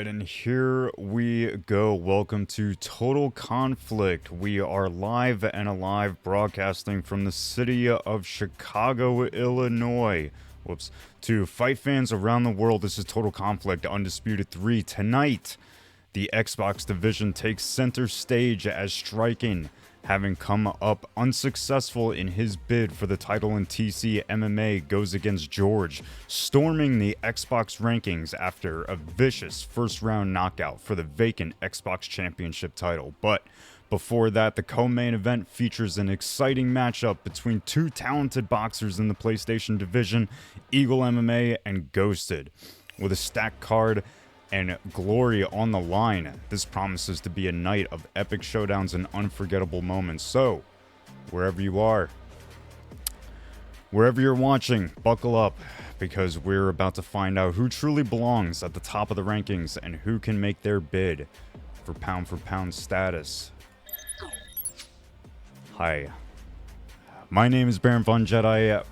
Alright, and here we go. Welcome to Total Conflict. We are live and alive broadcasting from the city of Chicago, Illinois. To fight fans around the world, this is Total Conflict Undisputed 3. Tonight, the Xbox division takes center stage as Strqin, having come up unsuccessful in his bid for the title in TC MMA, goes against George, storming the Xbox rankings after a vicious first-round knockout for the vacant Xbox Championship title. But before that, the co-main event features an exciting matchup between two talented boxers in the PlayStation division, Eagle MMA and Ghosted. With a stacked card and glory on the line, this promises to be a night of epic showdowns and unforgettable moments. So, wherever you are, wherever you're watching, buckle up, because we're about to find out who truly belongs at the top of the rankings and who can make their bid for pound status. Hi, my name is Baron Von Jedi,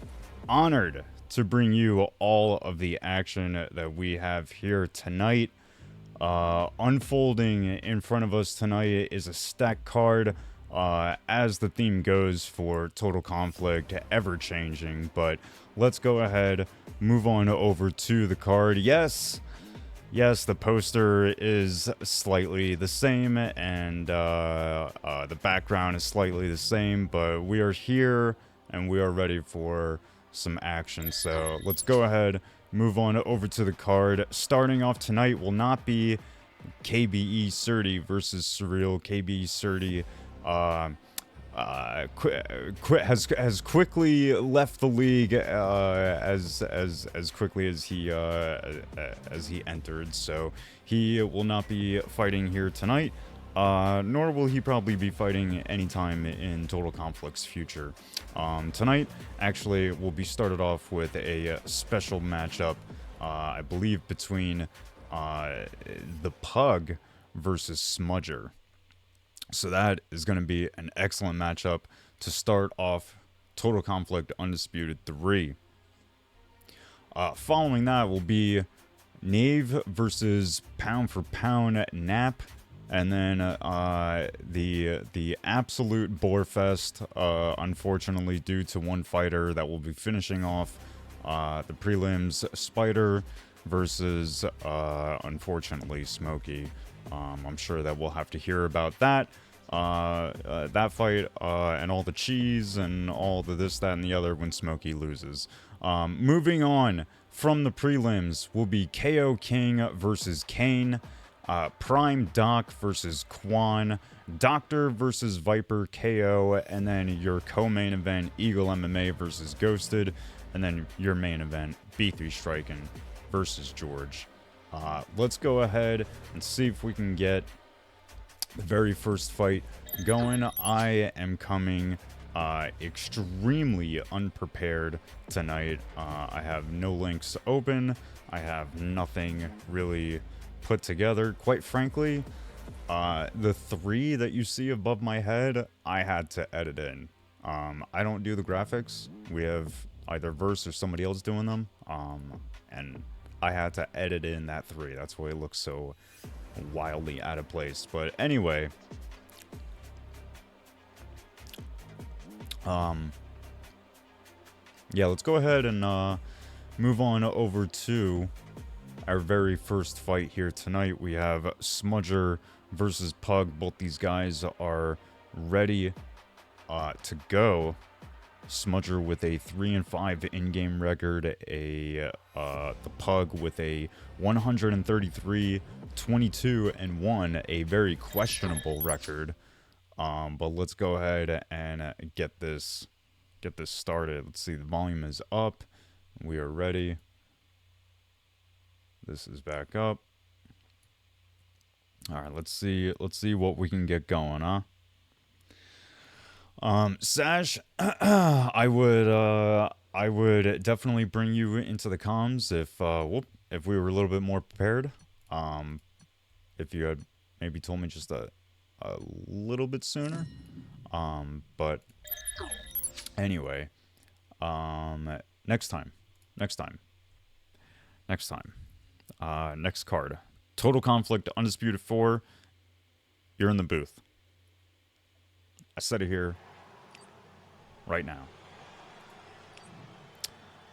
honored to bring you all of the action that we have here tonight. Unfolding in front of us tonight is a stack card, as the theme goes for Total Conflict, ever-changing. But let's go ahead, move on over to the card. Yes, the poster is slightly the same, and the background is slightly the same, but we are here, and we are ready for some action. So let's go ahead, move on over to the card. Starting off tonight will not be KBE Surdy versus Surreal. KBE Surdy has quickly left the league as quickly as he entered, so he will not be fighting here tonight. Nor will he probably be fighting anytime in Total Conflict's future. Tonight, actually, will be started off with a special matchup, I believe, between the Pug versus Smudger. So that is going to be an excellent matchup to start off Total Conflict Undisputed 3. Following that will be Nave versus Pound for Pound Nap. And then the absolute Borefest, unfortunately, due to one fighter that will be finishing off the prelims, Spider versus, unfortunately, Smokey. I'm sure that we'll have to hear about that fight, and all the cheese and all the this, that, and the other when Smokey loses. Moving on from the prelims will be KO King versus Kane. Prime Doc versus Quan, Doctor versus Viper KO, and then your co-main event, Eagle MMA versus Ghosted, and then your main event, B3 Strqin versus George. Let's go ahead and see if we can get the very first fight going. I am coming extremely unprepared tonight. I have no links open. I have nothing really put together. Quite frankly, the three that you see above my head, I had to edit in. I don't do the graphics. We have either Verse or somebody else doing them, and I had to edit in that three. That's why it looks so wildly out of place. But anyway, yeah, let's go ahead and move on over to our very first fight here tonight. We have Smudger versus Pug. Both these guys are ready to go. Smudger with a 3-5 in-game record, the Pug with a 133, 22-1, a very questionable record. But let's go ahead and get this started. Let's see, the volume is up. We are ready. This is back up. All right, let's see what we can get going, huh? Sash, I would definitely bring you into the comms if we were a little bit more prepared. If you had maybe told me just a little bit sooner. But anyway, next time. Next card. Total Conflict Undisputed 4, you're in the booth. I said it here right now.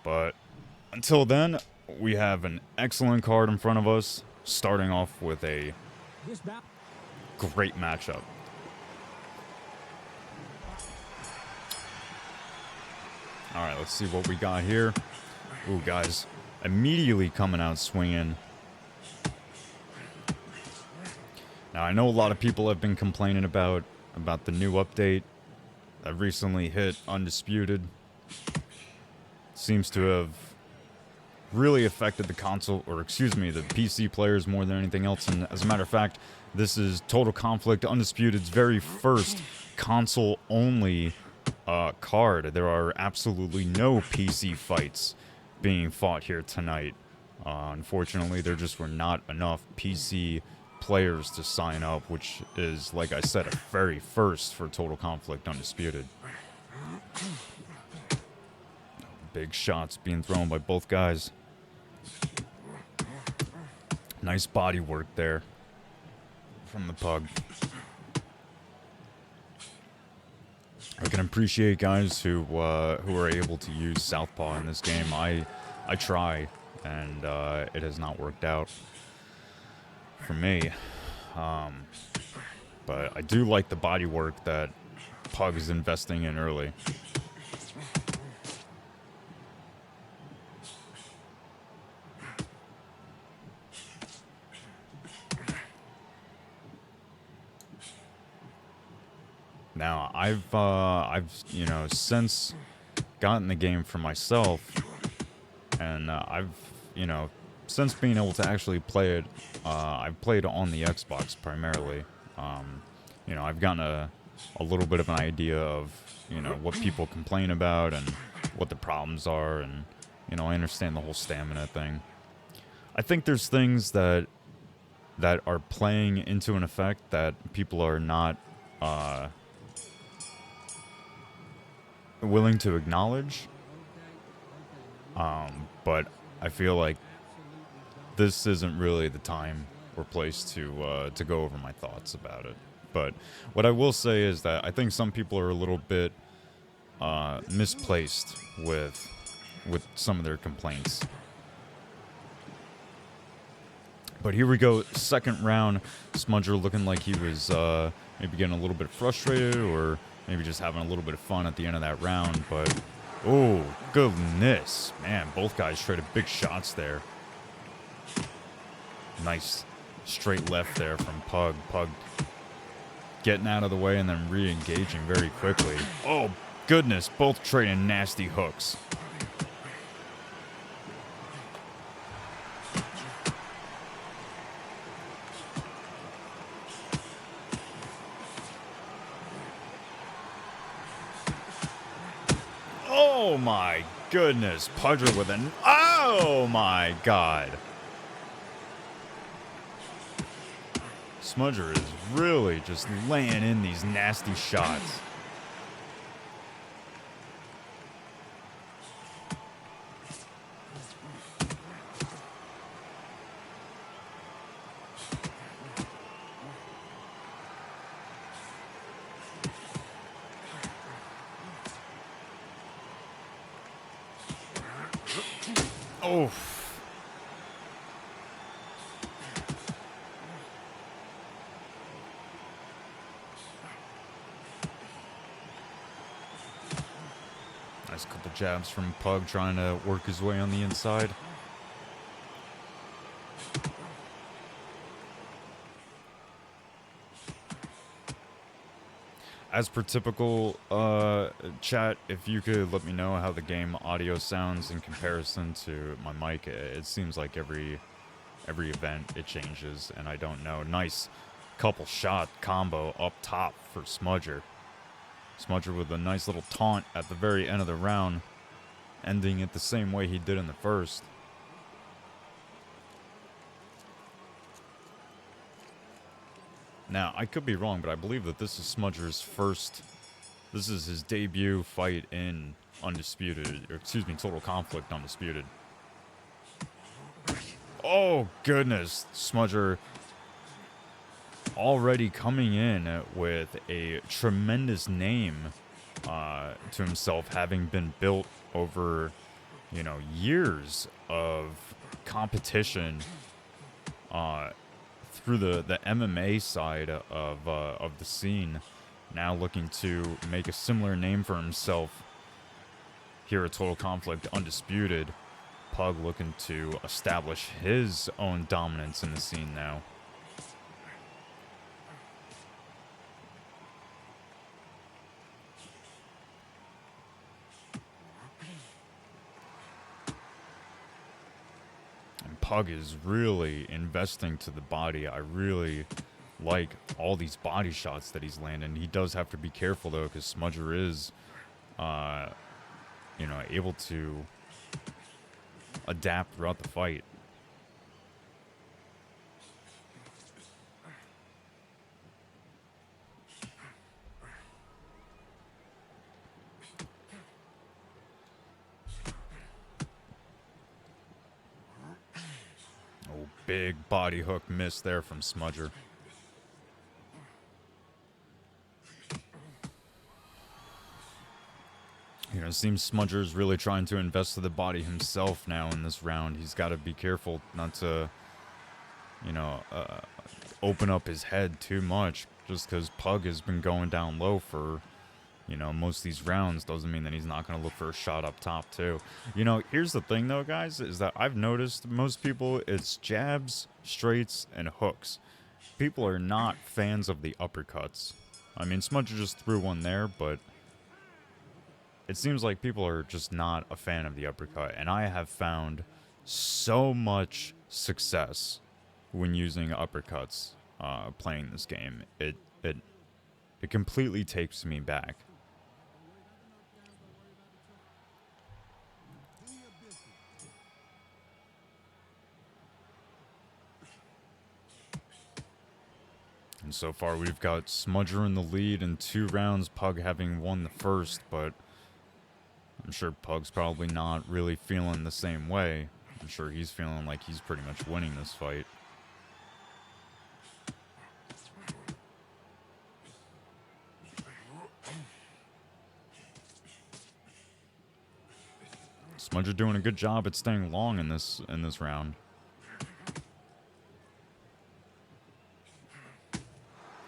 But until then, we have an excellent card in front of us, starting off with a great matchup. Alright, let's see what we got here. Ooh, guys, immediately coming out swinging. Now, I know a lot of people have been complaining about the new update that recently hit Undisputed. Seems to have really affected the console, or excuse me, the PC players more than anything else. And as a matter of fact, this is Total Conflict Undisputed's very first console-only card. There are absolutely no PC fights being fought here tonight. Unfortunately, there just were not enough PC players to sign up, which is, like I said, a very first for Total Conflict Undisputed. Big shots being thrown by both guys. Nice body work there from the Pug. I can appreciate guys who are able to use Southpaw in this game. I try, and it has not worked out for me. But I do like the body work that Pug is investing in early. Now, I've since gotten the game for myself, and I've, since being able to actually play it, I've played on the Xbox primarily. I've gotten a little bit of an idea of, what people complain about and what the problems are, and, I understand the whole stamina thing. I think there's things that are playing into an effect that people are not, willing to acknowledge, but I feel like this isn't really the time or place to go over my thoughts about it. But what I will say is that I think some people are a little bit misplaced with some of their complaints. But here we go, second round. Smudger looking like he was maybe getting a little bit frustrated, or maybe just having a little bit of fun at the end of that round. But, oh, goodness. Man, both guys traded big shots there. Nice straight left there from Pug. Pug getting out of the way and then re-engaging very quickly. Oh, goodness. Both trading nasty hooks. Oh my goodness, Pudger with an... Oh my god. Smudger is really just laying in these nasty shots. Oh. Nice couple jabs from Pug trying to work his way on the inside. As per typical, chat, if you could let me know how the game audio sounds in comparison to my mic. It seems like every event it changes, and I don't know. Nice couple shot combo up top for Smudger. Smudger with a nice little taunt at the very end of the round, ending it the same way he did in the first. Now, I could be wrong, but I believe that this is Smudger's first... This is his debut fight in Undisputed, or excuse me, Total Conflict Undisputed. Oh, goodness. Smudger already coming in with a tremendous name to himself, having been built over, you know, years of competition through the MMA side of the scene. Now looking to make a similar name for himself here at Total Conflict Undisputed. Pug looking to establish his own dominance in the scene now. And Pug is really investing to the body. I really like all these body shots that he's landing. He does have to be careful, though, because Smudger is, you know, able to adapt throughout the fight. Oh, big body hook miss there from Smudger. You know, it seems Smudger's really trying to invest to the body himself now in this round. He's got to be careful not to, you know, open up his head too much. Just because Pug has been going down low for, you know, most of these rounds doesn't mean that he's not going to look for a shot up top, too. You know, here's the thing, though, guys, is that I've noticed most people, it's jabs, straights, and hooks. People are not fans of the uppercuts. I mean, Smudger just threw one there, but it seems like people are just not a fan of the uppercut, and I have found so much success when using uppercuts playing this game. It completely takes me back. And so far we've got Smudger in the lead in 2 rounds, Pug having won the first, but I'm sure Pug's probably not really feeling the same way. I'm sure he's feeling like he's pretty much winning this fight. Smudger doing a good job at staying long in this round.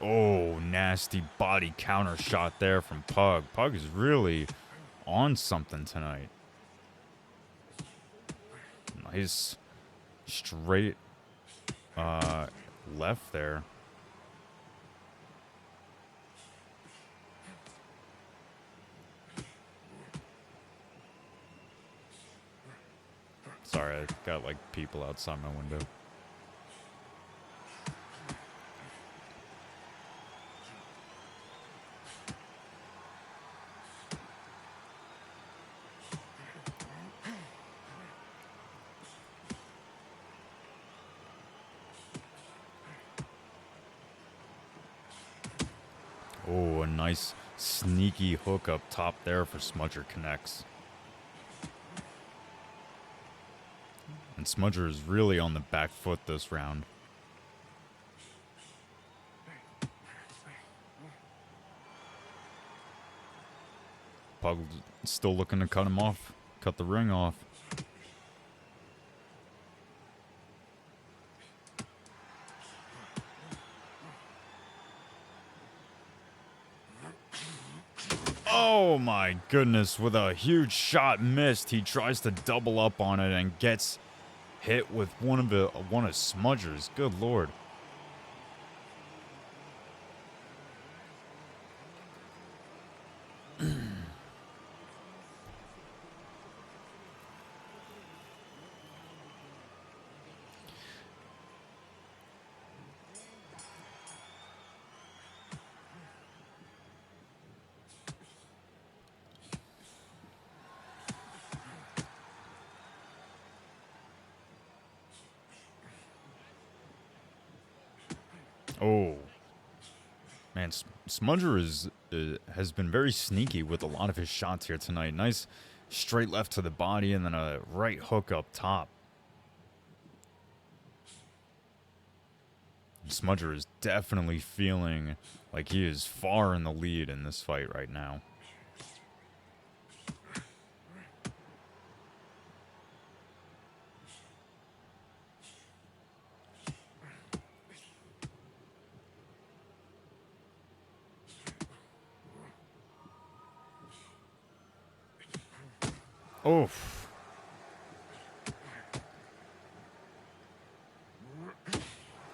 Oh, nasty body counter shot there from Pug. Pug is really on something tonight. Nice straight left there. Sorry, I got like people outside my window. Oh, a nice sneaky hook up top there for Smudger, connects. And Smudger is really on the back foot this round. Pug still looking to cut him off, cut the ring off. Oh my goodness, with a huge shot missed, he tries to double up on it and gets hit with one of Smudger's. Good lord. Oh, man, Smudger has been very sneaky with a lot of his shots here tonight. Nice straight left to the body and then a right hook up top. Smudger is definitely feeling like he is far in the lead in this fight right now. Oof.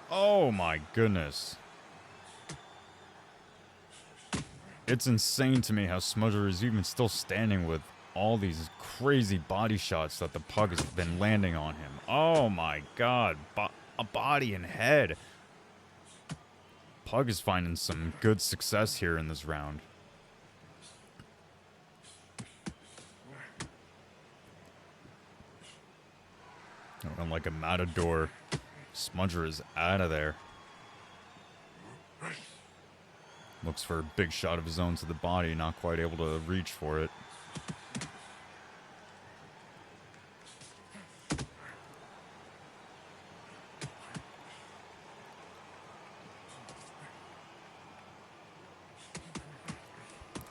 Oh my goodness. It's insane to me how Smudger is even still standing with all these crazy body shots that the Pug has been landing on him. Oh my god. A body and head. Pug is finding some good success here in this round. And like a matador, Smudger is out of there. Looks for a big shot of his own to the body, not quite able to reach for it.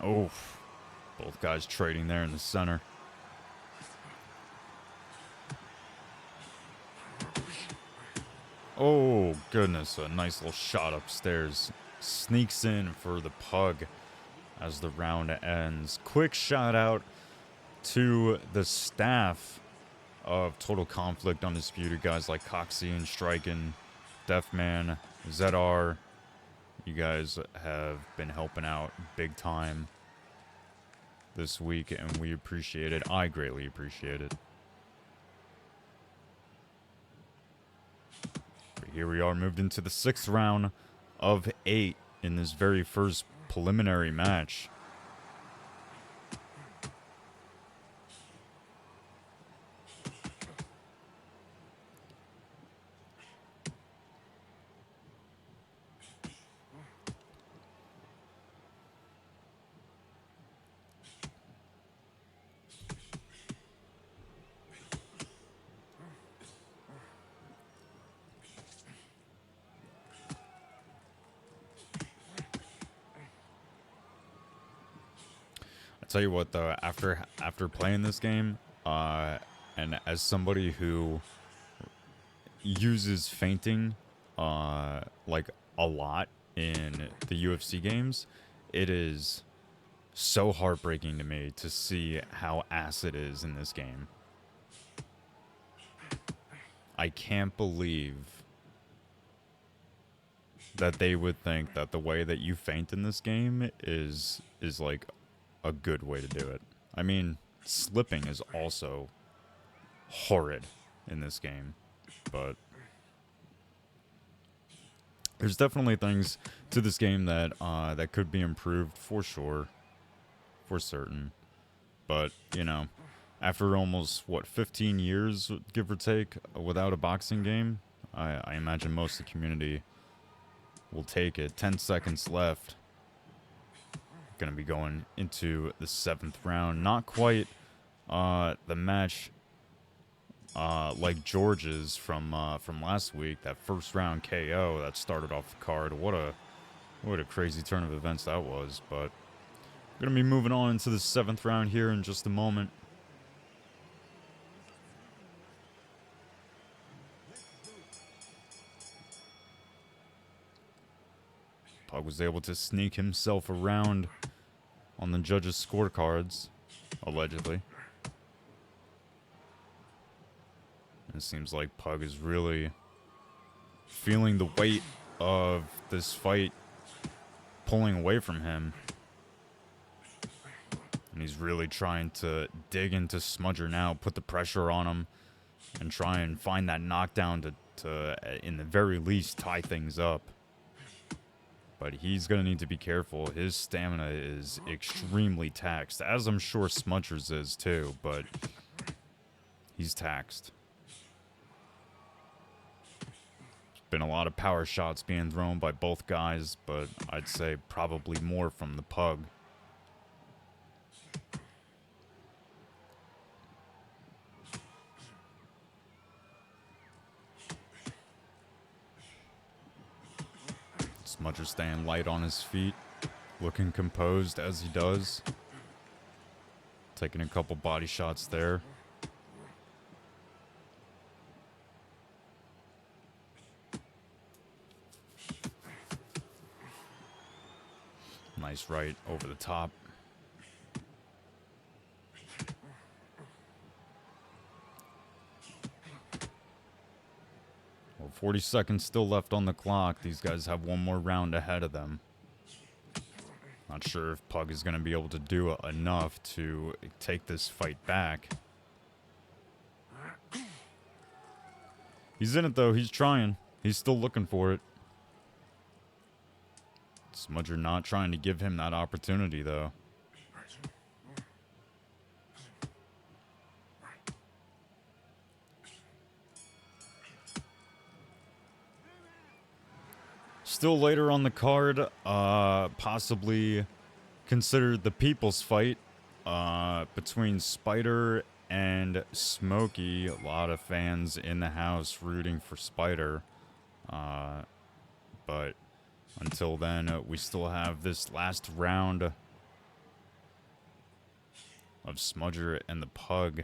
Oh, both guys trading there in the center. Oh, goodness, a nice little shot upstairs. Sneaks in for the Pug as the round ends. Quick shout out to the staff of Total Conflict Undisputed, guys like Coxie and Strqin, Deathman, ZR. You guys have been helping out big time this week, and we appreciate it. I greatly appreciate it. But here we are, moved into the 6th round of 8 in this very first preliminary match. I tell you what, though, after playing this game, and as somebody who uses feinting, like a lot in the UFC games, it is so heartbreaking to me to see how ass it is in this game. I can't believe that they would think that the way that you feint in this game is like a good way to do it. I mean, slipping is also horrid in this game, but there's definitely things to this game that that could be improved for sure, for certain. But you know, after almost what 15 years, give or take, without a boxing game, I imagine most of the community will take it. 10 seconds left. Going to be going into the 7th round. Not quite the match like George's from last week. That first round KO that started off the card. What a crazy turn of events that was. But we're going to be moving on into the 7th round here in just a moment. Pug was able to sneak himself around on the judges' scorecards, allegedly. It seems like Pug is really feeling the weight of this fight pulling away from him. And he's really trying to dig into Smudger now, put the pressure on him, and try and find that knockdown to in the very least, tie things up. But he's going to need to be careful. His stamina is extremely taxed, as I'm sure Smudger's is too, but he's taxed. There's been a lot of power shots being thrown by both guys, but I'd say probably more from the Pug. Smudger staying light on his feet, looking composed as he does. Taking a couple body shots there. Nice right over the top. Well, 40 seconds still left on the clock. These guys have one more round ahead of them. Not sure if Pug is going to be able to do enough to take this fight back. He's in it, though. He's trying. He's still looking for it. Smudger not trying to give him that opportunity, though. Still later on the card, possibly considered the people's fight between Spider and Smokey. A lot of fans in the house rooting for Spider. But until then, we still have this last round of Smudger and the Pug.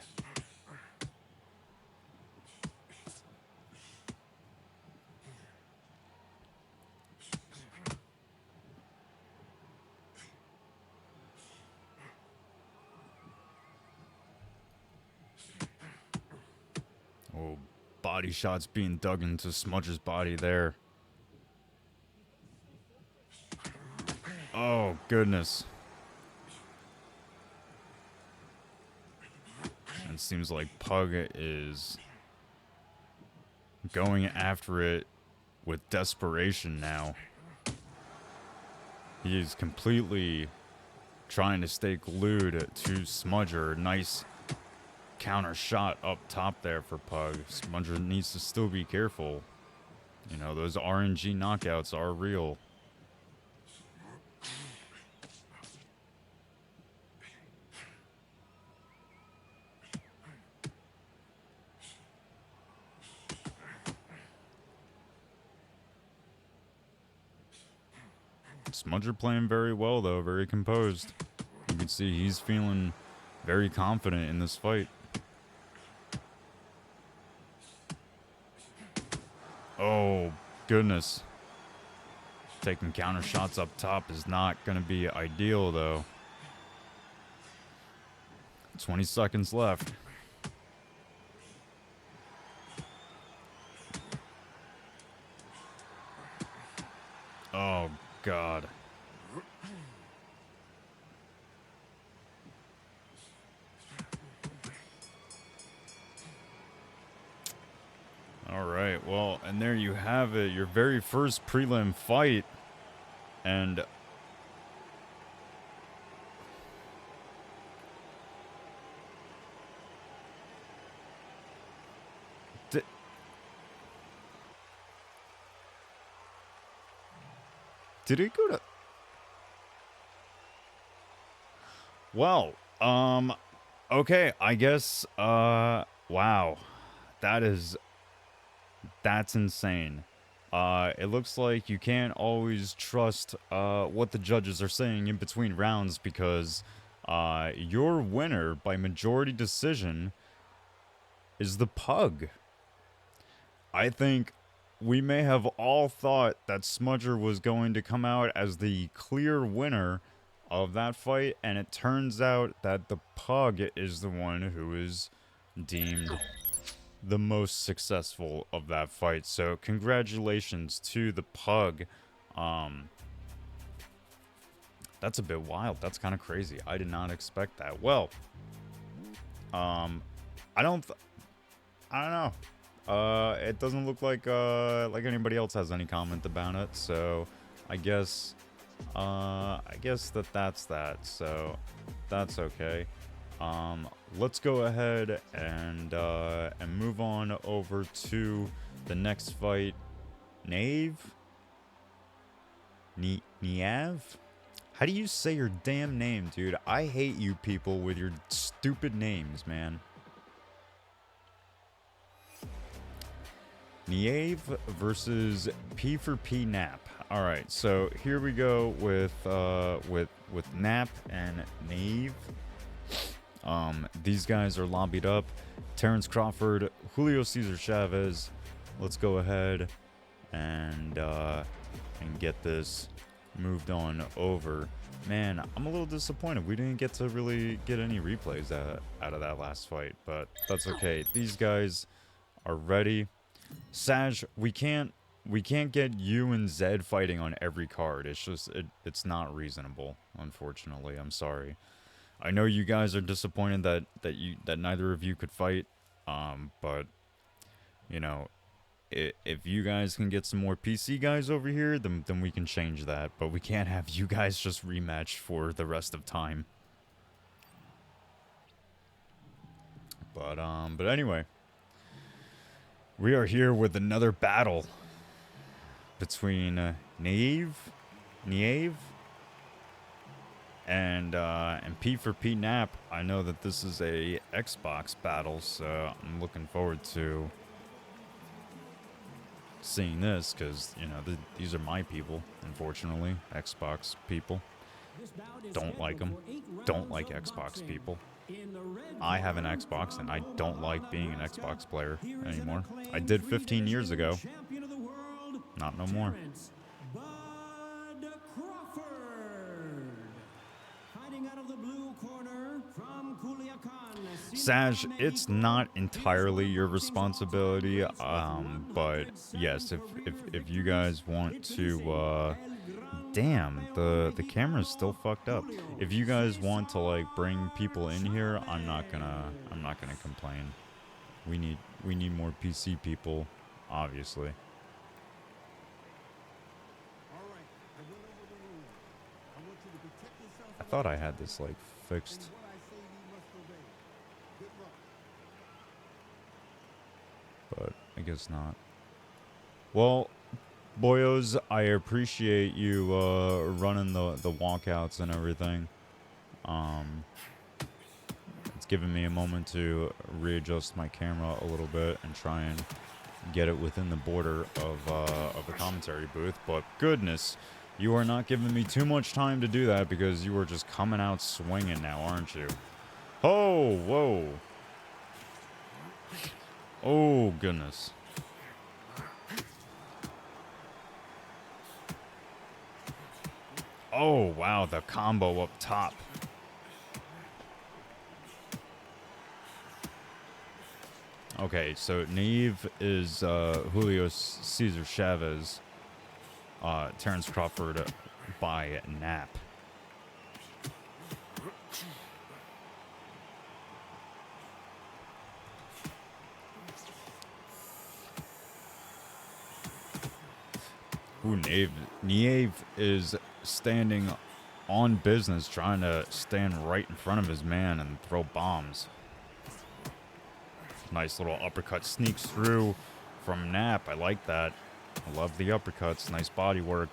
Oh, body shots being dug into Smudger's body there. Oh, goodness. It seems like Pug is going after it with desperation now. He is completely trying to stay glued to Smudger. Nice counter shot up top there for Pug. Smudger needs to still be careful. You know, those RNG knockouts are real. Smudger playing very well, though, very composed. You can see he's feeling very confident in this fight. Oh, goodness. Taking counter shots up top is not going to be ideal, though. 20 seconds left. Oh, God. All right, well, and there you have it, your very first prelim fight. And did it go to... Well, okay, I guess, wow. That's insane. It looks like you can't always trust, what the judges are saying in between rounds because, your winner by majority decision is the Pug. I think we may have all thought that Smudger was going to come out as the clear winner of that fight, and it turns out that the Pug is the one who is deemed the most successful of that fight. So congratulations to the Pug. That's a bit wild. That's kind of crazy. I did not expect that. Well, I don't know. It doesn't look like anybody else has any comment about it, so I guess that's that, so that's okay. Let's go ahead and move on over to the next fight. Niav? How do you say your damn name, dude? I hate you people with your stupid names, man. Nieve versus P for P Nap. All right, so here we go with Nap and Nieve. These guys are lobbied up. Terrence Crawford, Julio Cesar Chavez. Let's go ahead and get this moved on over. Man, I'm a little disappointed. We didn't get to really get any replays out of that last fight, but that's okay. These guys are ready. Saj, we can't get you and Zed fighting on every card. It's just it's not reasonable, unfortunately. I'm sorry. I know you guys are disappointed that neither of you could fight, but you know, if you guys can get some more PC guys over here, then we can change that. But we can't have you guys just rematch for the rest of time. But anyway, we are here with another battle between Nieve and P for P Nap. I know that this is a Xbox battle, so I'm looking forward to seeing this, because you know these are my people. Unfortunately, Xbox people don't like them. Don't like Xbox people. I have an Xbox and I don't like being an Xbox player anymore. I did 15 years ago. Not no more. Saj, it's not entirely your responsibility, but yes, if you guys want to, damn, the camera's still fucked up. If you guys want to like bring people in here, I'm not gonna complain. We need more PC people, obviously. I thought I had this like fixed. But I guess not. Well, boyos, I appreciate you running the walkouts and everything. It's given me a moment to readjust my camera a little bit and try and get it within the border of the commentary booth. But goodness, you are not giving me too much time to do that, because you are just coming out swinging now, aren't you? Oh, whoa. Oh, goodness. Oh, wow, the combo up top. Okay, so Nieve is Julio Cesar Chavez, Terrence Crawford by Nap. Ooh, Nieve is standing on business, trying to stand right in front of his man and throw bombs. Nice little uppercut sneaks through from Nap. I like that. I love the uppercuts. Nice body work.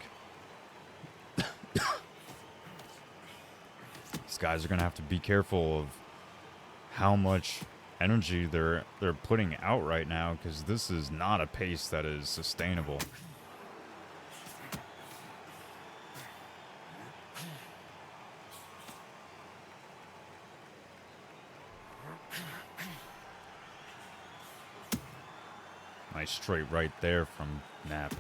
These guys are gonna have to be careful of how much energy they're putting out right now, because this is not a pace that is sustainable. Nice straight right there from Nap.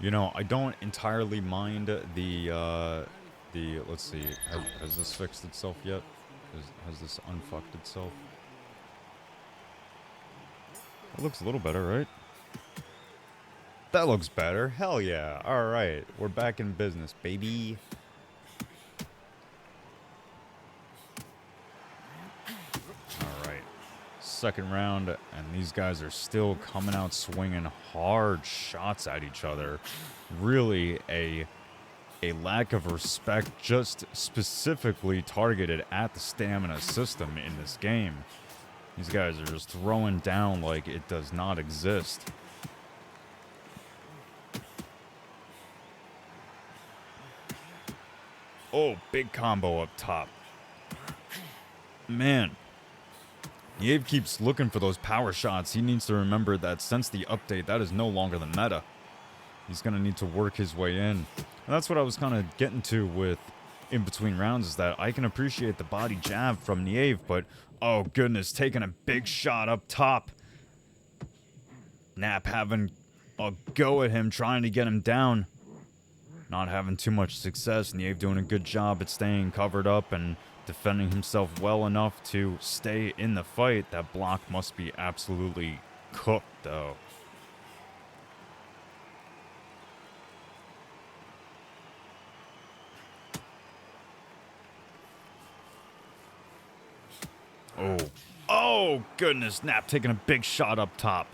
You know, I don't entirely mind the let's see, has this fixed itself yet? Has this unfucked itself? It looks a little better, right? That looks better. Hell yeah. Alright, we're back in business, baby. Alright. Second round, and these guys are still coming out swinging hard shots at each other. Really a lack of respect, just specifically targeted at the stamina system in this game. These guys are just throwing down like it does not exist. Oh, big combo up top. Man. Yave keeps looking for those power shots. He needs to remember that since the update, that is no longer the meta. He's going to need to work his way in. And that's what I was kind of getting to with in between rounds, is that I can appreciate the body jab from Nieve, but oh goodness, taking a big shot up top. Nap having a go at him, trying to get him down. Not having too much success. Nieve doing a good job at staying covered up and defending himself well enough to stay in the fight. That block must be absolutely cooked, though. Oh. Oh, goodness. Nap taking a big shot up top.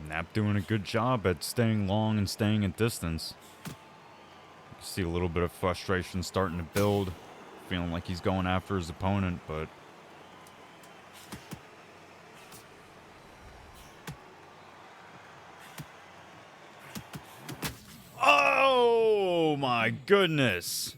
Nap doing a good job at staying long and staying at distance. You see a little bit of frustration starting to build. Feeling like he's going after his opponent, but... Oh my goodness!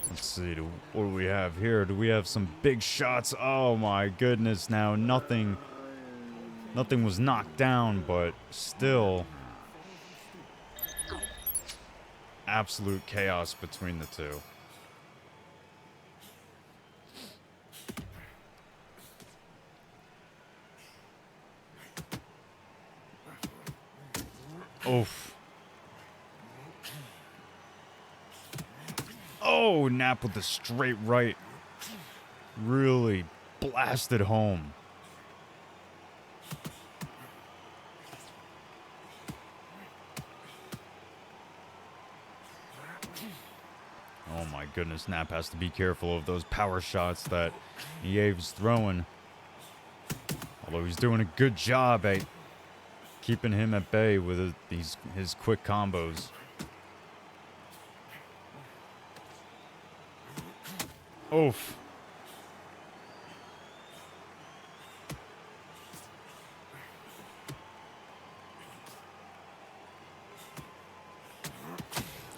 Let's see, what do we have here? Do we have some big shots? Oh my goodness, now nothing was knocked down, but still absolute chaos between the two. Oof. Oh, Nap with the straight right. Really blasted home. Oh my goodness, Nap has to be careful of those power shots that Nieve's throwing. Although he's doing a good job at keeping him at bay with his quick combos. Oof.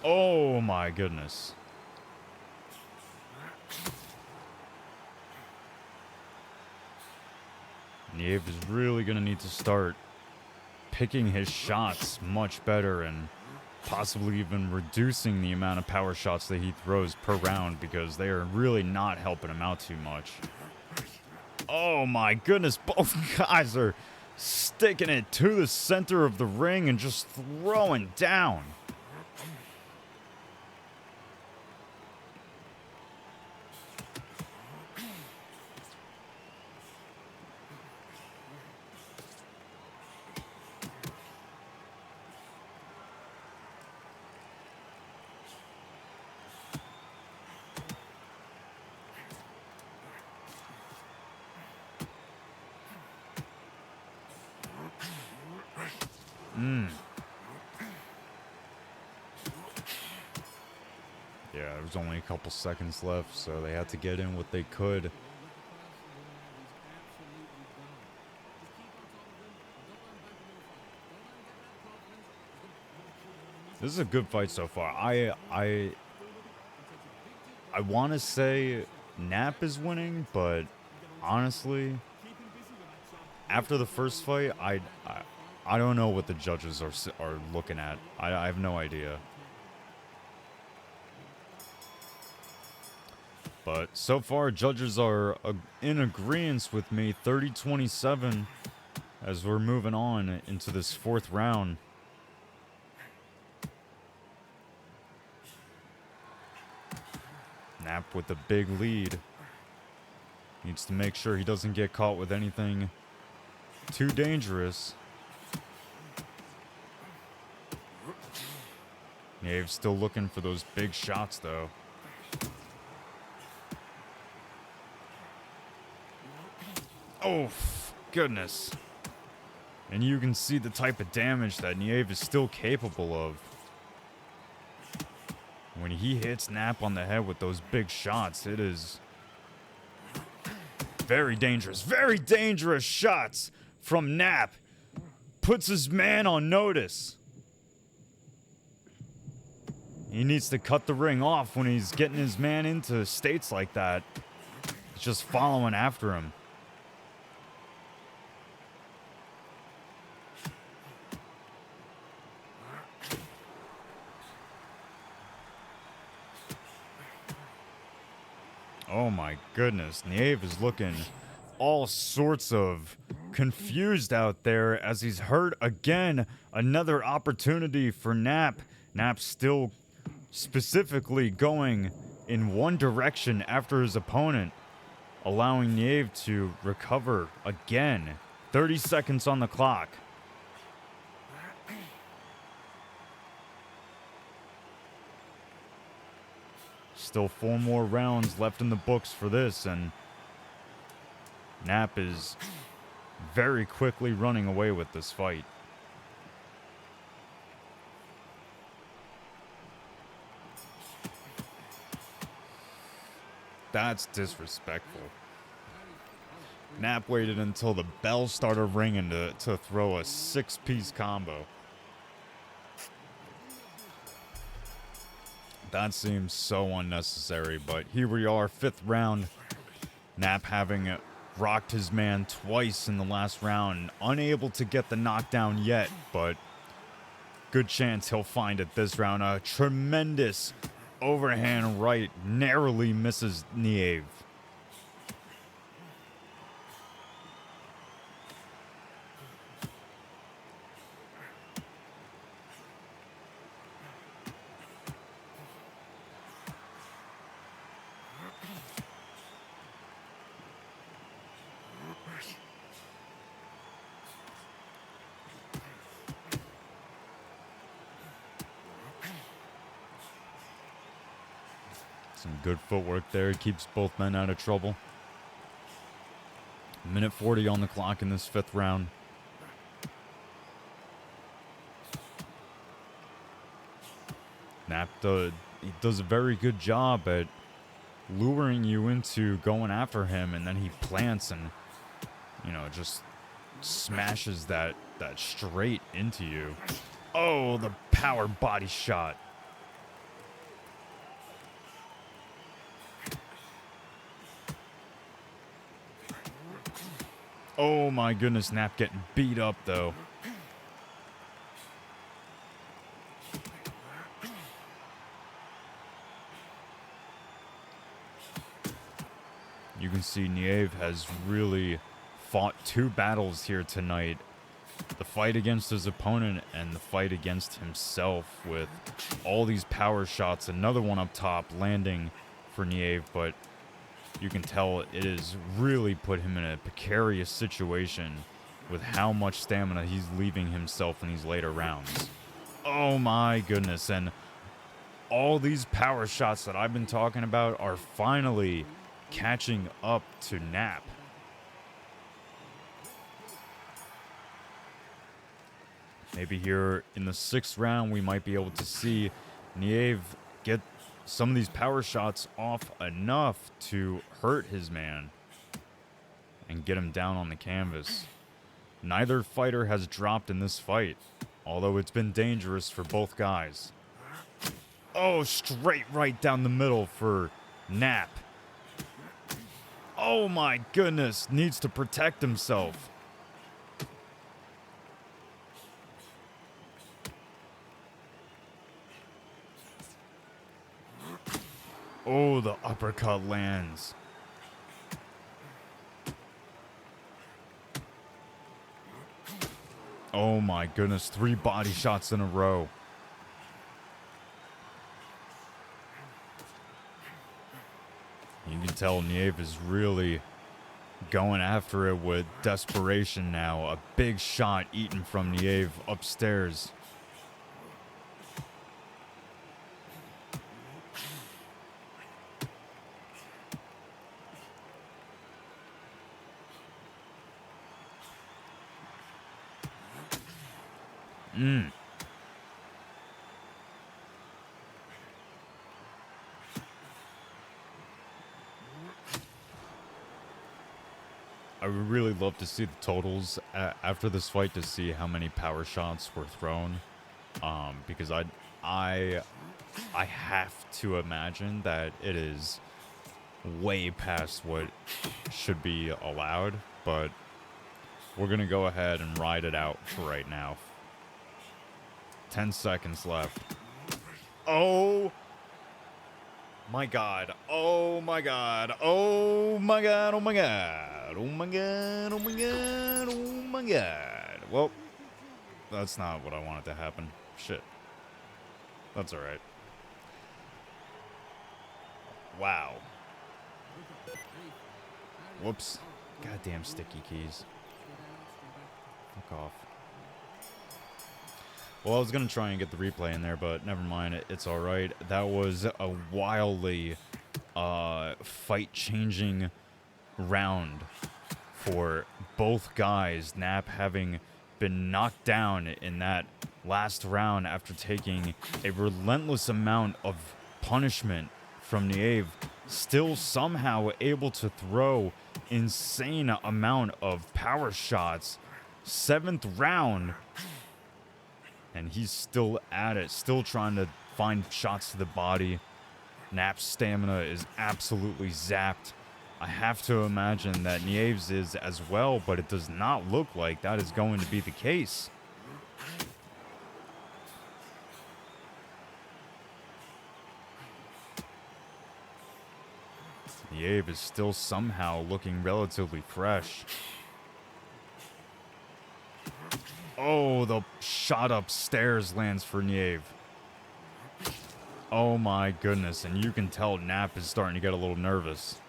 Oh my goodness. Nieve is really going to need to start picking his shots much better and possibly even reducing the amount of power shots that he throws per round, because they are really not helping him out too much. Oh my goodness, both guys are sticking it to the center of the ring and just throwing down. Yeah, there was only a couple seconds left, so they had to get in what they could. This is a good fight so far. I want to say Nap is winning, but honestly, after the first fight, I don't know what the judges are looking at. I have no idea. But so far, judges are in agreement with me, 30-27, as we're moving on into this fourth round. Nap with the big lead. Needs to make sure he doesn't get caught with anything too dangerous. Nieve's still looking for those big shots, though. Oh, goodness. And you can see the type of damage that Nieve is still capable of. When he hits Nap on the head with those big shots, it is very dangerous shots from Nap. Puts his man on notice. He needs to cut the ring off when he's getting his man into states like that. He's just following after him. Oh my goodness, Nieve is looking all sorts of confused out there as he's hurt again. Another opportunity for Nap. Nap still specifically going in one direction after his opponent, allowing Nieve to recover again. 30 seconds on the clock. Still 4 more rounds left in the books for this, and Nap is very quickly running away with this fight. That's disrespectful. Nap waited until the bell started ringing to throw a 6-piece combo. That seems so unnecessary, but here we are, 5th round. Nap having rocked his man twice in the last round, unable to get the knockdown yet, but good chance he'll find it this round. A tremendous overhand right narrowly misses Nieve. Some good footwork there. Keeps both men out of trouble. 1:40 on the clock in this 5th round. Nap does a very good job at luring you into going after him, and then he plants and, just smashes that straight into you. Oh, the power body shot. Oh my goodness, Nap getting beat up though. You can see Nieve has really fought 2 battles here tonight. The fight against his opponent and the fight against himself, with all these power shots. Another one up top landing for Nieve, but you can tell it has really put him in a precarious situation with how much stamina he's leaving himself in these later rounds. Oh my goodness, and all these power shots that I've been talking about are finally catching up to Nap. Maybe here in the 6th round we might be able to see Nieve get some of these power shots off enough to hurt his man and get him down on the canvas. Neither fighter has dropped in this fight, although it's been dangerous for both guys. Oh, straight right down the middle for Nap. Oh my goodness, needs to protect himself. Oh, the uppercut lands. Oh my goodness, 3 body shots in a row. You can tell Nieve is really going after it with desperation now. A big shot eaten from Nieve upstairs. I would really love to see the totals after this fight to see how many power shots were thrown. Because I have to imagine that it is way past what should be allowed, but we're gonna go ahead and ride it out for right now. 10 seconds left. Oh my god. Oh my god. Oh my god. Oh my god. Oh my god. Oh my god. Oh my god. Well, that's not what I wanted to happen. Shit. That's alright. Wow. Whoops. Goddamn sticky keys. Fuck off. Well, I was going to try and get the replay in there, but never mind. It's alright. That was a wildly fight-changing round for both guys. Nap having been knocked down in that last round after taking a relentless amount of punishment from Nieve, still somehow able to throw insane amount of power shots. 7th round, and he's still at it, still trying to find shots to the body. Nap's stamina is absolutely zapped. I have to imagine that Nieve's is as well, but it does not look like that is going to be the case. Nieve is still somehow looking relatively fresh. Oh, the shot upstairs lands for Nieve. Oh my goodness, and you can tell Nap is starting to get a little nervous.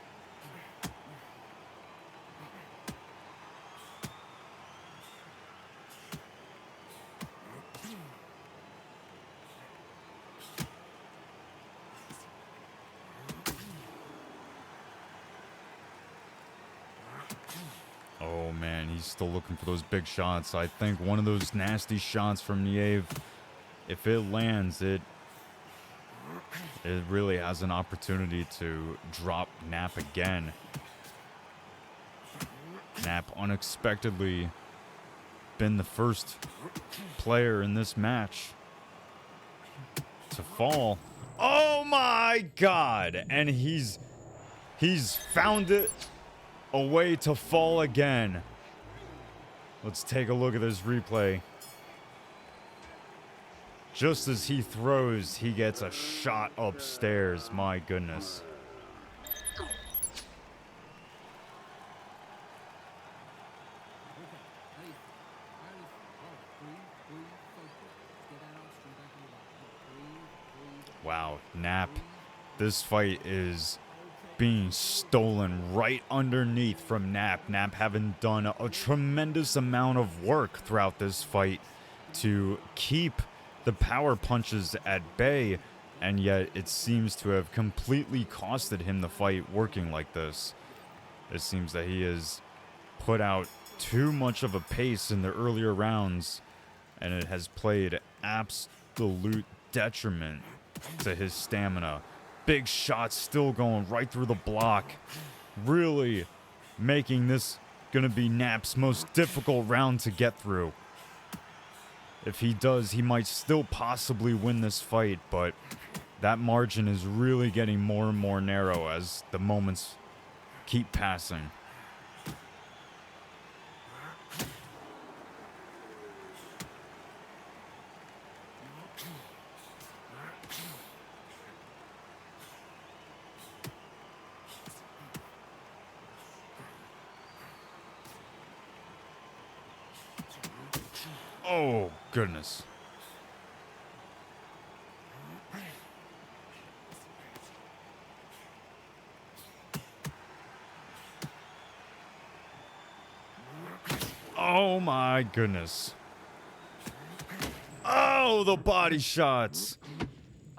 Oh man, he's still looking for those big shots. I think one of those nasty shots from Nieve, if it lands, it really has an opportunity to drop Nap again. Nap unexpectedly been the first player in this match to fall. Oh my god! And he's found it. A way to fall again. Let's take a look at this replay. Just as he throws, he gets a shot upstairs. My goodness. Wow, Nap. This fight is being stolen right underneath from Nap. Nap having done a tremendous amount of work throughout this fight to keep the power punches at bay, and yet it seems to have completely costed him the fight working like this. It seems that he has put out too much of a pace in the earlier rounds, and it has played absolute detriment to his stamina. Big shots still going right through the block. Really making this gonna be Nap's most difficult round to get through. If he does, he might still possibly win this fight, but that margin is really getting more and more narrow as the moments keep passing. Oh, goodness. Oh, my goodness. Oh, the body shots.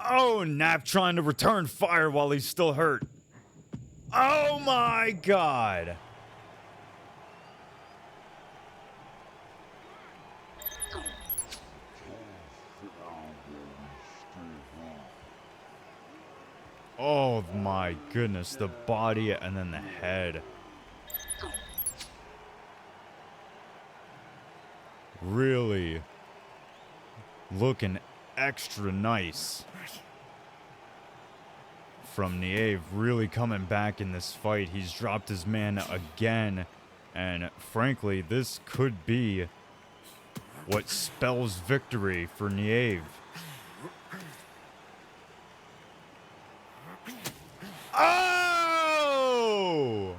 Oh, Nap trying to return fire while he's still hurt. Oh, my God. Oh my goodness, the body and then the head. Really looking extra nice from Nieve, really coming back in this fight. He's dropped his man again, and frankly, this could be what spells victory for Nieve. Oh!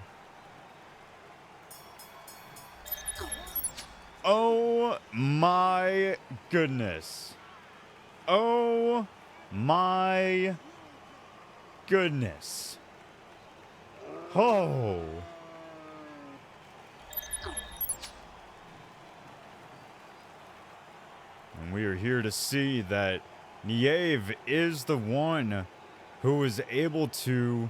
Oh my goodness. Oh my goodness. Oh. And we are here to see that Nieve is the one who was able to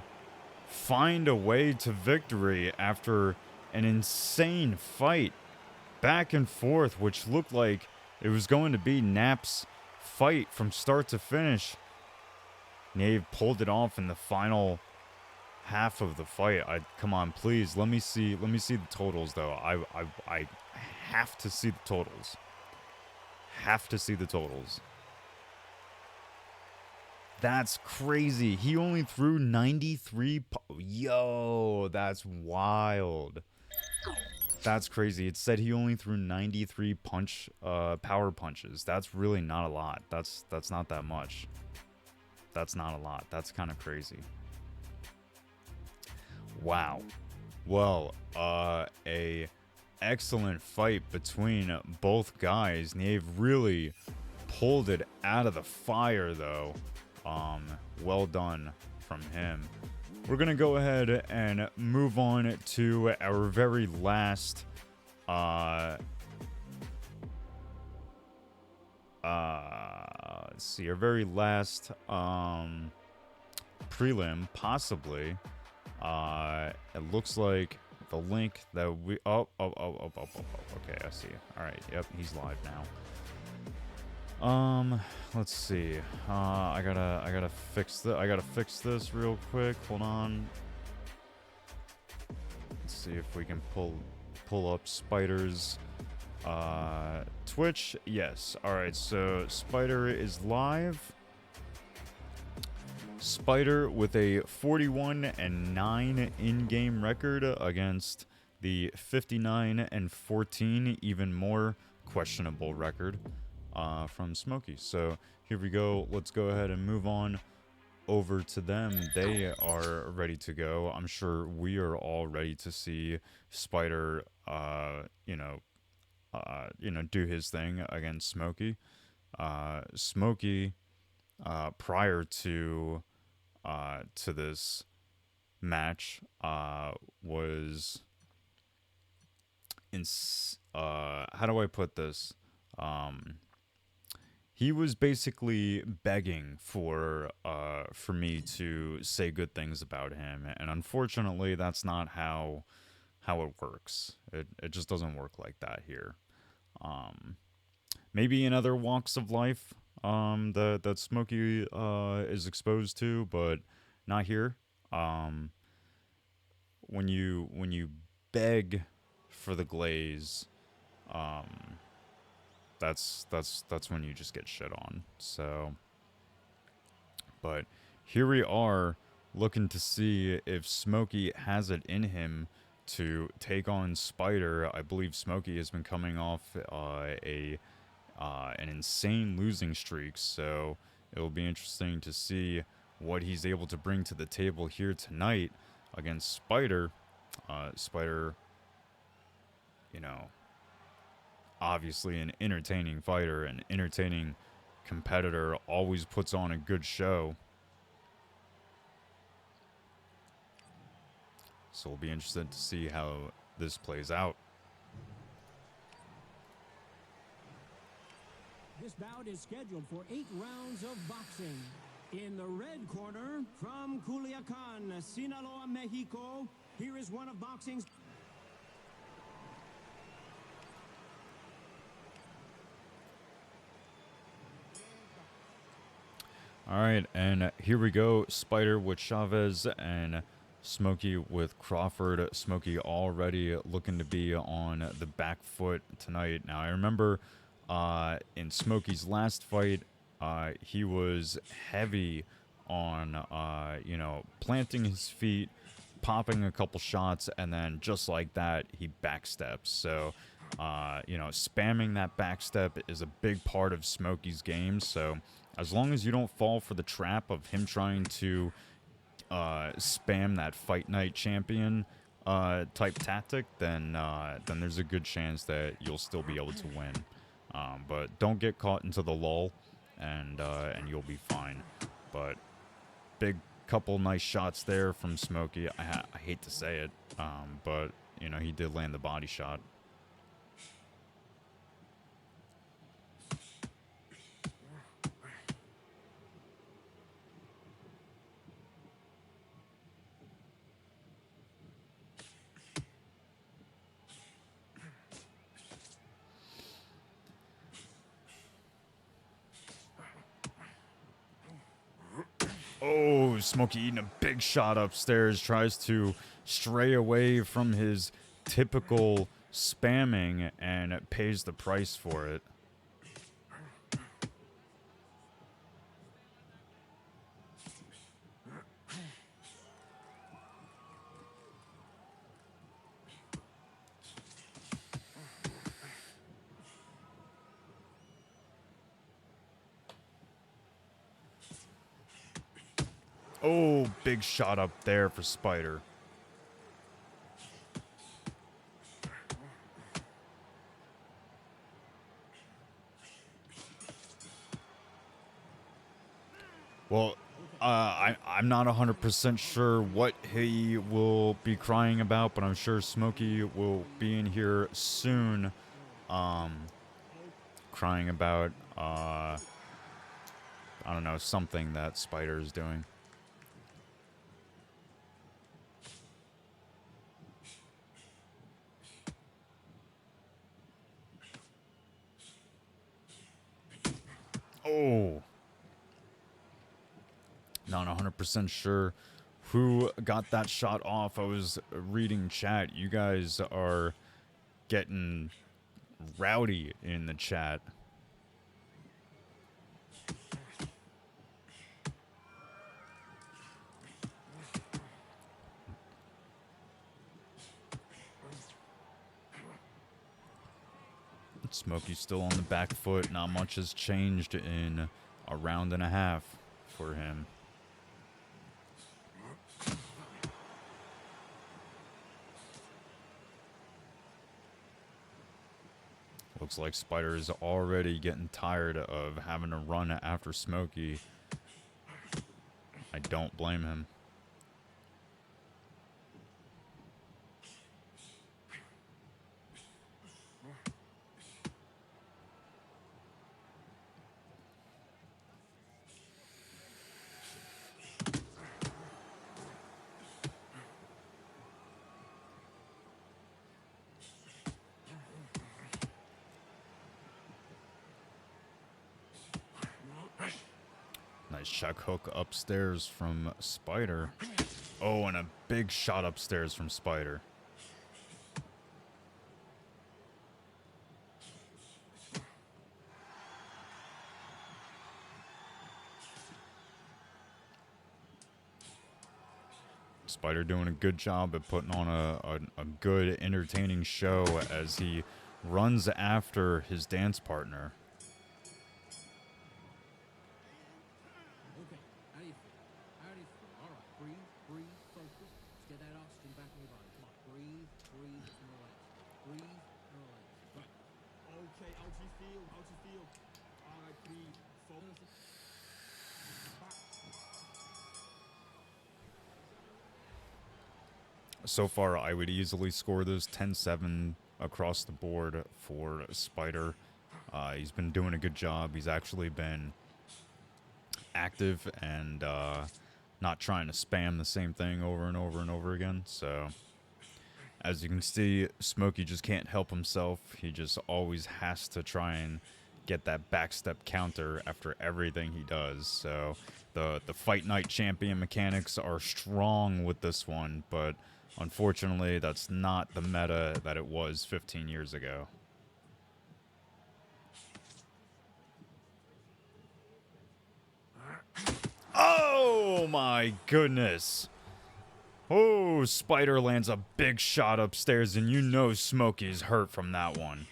find a way to victory after an insane fight back and forth, which looked like it was going to be Nap's fight from start to finish. Nieve pulled it off in the final half of the fight. Come on, please, let me see the totals though. I have to see the totals. Have to see the totals. That's crazy. He only threw 93. Yo, that's wild. That's crazy. It said he only threw 93 power punches. That's really not a lot. That's not that much. That's not a lot. That's kind of crazy. Wow. Well, a excellent fight between both guys. Nieve really pulled it out of the fire, though. Well done from him. We're gonna go ahead and move on to our very last let's see, our very last prelim, possibly. It looks like the link that we okay, I see. All right, yep, he's live now. Let's see. I gotta fix this real quick. Hold on. Let's see if we can pull up Spider's Twitch. Yes. All right. So Spider is live. Spider with a 41-9 in-game record against the 59-14, even more questionable record from Smokey. So here we go. Let's go ahead and move on over to them. They are ready to go. I'm sure we are all ready to see Spider, do his thing against Smokey. Smokey, prior to this match, was in. How do I put this? He was basically begging for me to say good things about him, and unfortunately, that's not how it works. It just doesn't work like that here. Maybe in other walks of life, that Smokey is exposed to, but not here. When you beg for the glaze, that's when you just get shit on. So, but here we are looking to see if Smokey has it in him to take on Spider. I believe Smokey has been coming off an insane losing streak, so it'll be interesting to see what he's able to bring to the table here tonight against Spider. Spider, obviously an entertaining fighter, an entertaining competitor, always puts on a good show. So we'll be interested to see how this plays out. This bout is scheduled for 8 rounds of boxing. In the red corner, from Culiacan, Sinaloa, Mexico, here is one of boxing's... All right, and here we go. Spider with Chavez and Smokey with Crawford. Smokey already looking to be on the back foot tonight. Now, I remember in Smokey's last fight, he was heavy on, planting his feet, popping a couple shots, and then just like that, he backsteps. So, spamming that backstep is a big part of Smokey's game. So, as long as you don't fall for the trap of him trying to spam that Fight Night champion type tactic, then there's a good chance that you'll still be able to win. But don't get caught into the lull, and you'll be fine. But big couple nice shots there from Smokey. I hate to say it, but he did land the body shot. Oh, Smokey eating a big shot upstairs, tries to stray away from his typical spamming and pays the price for it. Oh, big shot up there for Spider. Well, I'm not 100% sure what he will be crying about, but I'm sure Smokey will be in here soon, crying about, I don't know, something that Spider is doing. Oh. Not 100% sure who got that shot off. I was reading chat. You guys are getting rowdy in the chat. Smokey's still on the back foot. Not much has changed in a round and a half for him. Looks like Spider is already getting tired of having to run after Smokey. I don't blame him. Nice check hook upstairs from Spider. Oh, and a big shot upstairs from Spider. Spider doing a good job at putting on a good, entertaining show as he runs after his dance partner. Okay, how do you feel? How do you feel? All right, breathe, breathe, focus. Let's get that oxygen back in your body. Come on, breathe, breathe, and relax. Breathe, and relax. Right. Okay, how do you feel? How do you feel? All right, breathe, focus. So far, I would easily score this 10-7 across the board for Spider. He's been doing a good job. He's actually been active and not trying to spam the same thing over and over and over again. So, as you can see, Smokey just can't help himself. He just always has to try and get that backstep counter after everything he does. So the Fight Night champion mechanics are strong with this one, but unfortunately that's not the meta that it was 15 years ago. Oh my goodness. Oh, Spider lands a big shot upstairs, and you know Smokey's hurt from that one.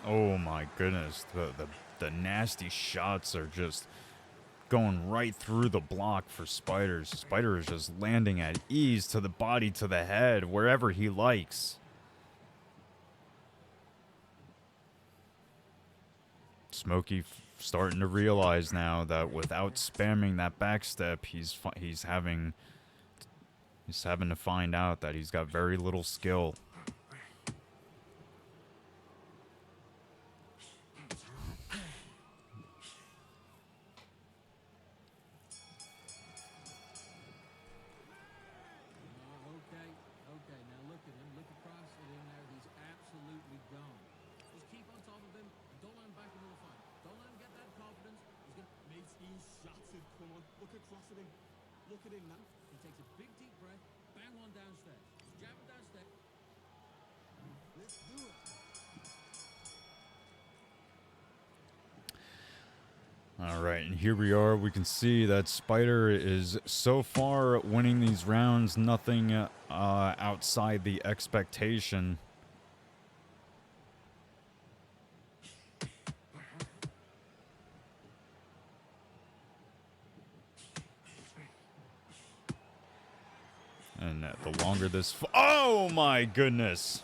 Oh my goodness, the nasty shots are just going right through the block for Spiders. Spider is just landing at ease to the body, to the head, wherever he likes. Smokey starting to realize now that without spamming that backstep, he's having to find out that he's got very little skill. Okay, now look at him. Look across at him there. He's absolutely gone. Just keep on top of him. And don't let him back into the fight. Don't let him get that confidence. He's gonna... Mate, he's shattered. Come on, look across at him. Look at him now. He takes a big deep breath. Bang one downstairs. Just jab him downstairs. Let's do it. All right, and here we are. We can see that Spider is so far winning these rounds. Nothing outside the expectation. And the longer this... Oh, my goodness.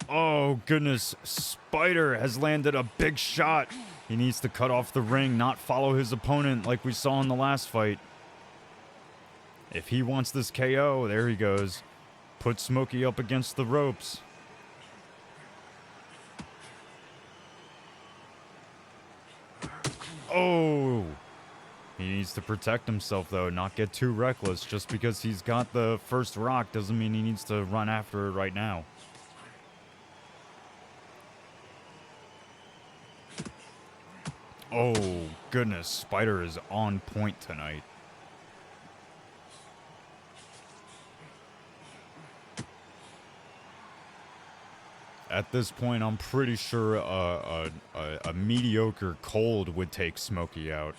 Oh, goodness. Spider has landed a big shot. He needs to cut off the ring, not follow his opponent like we saw in the last fight. If he wants this KO, there he goes. Put Smokey up against the ropes. Oh! He needs to protect himself, though, not get too reckless. Just because he's got the first rock doesn't mean he needs to run after it right now. Oh, goodness. Spider is on point tonight. At this point, I'm pretty sure a mediocre cold would take Smokey out.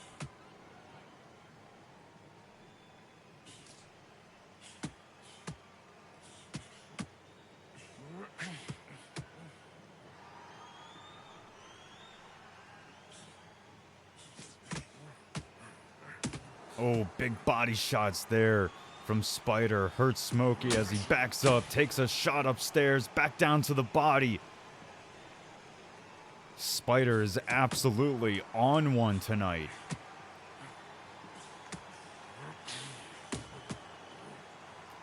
Oh, big body shots there from Spider. Hurts Smokey as he backs up, takes a shot upstairs, back down to the body. Spider is absolutely on one tonight.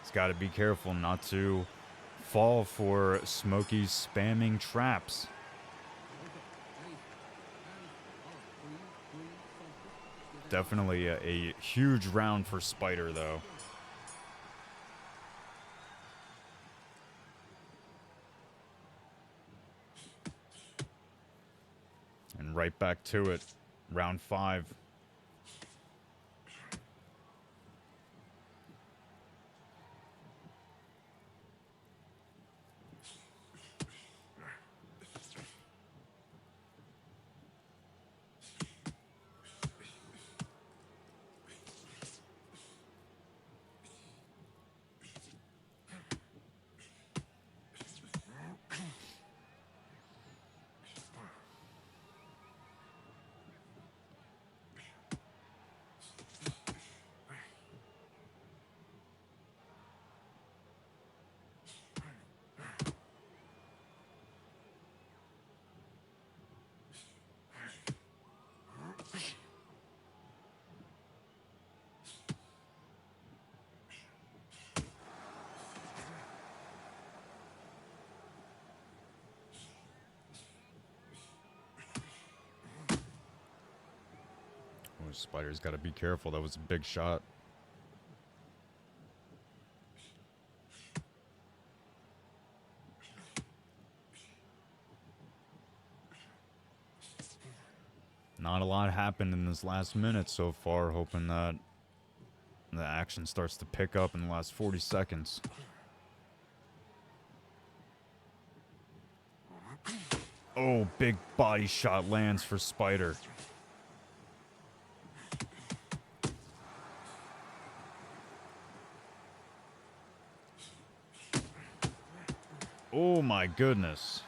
He's got to be careful not to fall for Smokey's spamming traps. Definitely a huge round for Spider, though. And right back to it. Round 5. Spider's got to be careful. That was a big shot. Not a lot happened in this last minute so far. Hoping that the action starts to pick up in the last 40 seconds. Oh, big body shot lands for Spider. Oh my goodness.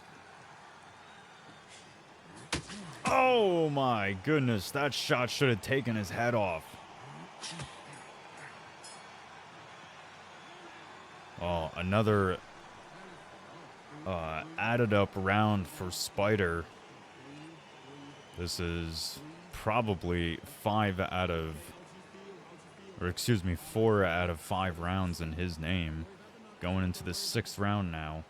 Oh my goodness, that shot should have taken his head off. Oh, another added up round for Spider. This is probably 4 out of 5 rounds in his name. Going into the 6th round now.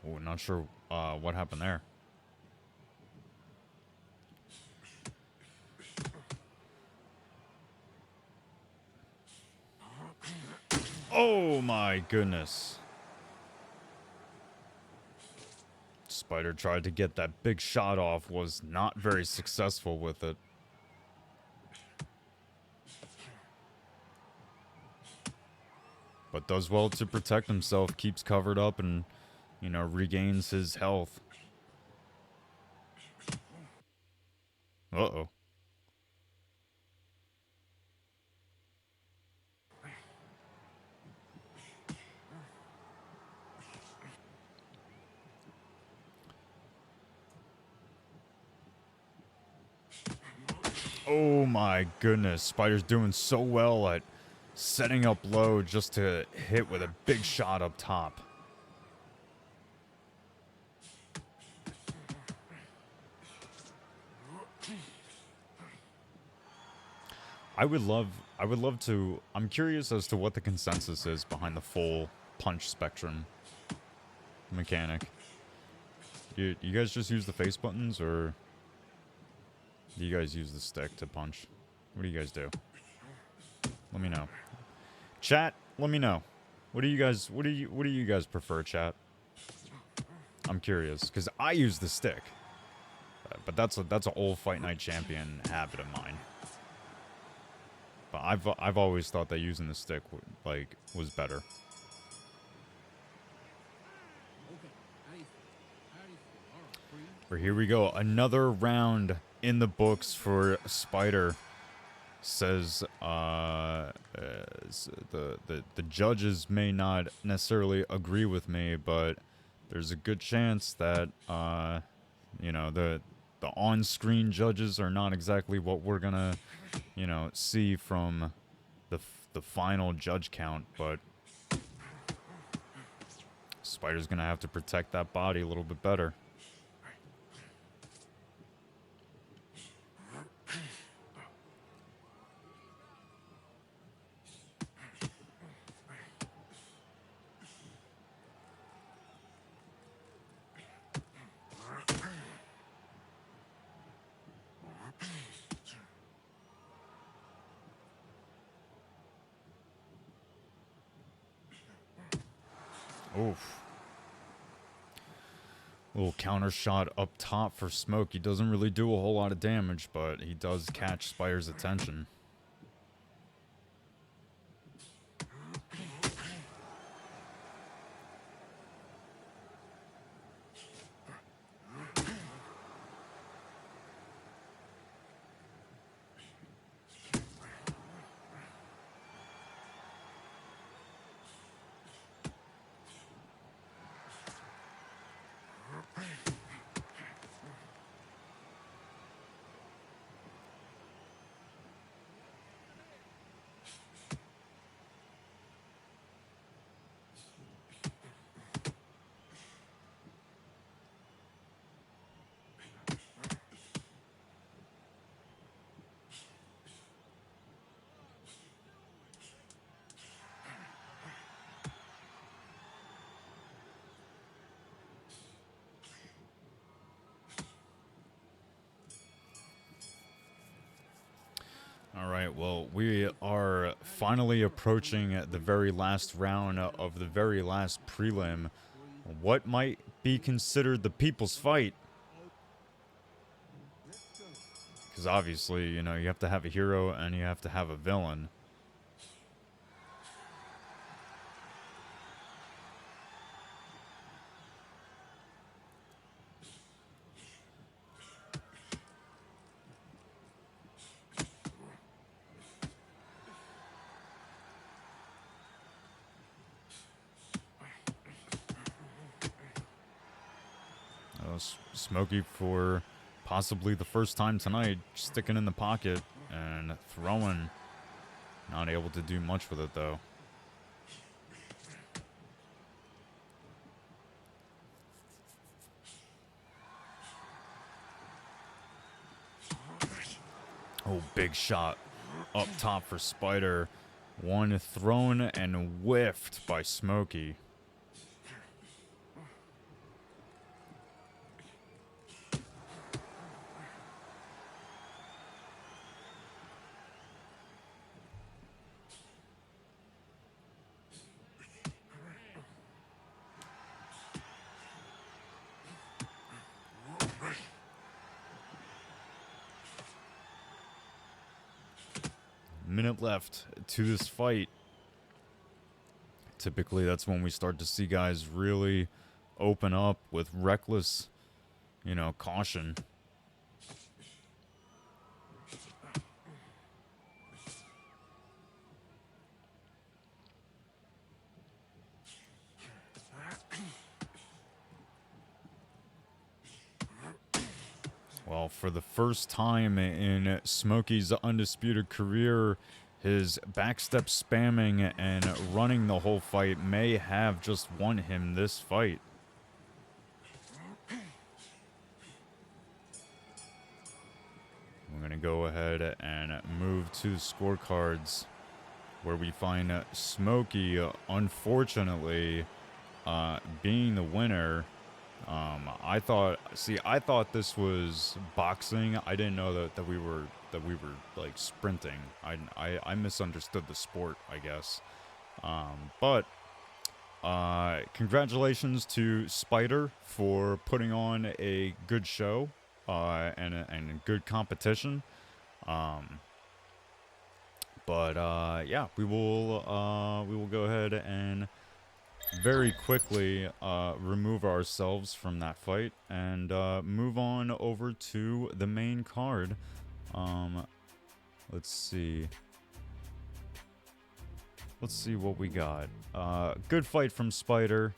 Oh, not sure what happened there. Oh my goodness. Spider tried to get that big shot off, was not very successful with it. But does well to protect himself, keeps covered up and, you know, regains his health. Uh-oh. Oh my goodness, Spider's doing so well at setting up low just to hit with a big shot up top. I'm curious as to what the consensus is behind the full punch spectrum mechanic. You guys just use the face buttons, or do you guys use the stick to punch? What do you guys do? Let me know. Chat, let me know. What do you guys prefer, chat? I'm curious, because I use the stick. But that's an old Fight Night Champion habit of mine. But I've always thought that using the stick was better. But here we go, another round in the books for Spider. Says the judges may not necessarily agree with me, but there's a good chance that you know, the on-screen judges are not exactly what we're gonna, you know, see from the final judge count, but Spider's gonna have to protect that body a little bit better. Oof. Little counter shot up top for Smoke. He doesn't really do a whole lot of damage, but he does catch Spider's attention. All right, well, we are finally approaching the very last round of the very last prelim. What might be considered the people's fight? Because obviously, you know, you have to have a hero and you have to have a villain. Smokey for possibly the first time tonight, sticking in the pocket and throwing. Not able to do much with it though. Oh, big shot up top for Spider. One thrown and whiffed by Smokey. Minute left to this fight. Typically, that's when we start to see guys really open up with reckless, you know, caution. Well, for the first time in Smokey's undisputed career, his backstep spamming and running the whole fight may have just won him this fight. We're going to go ahead and move to the scorecards, where we find Smokey, unfortunately, being the winner. I thought this was boxing. I didn't know that we were like sprinting. I misunderstood the sport, I guess. But congratulations to Spider for putting on a good show and a good competition. Yeah, we will go ahead and very quickly remove ourselves from that fight and move on over to the main card. Let's see what we got. Good fight from Spider.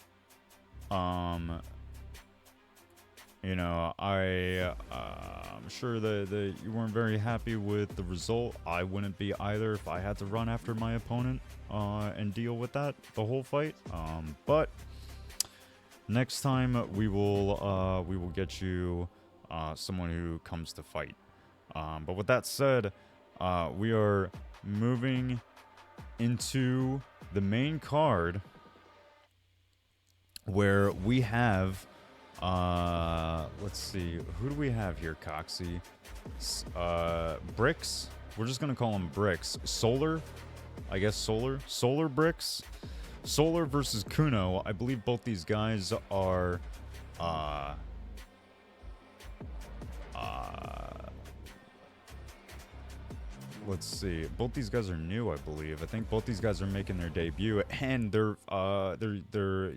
You know, I'm sure that you weren't very happy with the result. I wouldn't be either if I had to run after my opponent and deal with that the whole fight. But next time we will get you someone who comes to fight. But with that said, we are moving into the main card, where we have let's see, who do we have here, Coxie? Bricks. We're just gonna call him Bricks. Solar, I guess. Solar Bricks. Solar versus Kuno. I believe both these guys are let's see. Both these guys are new, I believe. I think both these guys are making their debut, and they're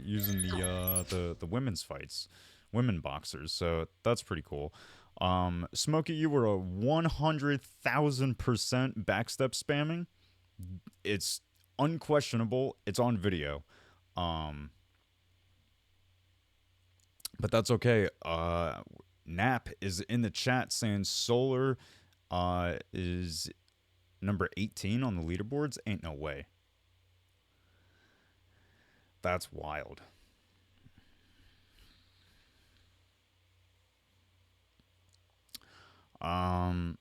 using the women's fights, women boxers. So that's pretty cool. Smokey, you were a 100,000% backstep spamming. It's unquestionable. It's on video. But that's okay. Nap is in the chat saying Solar is number 18 on the leaderboards. Ain't no way. That's wild. All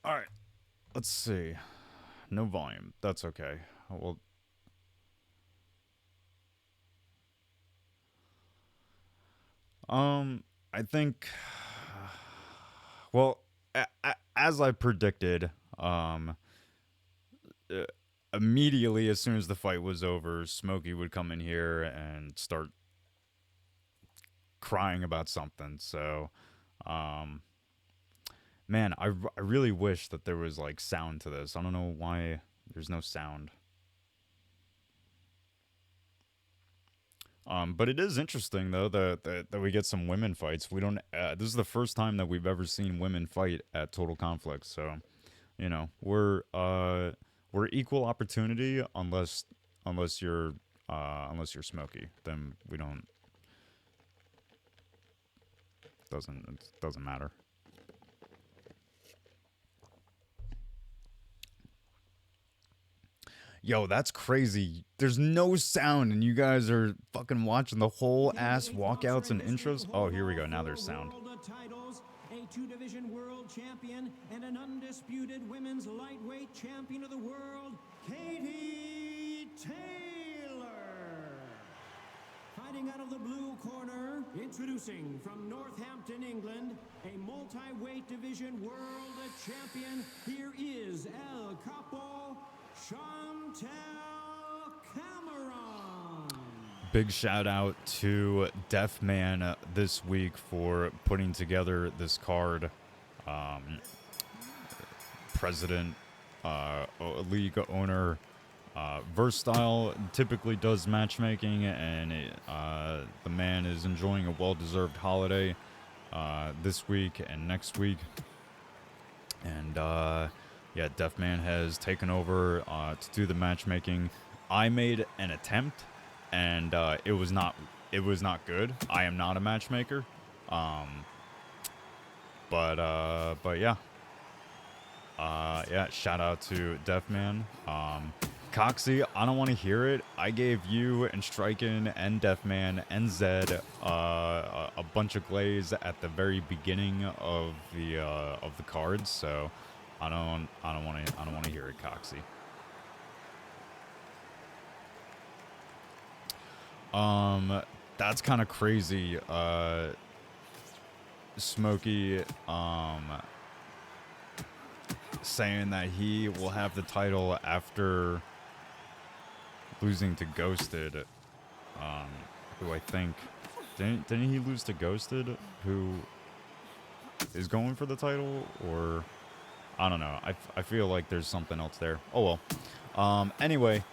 right. Let's see. No volume. That's okay. Well, I think Well, as I predicted, uh, immediately as soon as the fight was over, Smokey would come in here and start crying about something. So, um, man, I really wish that there was like sound to this. I don't know why there's no sound. But it is interesting though that we get some women fights. We don't. This is the first time that we've ever seen women fight at Total Conflict. So, you know, we're equal opportunity unless you're Smokey. Then we don't. Doesn't matter. Yo, that's crazy. There's no sound, and you guys are fucking watching the whole ass walkouts and intros. Oh, here we go. Now there's sound. World titles, a two-division world champion, and an undisputed women's lightweight champion of the world, Katie Taylor. Fighting out of the blue corner, introducing from Northampton, England, a multi-weight division world champion. Here is El Capo, Chantel Cameron. Big shout out to Deathman this week for putting together this card. President, league owner, Versatile typically does matchmaking, and the man is enjoying a well-deserved holiday this week and next week. And yeah, Deathman has taken over to do the matchmaking. I made an attempt, and it was not good. I am not a matchmaker, but yeah. Yeah, shout out to Deathman. Coxie, I don't want to hear it. I gave you and Strqin and Deathman and Zed a bunch of glaze at the very beginning of the cards, so I don't want to hear it, Coxie. That's kind of crazy. Smokey saying that he will have the title after losing to Ghosted, who I think didn't he lose to Ghosted, who is going for the title, or I don't know. I feel like there's something else there. Oh well. Anyway.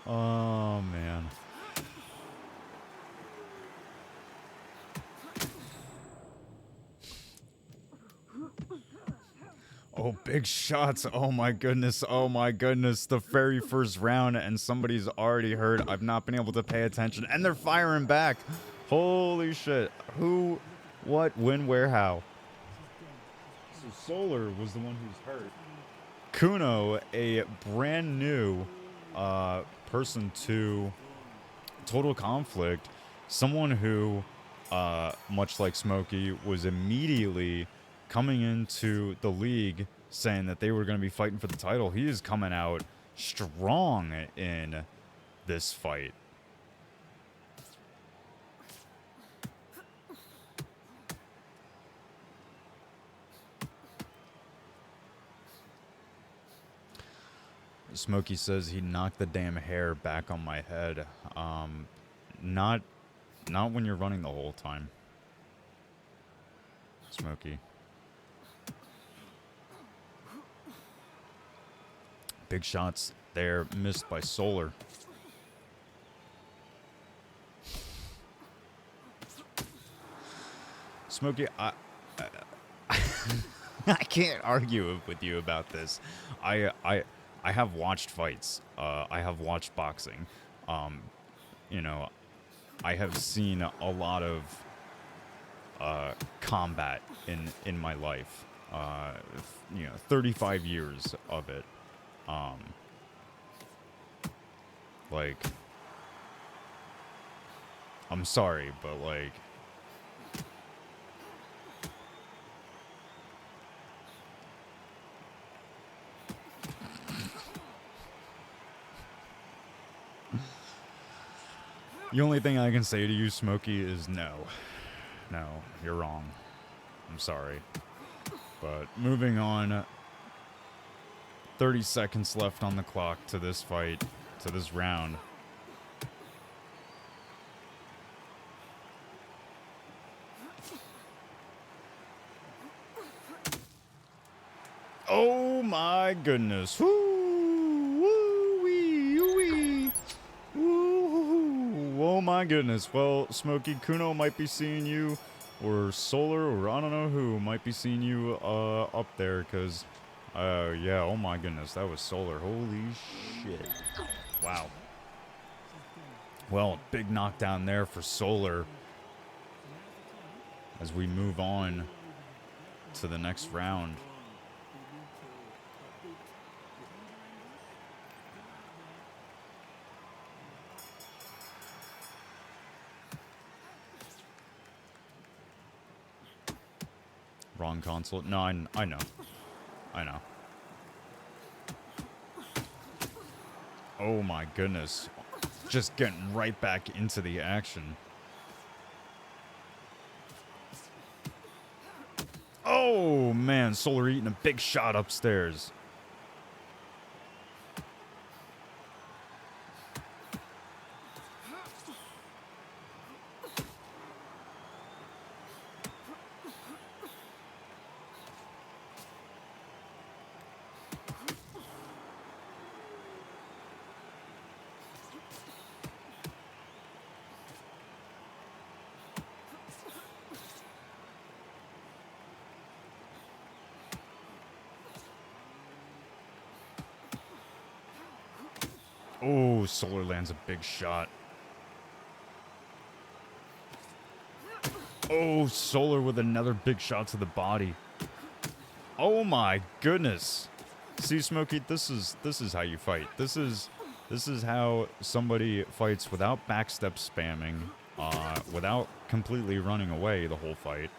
Oh, man. Oh, big shots. Oh, my goodness. Oh, my goodness. The very first round, and somebody's already hurt. I've not been able to pay attention. And they're firing back. Holy shit. Who, what, when, where, how? So Solar was the one who's hurt. Kuno, a brand new person to Total Conflict, someone who, much like Smokey, was immediately coming into the league saying that they were going to be fighting for the title. He is coming out strong in this fight. Smokey says he knocked the damn hair back on my head. Not when you're running the whole time, Smokey. Big shots there, missed by Solar. Smokey, I can't argue with you about this. I have watched fights. I have watched boxing. You know, I have seen a lot of combat in my life. 35 years of it. Like, I'm sorry, but like... The only thing I can say to you, Smokey, is no. No, you're wrong. I'm sorry. But moving on, 30 seconds left on the clock to this fight, to this round. Oh my goodness. Woo, woo, wee, wee. Woo, oh my goodness. Well, Smokey, Kuno might be seeing you, or Solar, or I don't know who, might be seeing you up there, because, yeah, oh my goodness, that was Solar. Holy shit. Wow. Well, big knockdown there for Solar as we move on to the next round. Wrong console. No, I know. I know. Oh my goodness. Just getting right back into the action. Oh man, Solar eating a big shot upstairs. Oh, Solar lands a big shot. Oh, Solar with another big shot to the body. Oh my goodness. See, Smokey, this is how you fight. This is how somebody fights without backstep spamming, without completely running away the whole fight.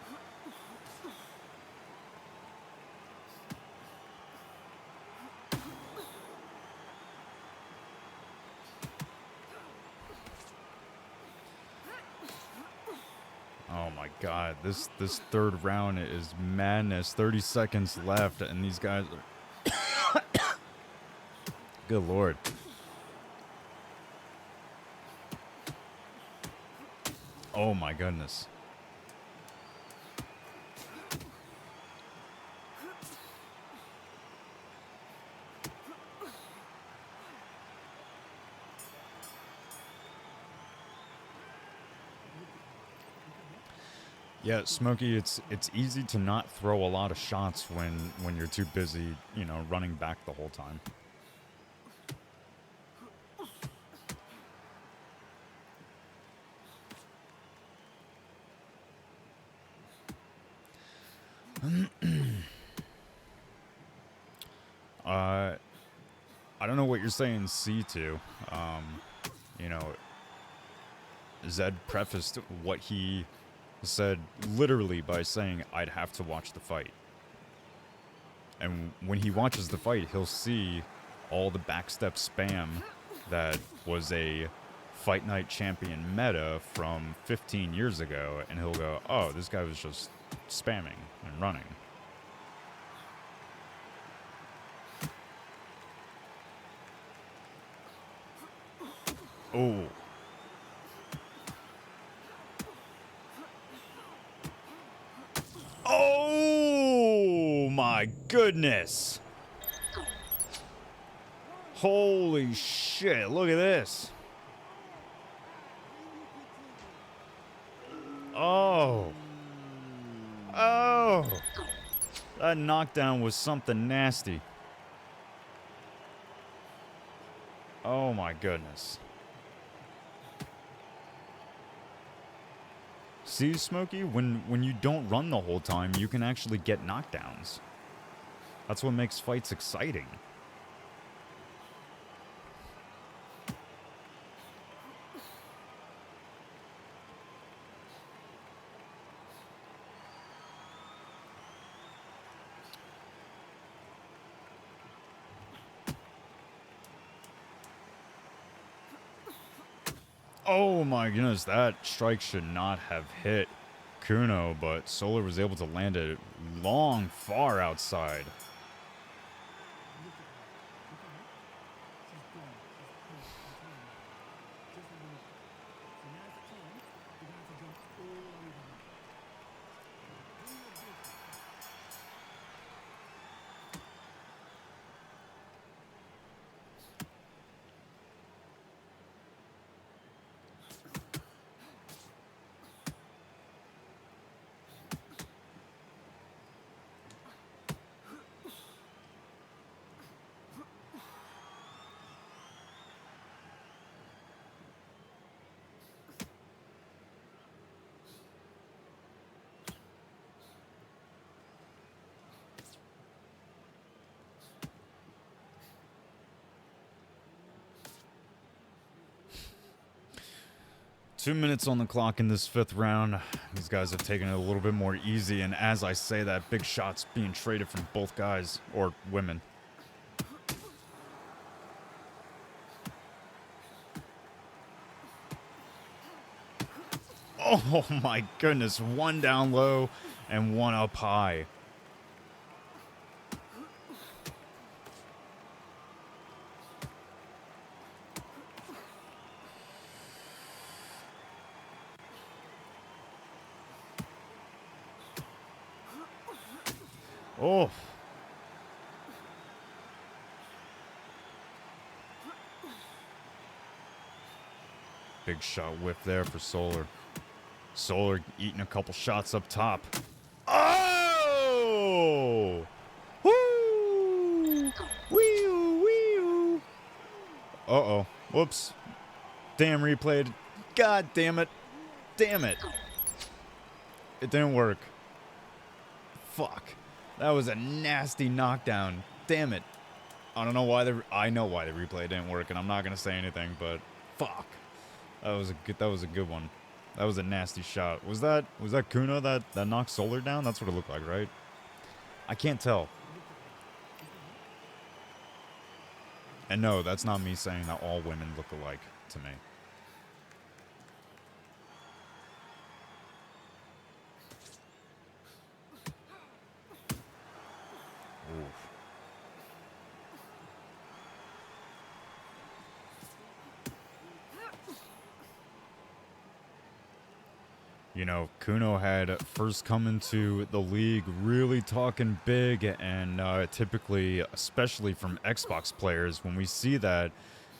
Oh my god, this third round is madness. 30 seconds left, and these guys are... Good lord. Oh my goodness. Yeah, Smokey, it's easy to not throw a lot of shots when you're too busy, you know, running back the whole time. I don't know what you're saying C2. You know, Zed prefaced what he said literally by saying, I'd have to watch the fight. And when he watches the fight, he'll see all the backstep spam that was a Fight Night champion meta from 15 years ago, and he'll go, oh, this guy was just spamming and running. Oh. Oh my goodness. Holy shit, look at this. Oh. Oh. That knockdown was something nasty. Oh my goodness. See, Smokey, when you don't run the whole time, you can actually get knockdowns. That's what makes fights exciting. Oh my goodness, that strike should not have hit Kuno, but Solar was able to land it long, far outside. Look at her. Look at her. She's gone. She's hurt. I'm telling you. Just have a look. So now's the time. We're going to jump all over her. When you're this, 2 minutes on the clock in this 5th round. These guys have taken it a little bit more easy, and as I say that, big shots being traded from both guys, or women. Oh my goodness, one down low and one up high. Oh. Big shot whiff there for Solar. Solar eating a couple shots up top. Oh! Woo! Wee-oo, wee-oo. Uh-oh. Whoops. Damn, replayed. God damn it. Damn it. It didn't work. Fuck. That was a nasty knockdown. Damn it. I don't know why I know why the replay didn't work, and I'm not gonna say anything, but fuck. That was a good one. That was a nasty shot. Was that Kuno that knocked Solar down? That's what it looked like, right? I can't tell. And no, that's not me saying that all women look alike to me. Oof. You know, Kuno had first come into the league really talking big, and typically, especially from Xbox players, when we see that,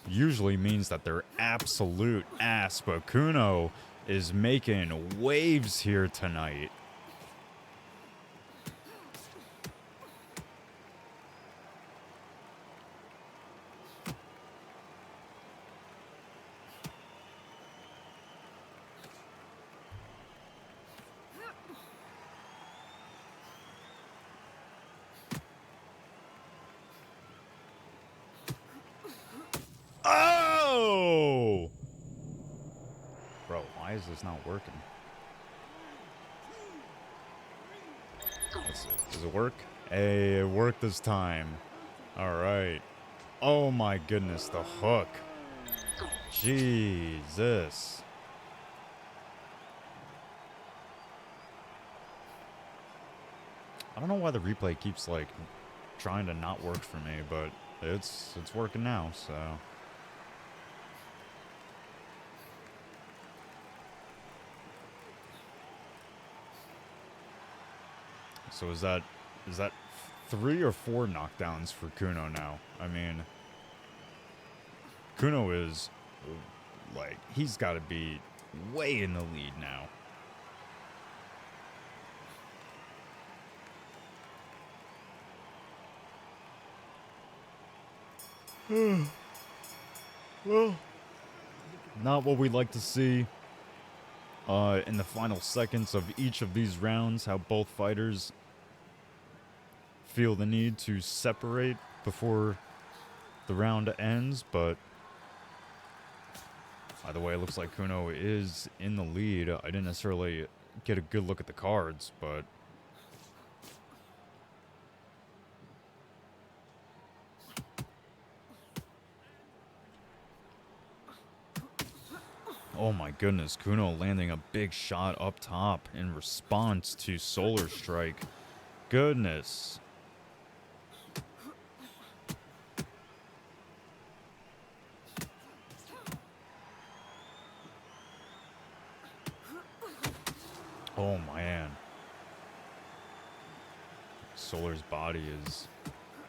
usually means that they're absolute ass. But Kuno is making waves here tonight. Oh! Bro, why is this not working? Let's see. Does it work? Hey, it worked this time. Alright. Oh my goodness, the hook. Jesus. I don't know why the replay keeps, like, trying to not work for me, but it's working now, so... So is that 3 or 4 knockdowns for Kuno now? I mean, Kuno is, like, he's got to be way in the lead now. Well, not what we'd like to see. In the final seconds of each of these rounds, how both fighters feel the need to separate before the round ends, but either way, it looks like Kuno is in the lead. I didn't necessarily get a good look at the cards, but... Oh my goodness, Kuno landing a big shot up top in response to Solar Strike. Goodness. Oh man. Solar's body is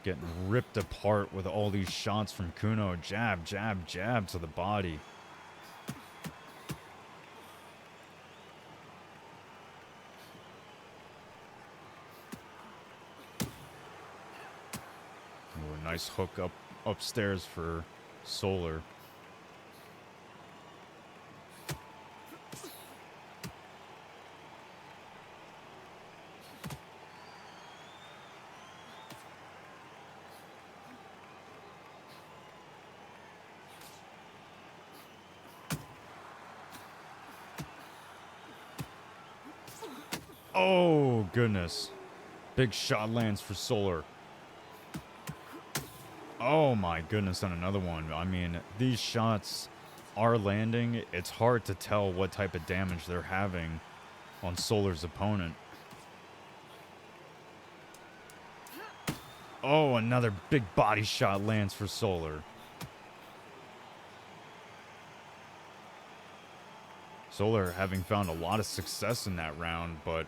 getting ripped apart with all these shots from Kuno. Jab, jab, jab to the body. Ooh, a nice hook upstairs for Solar. Oh, goodness. Big shot lands for Solar. Oh my goodness, and another one. I mean, these shots are landing. It's hard to tell what type of damage they're having on Solar's opponent. Oh, another big body shot lands for Solar. Solar having found a lot of success in that round, but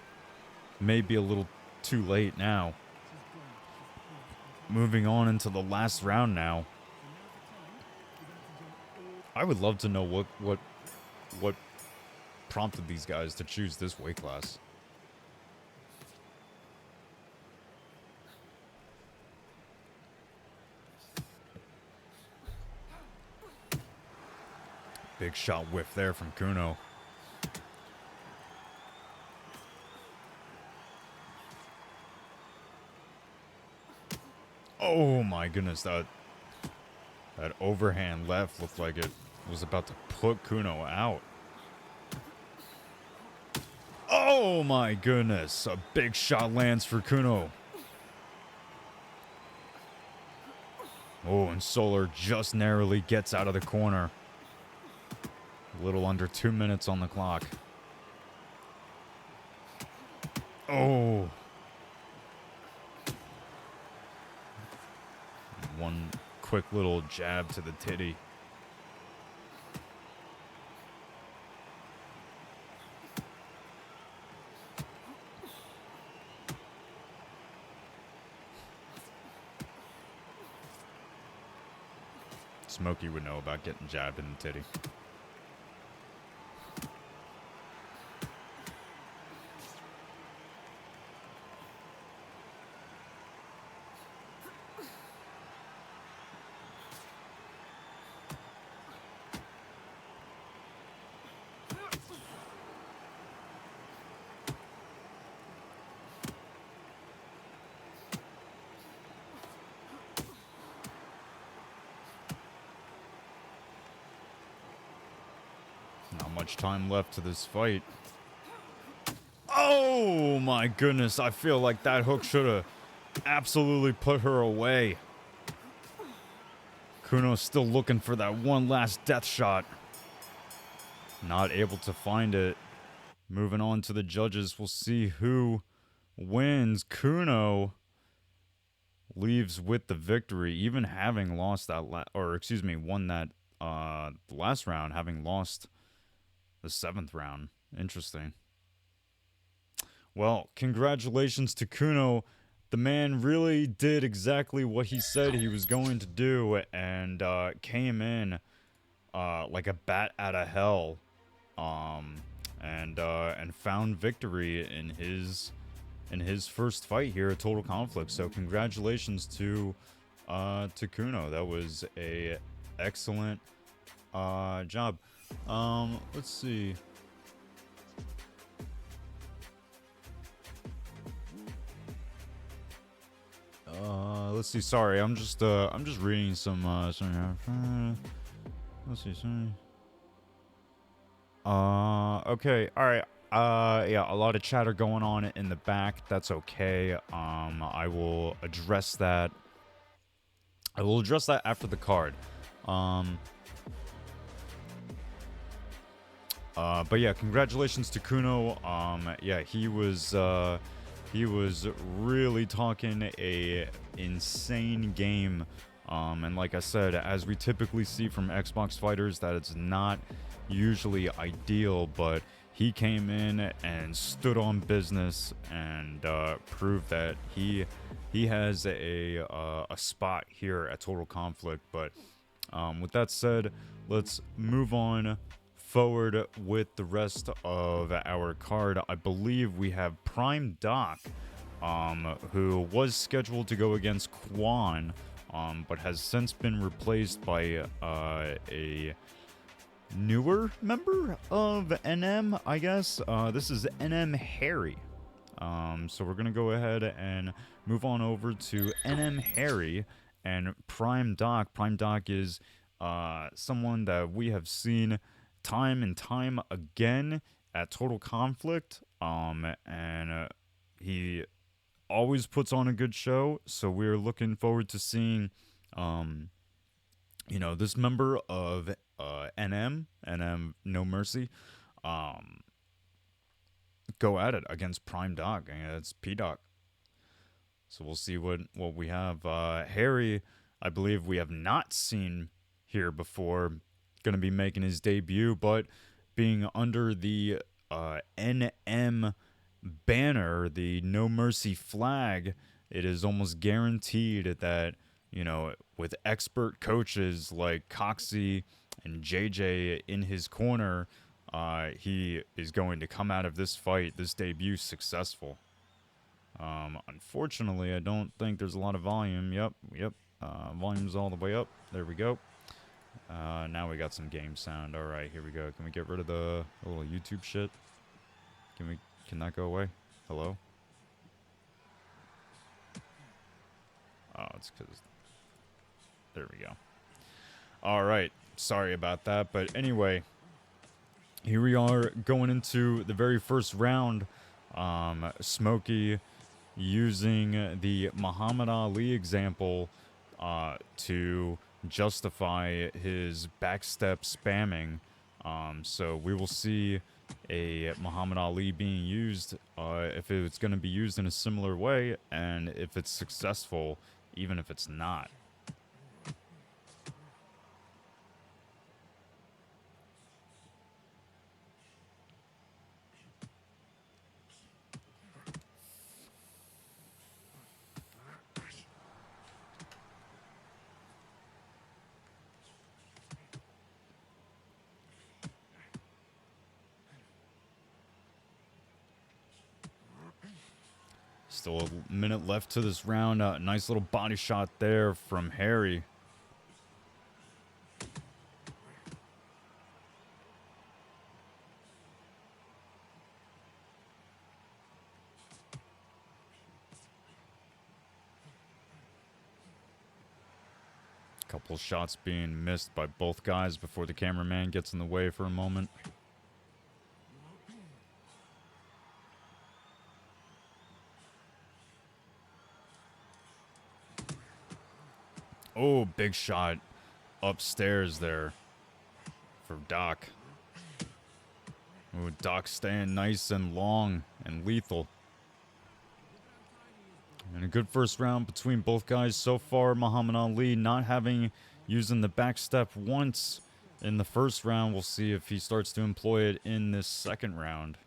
maybe a little too late now. Moving on into the last round now. I would love to know what prompted these guys to choose this weight class. Big shot whiff there from Kuno. Oh my goodness, that overhand left looked like it was about to put Kuno out. Oh my goodness, a big shot lands for Kuno. Oh, and Solar just narrowly gets out of the corner. A little under 2 minutes on the clock. Oh. One quick little jab to the titty. Smokey would know about getting jabbed in the titty. Not much time left to this fight. Oh my goodness, I feel like that hook should have absolutely put her away. Kuno's still looking for that one last death shot. Not able to find it. Moving on to the judges, we'll see who wins. Kuno leaves with the victory, even having lost that won that the last round, having lost the 7th round. Interesting. Well, congratulations to Kuno. The man really did exactly what he said he was going to do, and came in like a bat out of hell, and found victory in his first fight here at Total Conflict. So congratulations to Kuno. That was a excellent job. Let's see. Let's see. Sorry, I'm just reading some. Let's see. Sorry. Okay. All right. Yeah, a lot of chatter going on in the back. That's okay. I will address that. I will address that after the card. But yeah, congratulations to Kuno. Yeah, he was really talking a insane game. And like I said, as we typically see from Xbox fighters, that it's not usually ideal, but he came in and stood on business and proved that he has a spot here at Total Conflict. But with that said, let's move on forward with the rest of our card. I believe we have Prime Doc, who was scheduled to go against Quan, but has since been replaced by a newer member of NM, I guess. This is NM Harry. So we're gonna go ahead and move on over to NM Harry and Prime Doc. Prime Doc is someone that we have seen time and time again at Total Conflict. And he always puts on a good show. So we're looking forward to seeing, this member of NM No Mercy, go at it against Prime Doc. And it's P Doc. So we'll see what we have. Harry, I believe we have not seen here before, going to be making his debut, but being under the NM banner, the No Mercy flag, it is almost guaranteed that, with expert coaches like Coxie and JJ in his corner, he is going to come out of this fight, this debut, successful. Unfortunately, I don't think there's a lot of volume. Yep. Volume's all the way up. There we go. Now we got some game sound. All right, here we go. Can we get rid of the little YouTube shit? Can that go away? Hello? Oh, it's because... There we go. All right. Sorry about that. But anyway, here we are going into the very first round. Smokey using the Muhammad Ali example to justify his backstep spamming. So we will see a Muhammad Ali being used, if it's going to be used in a similar way, and if it's successful, even if it's not. Still a minute left to this round. Nice little body shot there from Harry. Couple shots being missed by both guys before the cameraman gets in the way for a moment. Oh, big shot upstairs there for Doc. Oh, Doc staying nice and long and lethal. And a good first round between both guys so far. Muhammad Ali not having using the back step once in the first round. We'll see if he starts to employ it in this second round.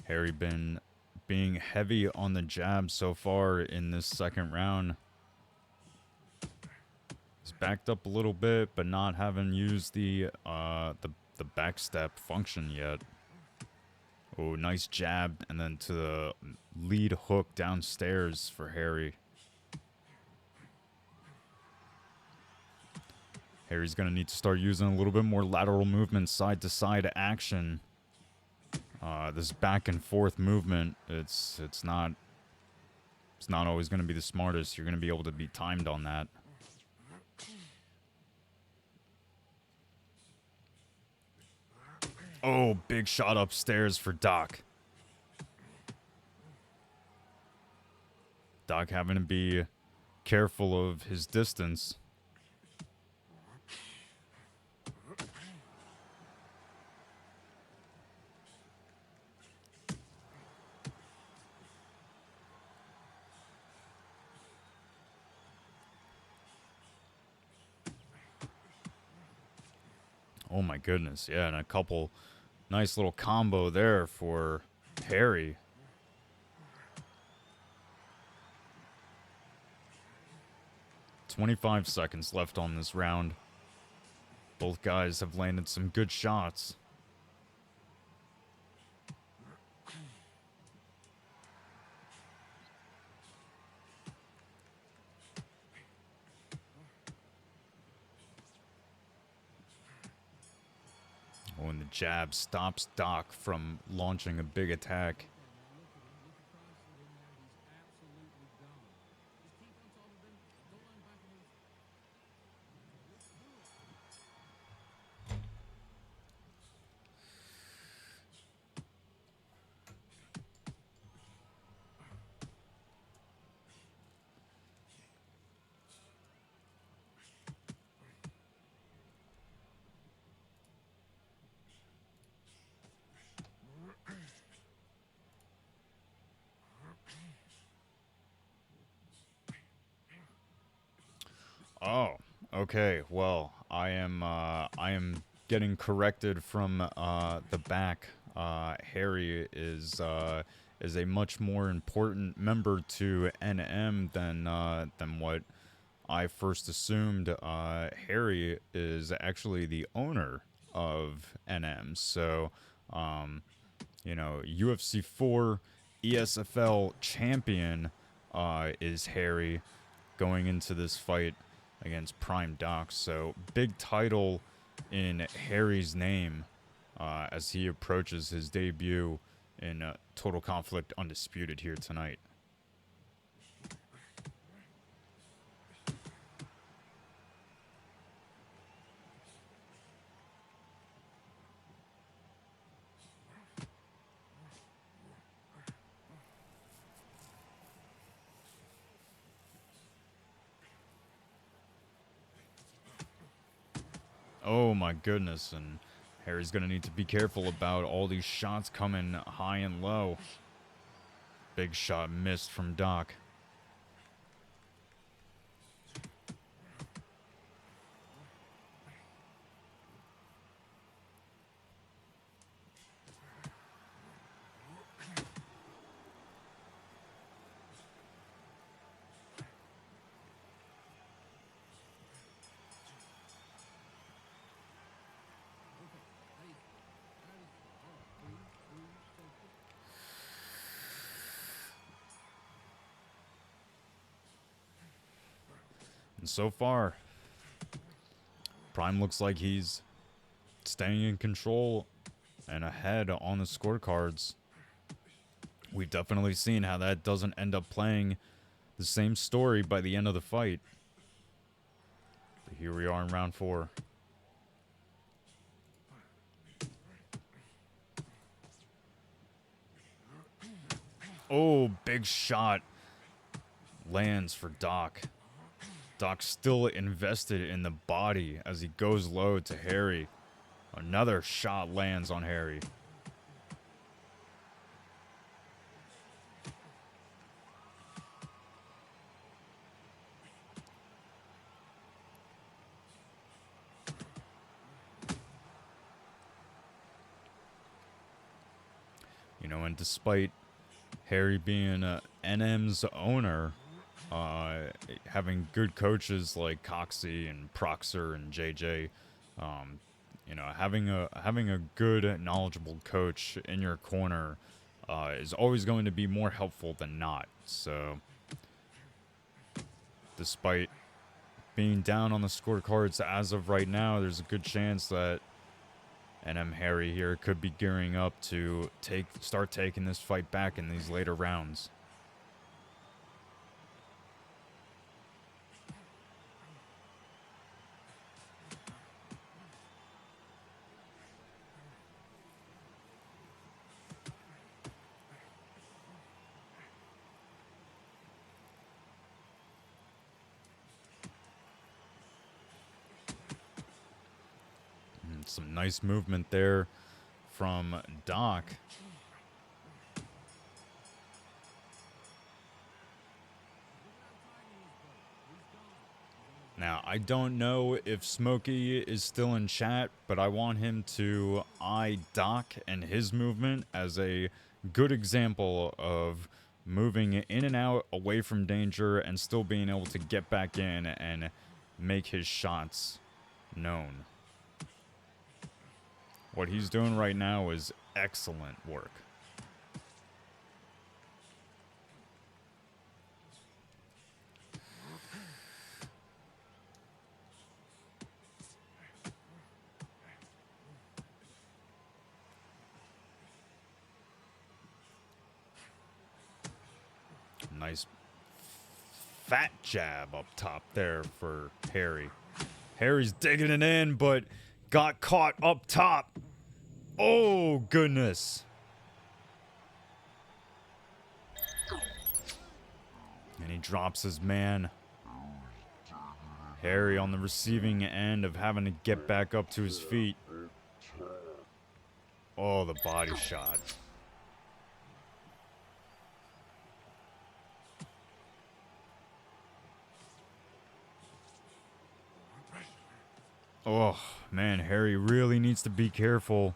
Harry been being heavy on the jab so far in this second round. He's backed up a little bit, but not having used the back step function yet. Oh, nice jab, and then to the lead hook downstairs for Harry. Harry's gonna need to start using a little bit more lateral movement, side to side action. This back and forth movement, it's not always going to be the smartest. You're going to be able to be timed on that. Oh, big shot upstairs for Doc. Doc having to be careful of his distance. Oh my goodness, yeah, and a couple nice little combo there for Harry. "25 seconds left on this round. Both guys have landed some good shots. Oh, and the jab stops Doc from launching a big attack. Oh, okay. Well, I am getting corrected from the back. Harry is a much more important member to NM than what I first assumed. Harry is actually the owner of NM. So, UFC 4 ESFL champion is Harry going into this fight against Prime Doc. So big title in Harry's name as he approaches his debut in Total Conflict Undisputed here tonight. Oh my goodness, and Harry's going to need to be careful about all these shots coming high and low. Big shot missed from Doc. And so far, Prime looks like he's staying in control and ahead on the scorecards. We've definitely seen how that doesn't end up playing the same story by the end of the fight. But here we are in round 4. Oh, big shot lands for Doc. Doc still invested in the body as he goes low to Harry. Another shot lands on Harry. And despite Harry being NM's owner, having good coaches like Coxie and Proxer and JJ, having a good, knowledgeable coach in your corner is always going to be more helpful than not. So, despite being down on the scorecards as of right now, there's a good chance that NM Harry here could be gearing up to start taking this fight back in these later rounds. Some nice movement there from Doc. Now, I don't know if Smokey is still in chat, but I want him to eye Doc and his movement as a good example of moving in and out away from danger and still being able to get back in and make his shots known. What he's doing right now is excellent work. Nice fat jab up top there for Harry. Harry's digging it in, but got caught up top. Oh, goodness. And he drops his man. Harry on the receiving end of having to get back up to his feet. Oh, the body shot. Oh, man, Harry really needs to be careful.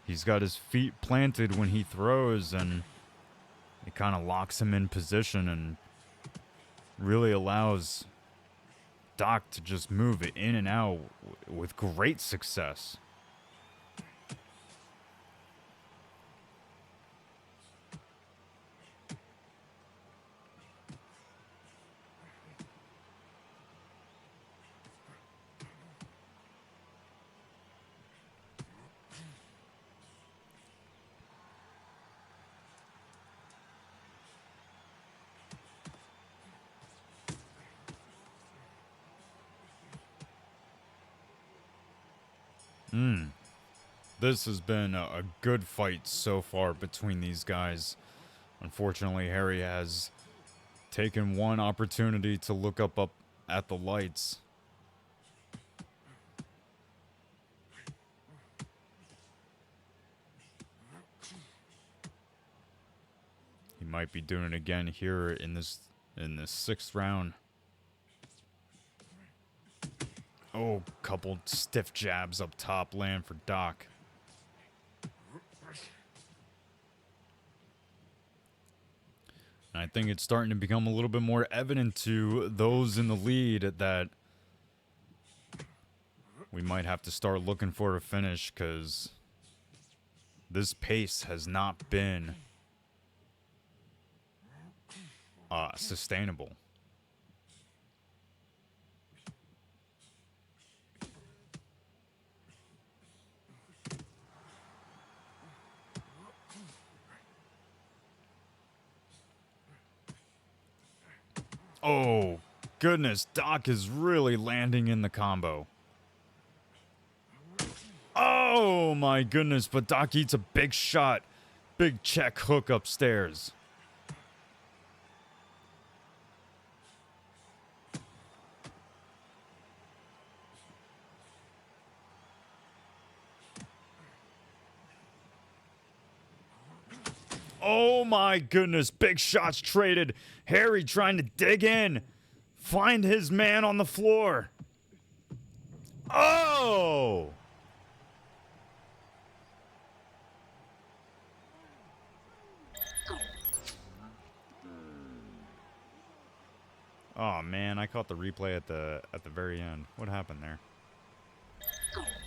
He's got his feet planted when he throws, and it kind of locks him in position and really allows Doc to just move it in and out with great success. This has been a good fight so far between these guys. Unfortunately, Harry has taken one opportunity to look up at the lights. He might be doing it again here in this sixth round. Oh, couple stiff jabs up top land for Doc. And I think it's starting to become a little bit more evident to those in the lead that we might have to start looking for a finish, because this pace has not been sustainable. Oh, goodness. Doc is really landing in the combo. Oh, my goodness. But Doc eats a big shot. Big check hook upstairs. Oh my goodness, big shots traded. Harry trying to dig in. Find his man on the floor. Oh! Oh man, I caught the replay at the very end. What happened there?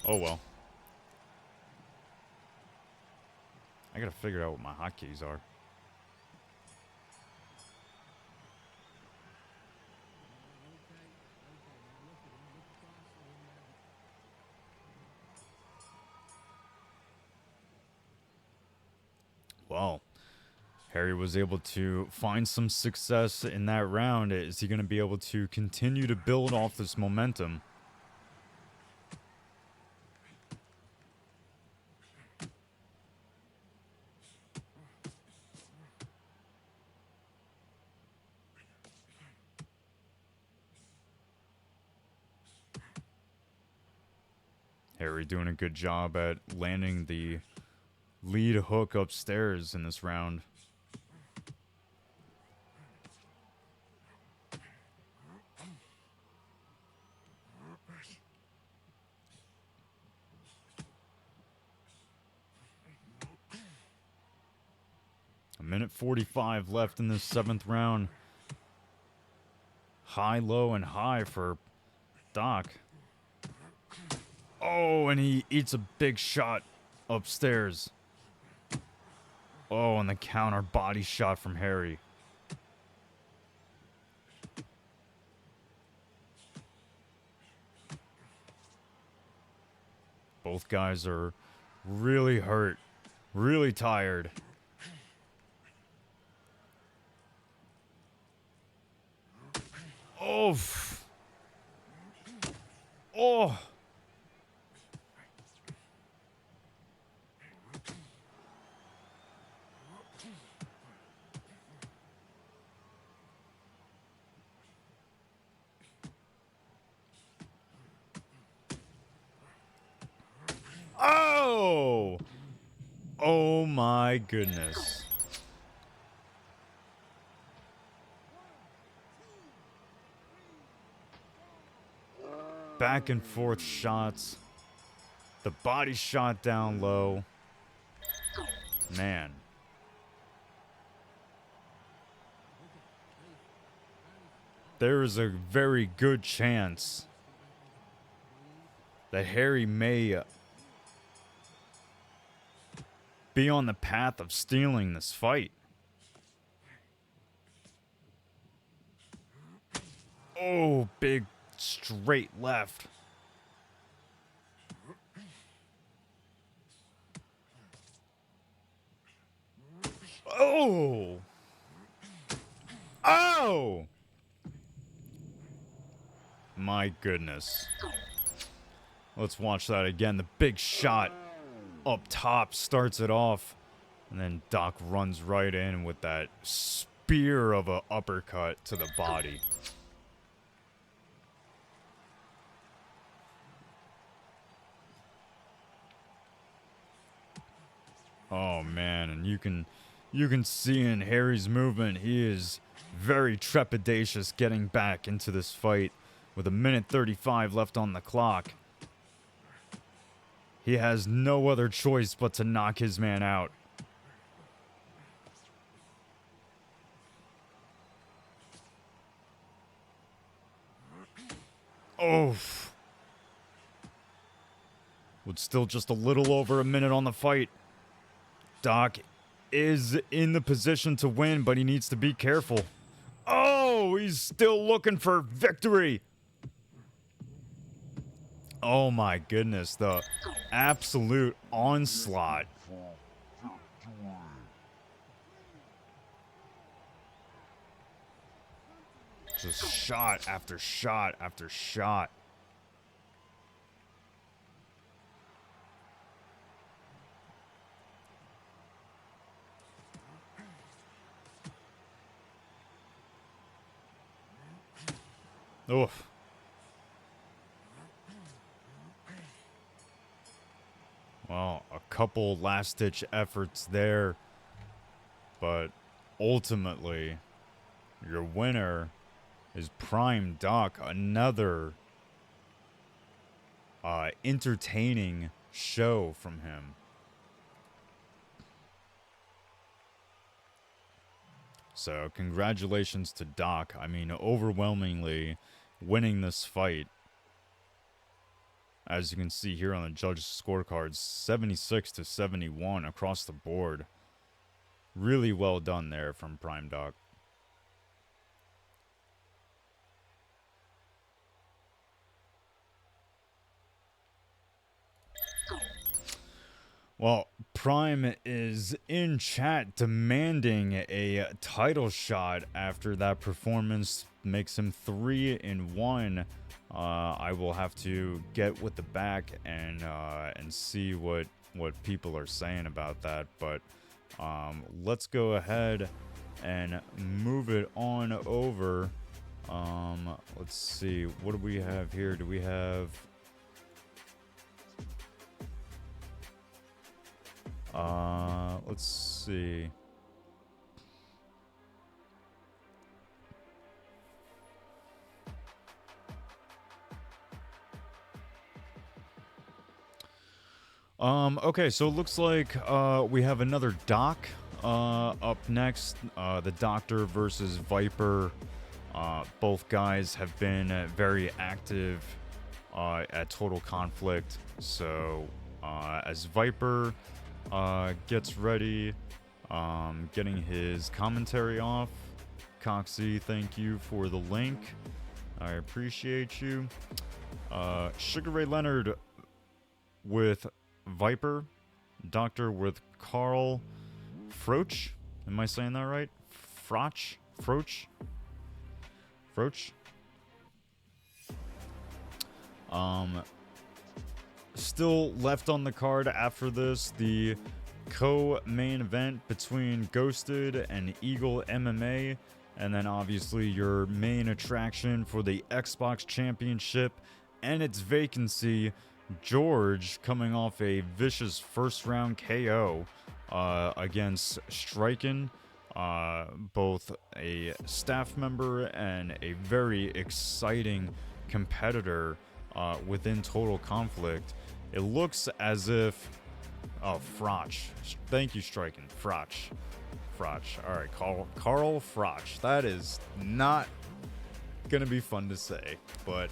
Oh well. I gotta figure out what my hotkeys are. Well, Harry was able to find some success in that round. Is he going to be able to continue to build off this momentum? Harry doing a good job at landing the lead hook upstairs in this round. A minute 45 left in this 7th round. High, low, and high for Doc. Oh, and he eats a big shot upstairs. Oh, and the counter body shot from Harry. Both guys are really hurt, really tired. Oh. Oh. Oh! Oh my goodness. Back and forth shots. The body shot down low. Man. There is a very good chance that Harry may be on the path of stealing this fight. Oh, big straight left. Oh! Oh! My goodness. Let's watch that again. The big shot up top starts it off. And then Doc runs right in with that spear of a uppercut to the body. Oh man, and you can see in Harry's movement, he is very trepidatious getting back into this fight with a minute 35 left on the clock. He has no other choice but to knock his man out. Oh. With still just a little over a minute on the fight. Doc is in the position to win, but he needs to be careful. Oh, he's still looking for victory. Oh my goodness, the absolute onslaught. Just shot after shot after shot. Oof. Well, a couple last-ditch efforts there, but ultimately, your winner is Prime Doc. Another entertaining show from him. So, congratulations to Doc. I mean, overwhelmingly winning this fight. As you can see here on the judges' scorecards, 76 to 71 across the board. Really well done there from Prime Doc. Well, Prime is in chat demanding a title shot after that performance makes him 3-1. I will have to get with the back and see what people are saying about that. But let's go ahead and move it on over. Let's see, what do we have here? Do we have Let's see. Okay, so it looks like we have another Doc up next. The Doctor versus Viper. Both guys have been very active at Total Conflict. So as Viper gets ready, getting his commentary off. Coxie, thank you for the link. I appreciate you. Sugar Ray Leonard with Viper, Doctor with Carl Froch. Am I saying that right? Froch? Froch? Froch? Still left on the card after this, the co-main event between Ghosted and Eagle MMA, and then obviously your main attraction for the Xbox Championship and its vacancy, George coming off a vicious first round KO against Strqin, both a staff member and a very exciting competitor within Total Conflict. It looks as if... Oh, Froch. Thank you, Strqin. Froch. Alright, Carl Froch. That is not going to be fun to say, but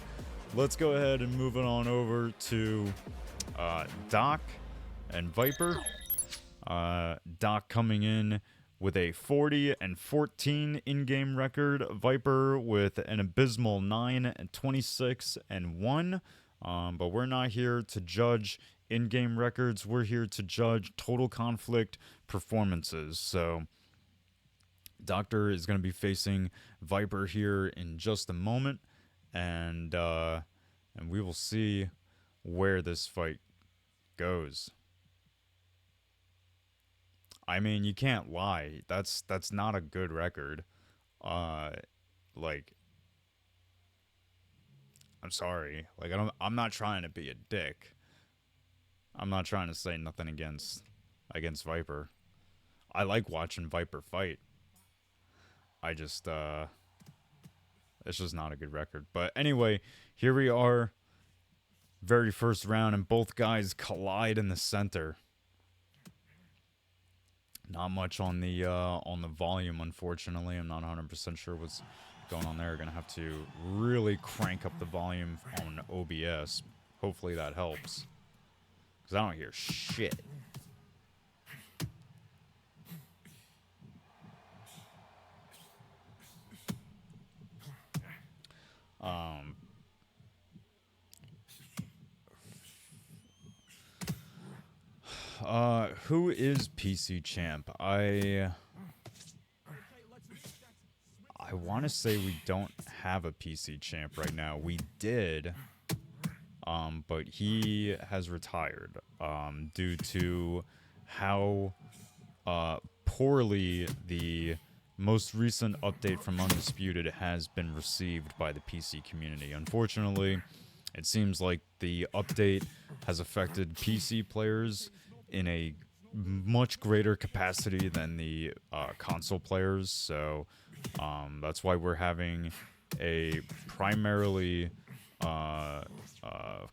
let's go ahead and move it on over to Doc and Viper. Doc coming in with a 40-14 in-game record. Viper with an abysmal 9-26-1. But we're not here to judge in-game records. We're here to judge Total Conflict performances. So Doctor is going to be facing Viper here in just a moment, and we will see where this fight goes. I mean, you can't lie. That's not a good record. Like, I'm sorry. Like, I'm not trying to be a dick. I'm not trying to say nothing against Viper. I like watching Viper fight. I just it's just not a good record. But anyway, here we are. Very first round, and both guys collide in the center. Not much on the volume, unfortunately. I'm not 100% sure what's going on there. Gonna have to really crank up the volume on OBS. Hopefully that helps, because I don't hear shit. Who is PC champ? I want to say we don't have a PC champ right now. We did, but he has retired due to how poorly the most recent update from Undisputed has been received by the PC community. Unfortunately, it seems like the update has affected PC players in a much greater capacity than the console players, so that's why we're having a primarily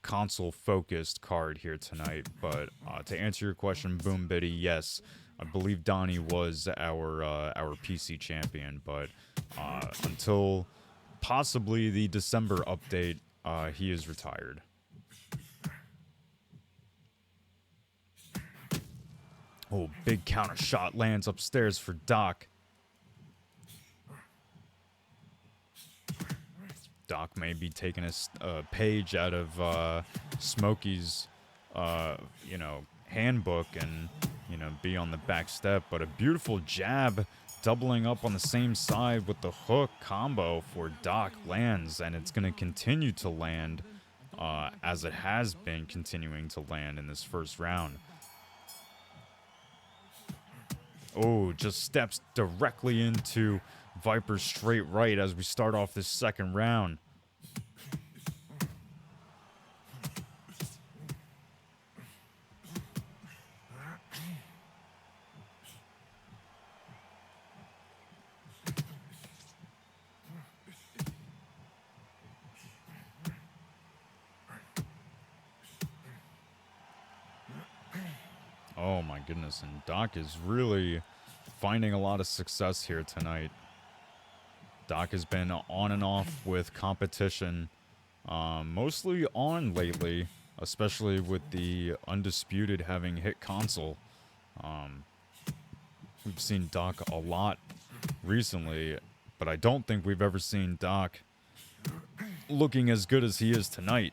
console-focused card here tonight. But to answer your question, Boom Biddy, yes, I believe Donnie was our PC champion, but until possibly the December update, he is retired. Oh, big counter shot lands upstairs for Doc. Doc may be taking a page out of Smokey's, handbook and, be on the back step. But a beautiful jab doubling up on the same side with the hook combo for Doc lands, and it's going to continue to land as it has been continuing to land in this first round. Oh, just steps directly into Viper's straight right as we start off this second round. Oh my goodness, and Doc is really finding a lot of success here tonight. Doc has been on and off with competition, mostly on lately, especially with the Undisputed having hit console. We've seen Doc a lot recently, but I don't think we've ever seen Doc looking as good as he is tonight.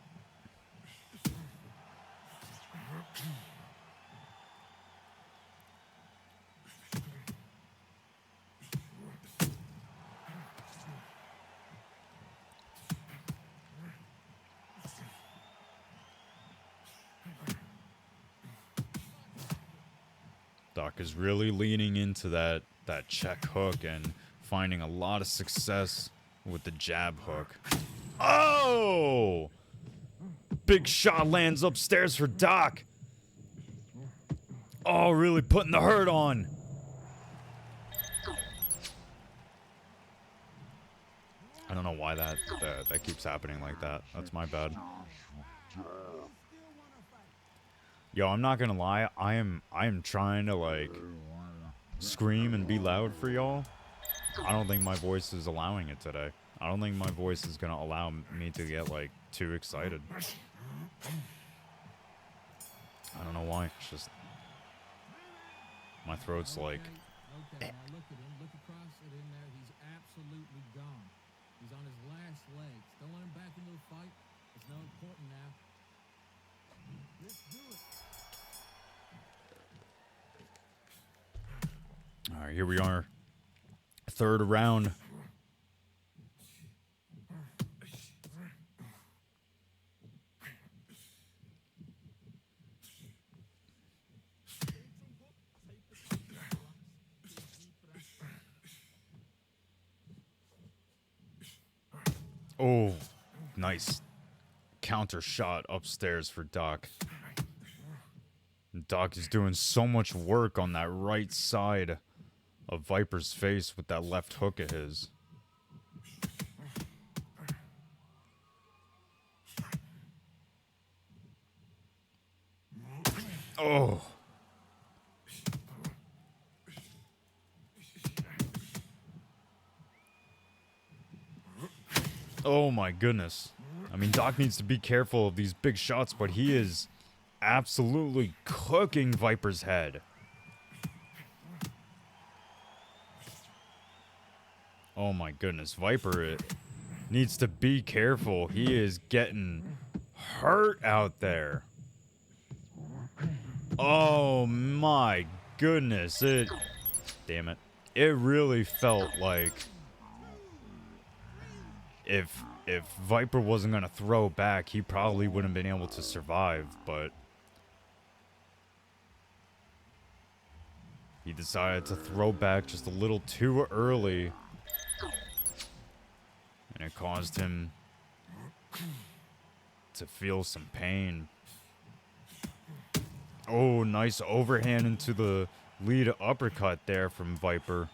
Doc is really leaning into that check hook and finding a lot of success with the jab hook. Oh! Big shot lands upstairs for Doc. Oh, really putting the hurt on. I don't know why that keeps happening like that. That's my bad. Yo, I'm not gonna lie. I am trying to like scream and be loud for y'all. I don't think my voice is allowing it today. I don't think my voice is gonna allow me to get like too excited. I don't know why. It's just my throat's like. Okay, now look at him. Look across at him there. He's absolutely gone. He's on his last legs. Don't let him back into the fight. It's no important now. Let's do it. All right, here we are. Third round. Oh, nice counter shot upstairs for Doc. Doc is doing so much work on that right side of Viper's face with that left hook of his. Oh. Oh my goodness. I mean, Doc needs to be careful of these big shots, but he is absolutely cooking Viper's head. Oh my goodness. Viper needs to be careful. He is getting hurt out there. Oh my goodness. Damn it. It really felt like if Viper wasn't going to throw back, he probably wouldn't have been able to survive, but he decided to throw back just a little too early, and it caused him to feel some pain. Oh, nice overhand into the lead uppercut there from Viper.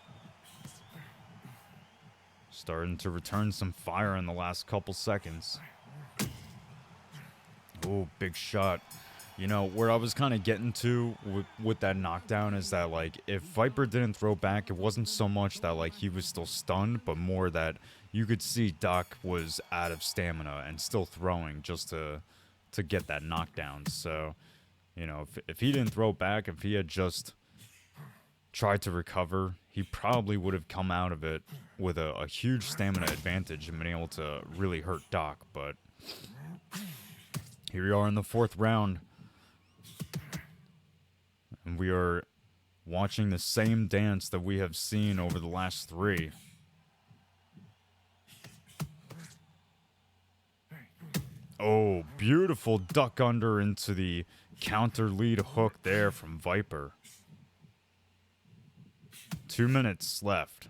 Starting to return some fire in the last couple seconds. Oh, big shot. You know, where I was kind of getting to with that knockdown is that, like, if Viper didn't throw back, it wasn't so much that, like, he was still stunned, but more that you could see Doc was out of stamina and still throwing just to get that knockdown. So, you know, if he didn't throw back, if he had just tried to recover, he probably would have come out of it with a huge stamina advantage and been able to really hurt Doc. But here we are in the fourth round, and we are watching the same dance that we have seen over the last three. Oh, beautiful duck under into the counter lead hook there from Viper. 2 minutes left.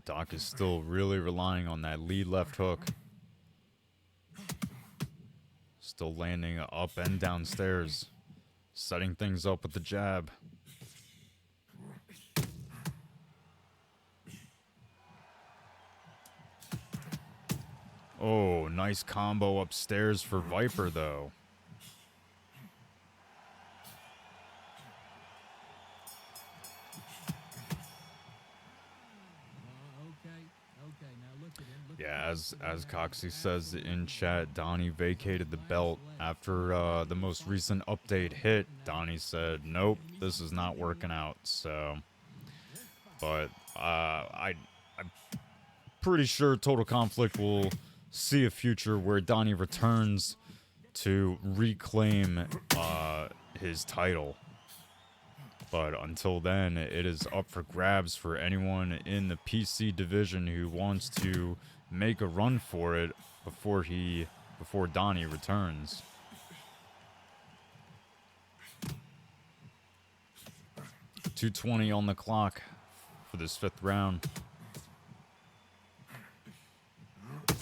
Doc is still really relying on that lead left hook. Still landing up and downstairs. Setting things up with the jab. Oh, nice combo upstairs for Viper, though. Okay, now look at him. Look Yeah, as Coxie says in chat, Donnie vacated the belt after the most recent update hit. Donnie said, "Nope, this is not working out." So, but I'm pretty sure Total Conflict will see a future where Donnie returns to reclaim his title. But until then, it is up for grabs for anyone in the PC division who wants to make a run for it before Donnie returns. .220 on the clock for this 5th round. A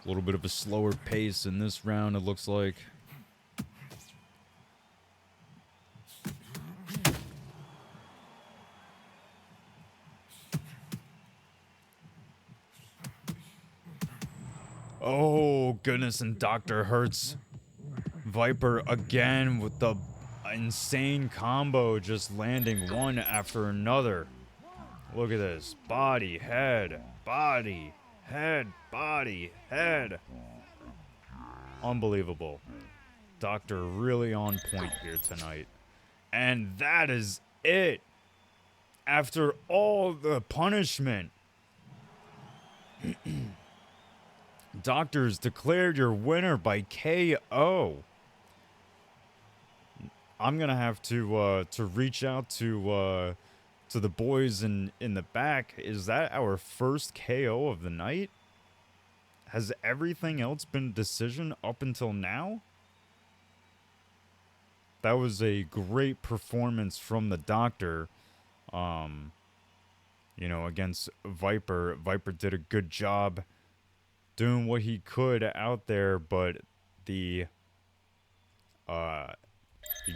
little bit of a slower pace in this round, it looks like. Oh, goodness, and Dr. Hertz. Viper again with the insane combo, just landing one after another. Look at this. Body, head, body, head, body, head. Unbelievable. Doctor really on point here tonight. And that is it. After all the punishment. Doctors declared your winner by KO. I'm gonna have to reach out to the boys in the back. Is that our first KO of the night? Has everything else been decision up until now? That was a great performance from the Doctor. You know, against Viper. Viper did a good job doing what he could out there, but the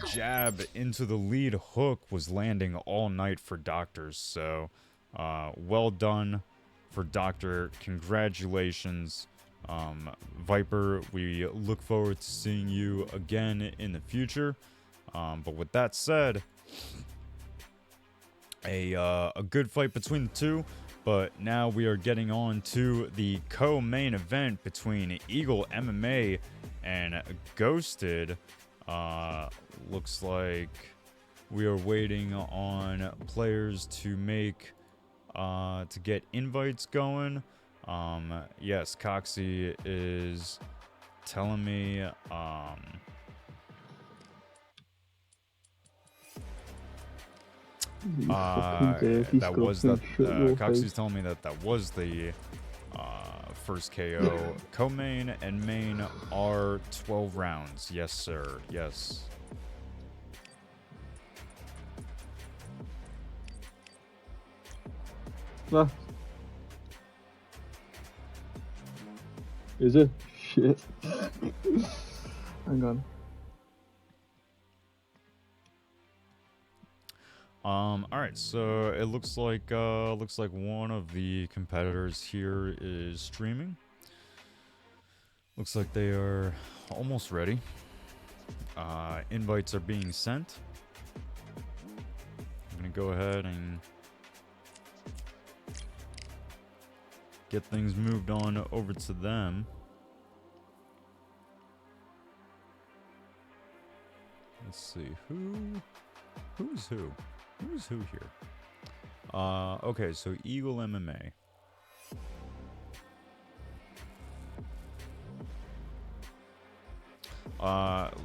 jab into the lead hook was landing all night for Doctors. So, well done for Doctor. Congratulations. Viper, we look forward to seeing you again in the future. But with that said, a good fight between the two. But now we are getting on to the co-main event between Eagle MMA and Ghosted. Looks like we are waiting on players to get invites going. Yes, Coxie is telling me, Coxie's telling me that was the first KO. Co-main and main are 12 rounds. Yes, sir. Yes. Ah. Is it? Shit. Hang on. Alright, so it looks like one of the competitors here is streaming. Looks like they are almost ready. Invites are being sent. I'm gonna go ahead and get things moved on over to them. Let's see, who's who? Who's who here? Okay, so Eagle MMA.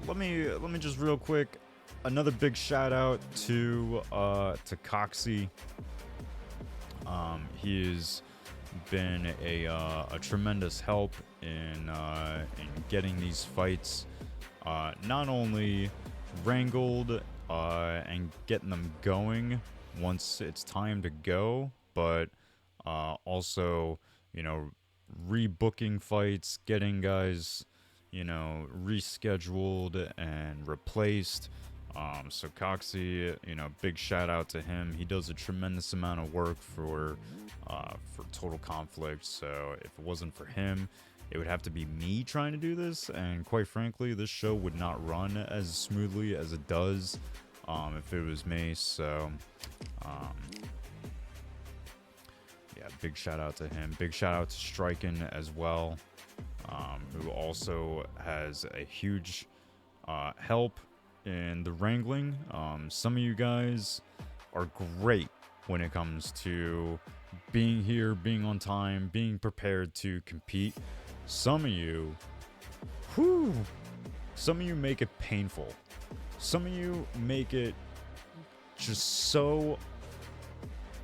Let me just real quick, another big shout out to Coxie. He's been a tremendous help in getting these fights not only wrangled and getting them going once it's time to go, but Also, you know, rebooking fights, getting guys, you know, rescheduled and replaced. So Coxie, you know, big shout out to him. He does a tremendous amount of work for Total Conflict. So if it wasn't for him, it would have to be me trying to do this. And quite frankly, this show would not run as smoothly as it does if it was me. So, yeah, big shout out to him. Big shout out to Strqin as well, who also has a huge help in the wrangling. Some of you guys are great when it comes to being here, being on time, being prepared to compete. Some of you, some of you make it painful. Some of you make it just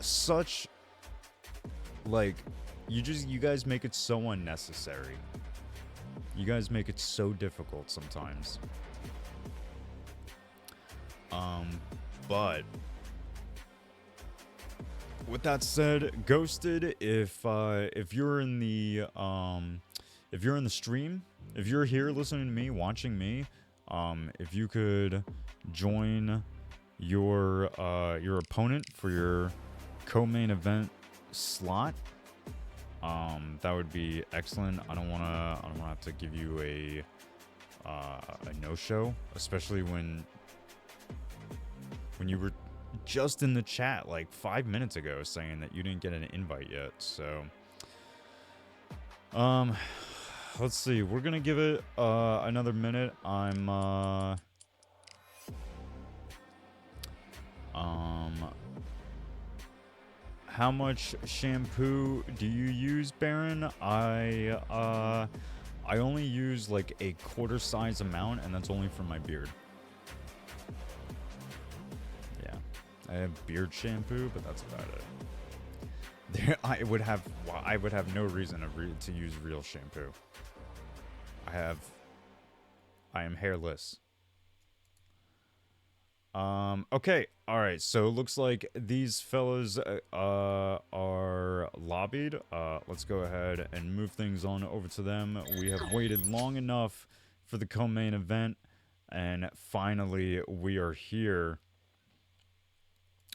such, like, you guys make it so unnecessary. You guys make it so difficult sometimes. But with that said, Ghosted, if you're in the stream, if you're here listening to me, watching me, if you could join your opponent for your co-main event slot, that would be excellent. I don't wanna have to give you a no-show, especially when you were just in the chat like 5 minutes ago saying that you didn't get an invite yet. So let's see, we're gonna give it another minute. How much shampoo do you use, Baron? I only use like a quarter size amount, and that's only for my beard. Yeah, I have beard shampoo, but that's about it. I would have no reason to use real shampoo. I am hairless. Okay, alright, so it looks like these fellas are lobbied. Let's go ahead and move things on over to them. We have waited long enough for the co-main event, and finally we are here.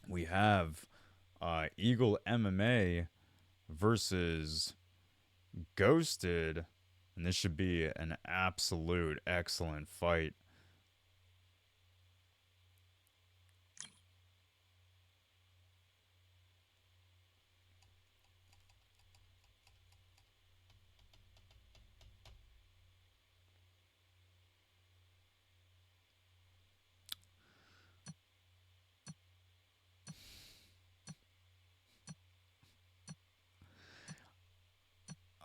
We have Eagle MMA versus Ghosted, and this should be an absolute excellent fight.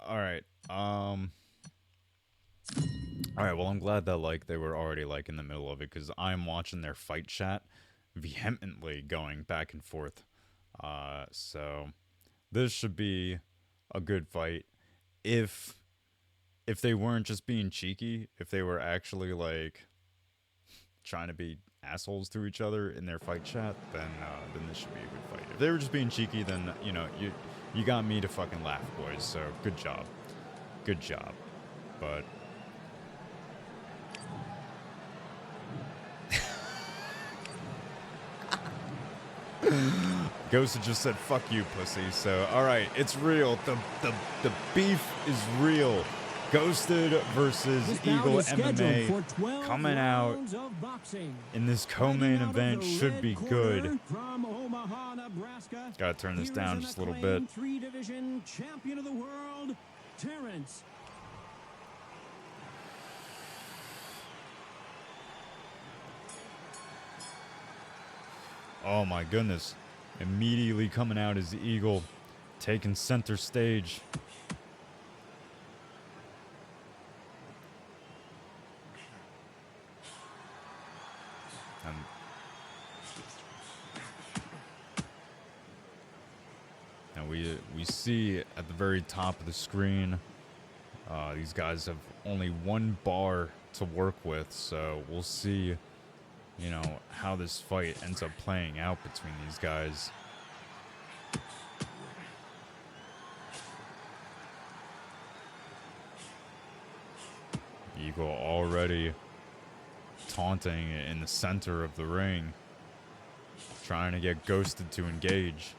Alright, alright, well, I'm glad that, like, they were already, like, in the middle of it, because I'm watching their fight chat vehemently going back and forth. So, this should be a good fight. If they weren't just being cheeky, if they were actually, like, trying to be assholes to each other in their fight chat, then this should be a good fight. If they were just being cheeky, then, you know, you got me to fucking laugh, boys, so good job. Good job. But Ghost just said, fuck you, pussy. So, alright, it's real. The beef is real. Ghosted versus Eagle MMA coming out in this co-main event should be good. Gotta turn this down just a little bit. Three-division champion of the world, Terrence. Oh my goodness. Immediately coming out as Eagle, taking center stage. And we see at the very top of the screen, these guys have only one bar to work with, so we'll see, you know, how this fight ends up playing out between these guys. Eagle already taunting in the center of the ring, trying to get Ghosted to engage.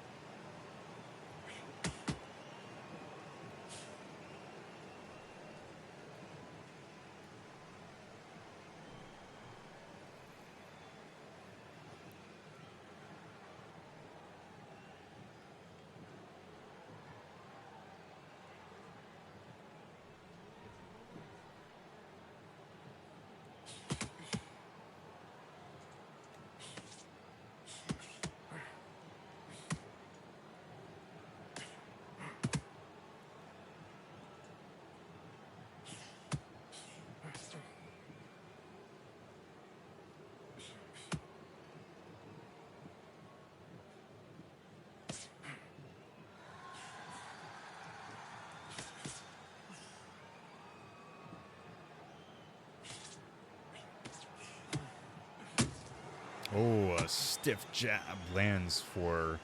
Oh, a stiff jab lands for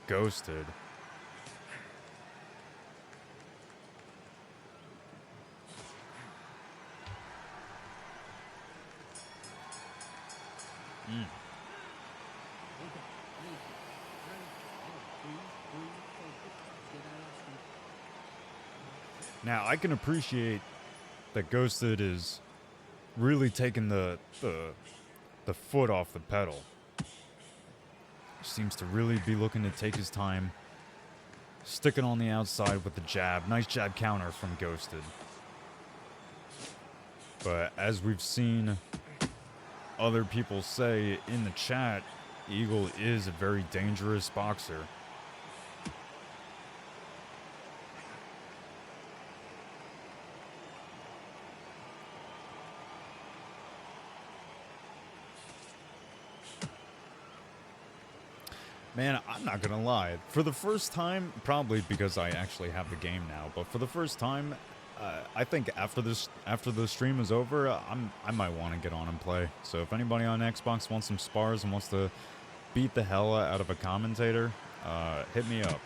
Ghosted. Now, I can appreciate that Ghosted is really taking the foot off the pedal. Seems to really be looking to take his time, sticking on the outside with the jab. Nice jab counter from Ghosted. But as we've seen other people say in the chat, Eagle is a very dangerous boxer. Man, I'm not gonna lie. For the first time, probably because I actually have the game now, but for the first time, I think after the stream is over, I might want to get on and play. So if anybody on Xbox wants some spars and wants to beat the hell out of a commentator, hit me up.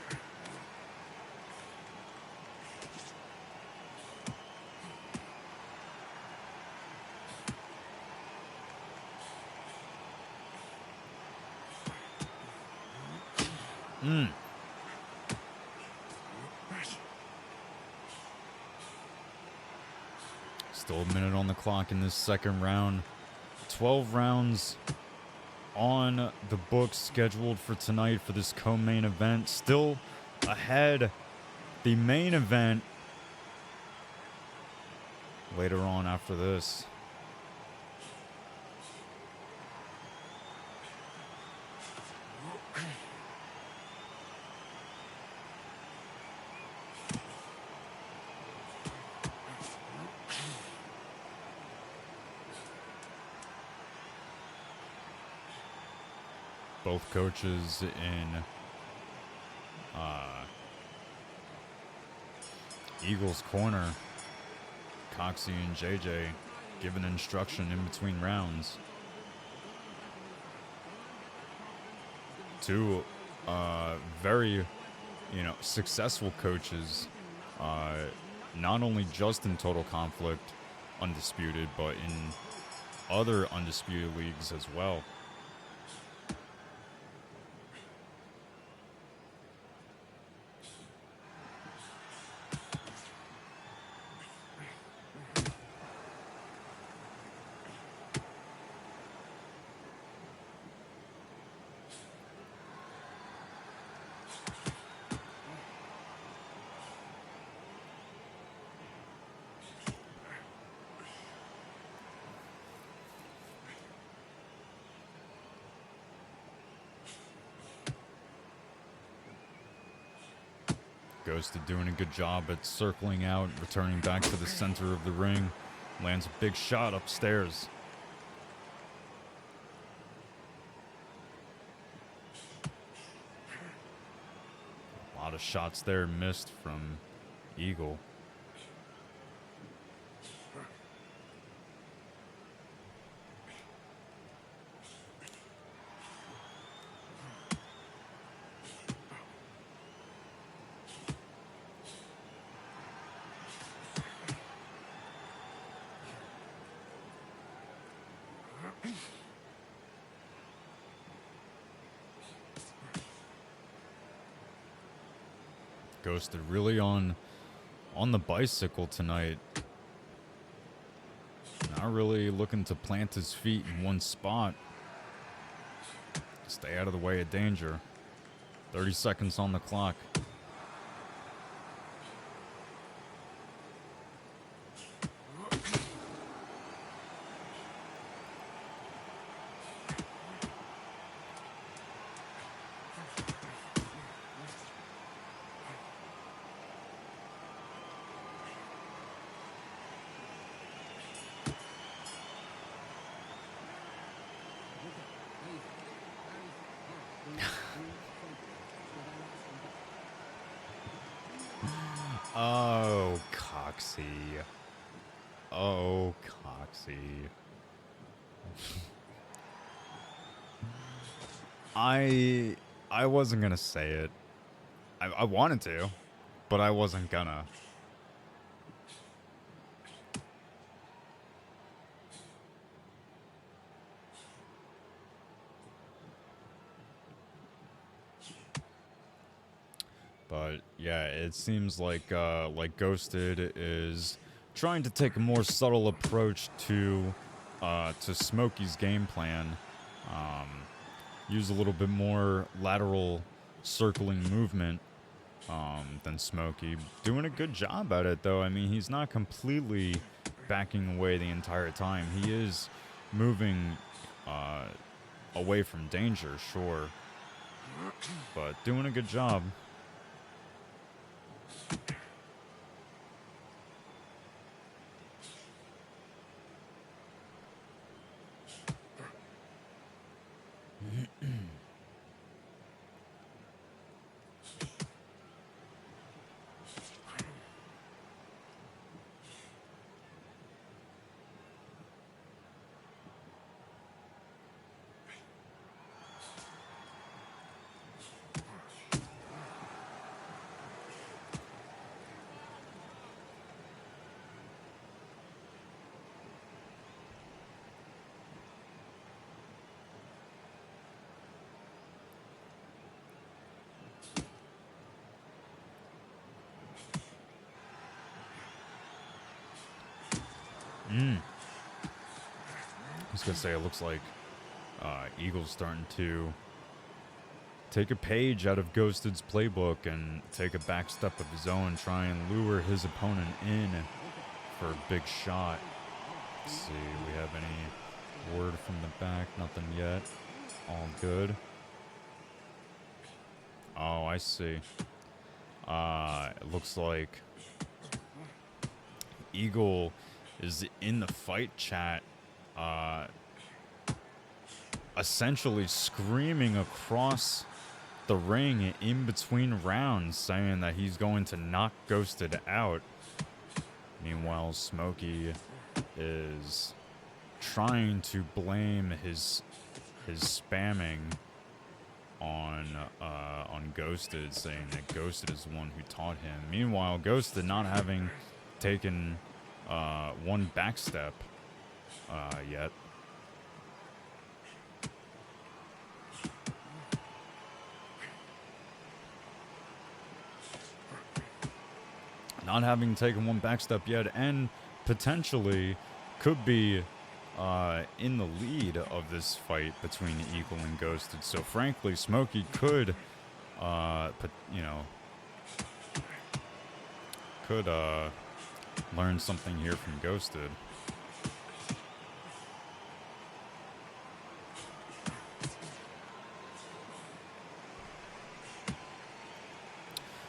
Still a minute on the clock in this second round. 12 rounds on the books scheduled for tonight for this co-main event. Still ahead. The main event later on after this. Both coaches in Eagles corner, Coxie and JJ, giving instruction in between rounds. Two very, successful coaches, not only just in Total Conflict Undisputed, but in other Undisputed leagues as well. Ghosted doing a good job at circling out, returning back to the center of the ring. Lands a big shot upstairs. A lot of shots there missed from Eagle. Ghosted really on the bicycle tonight. Not really looking to plant his feet in one spot. Stay out of the way of danger. 30 seconds on the clock. Oh, Coxie. Oh, Coxie. I wasn't gonna say it. I wanted to, but I wasn't gonna. But yeah, it seems like Ghosted is trying to take a more subtle approach to Smokey's game plan. Use a little bit more lateral circling movement than Smokey. Doing a good job at it, though. I mean, he's not completely backing away the entire time. He is moving away from danger, sure, but doing a good job. I was gonna say, it looks like Eagle's starting to take a page out of Ghosted's playbook and take a back step of his own, try and lure his opponent in for a big shot. Let's see, we have any word from the back? Nothing yet. All good. Oh, I see. It looks like Eagle is in the fight chat, essentially screaming across the ring in between rounds, saying that he's going to knock Ghosted out. Meanwhile, Smokey is trying to blame his spamming on Ghosted, saying that Ghosted is the one who taught him. Meanwhile, Ghosted not having taken one backstep yet. Not having taken one backstep yet, and potentially could be in the lead of this fight between Eagle and Ghosted. So frankly, Smokey could, learn something here from Ghosted.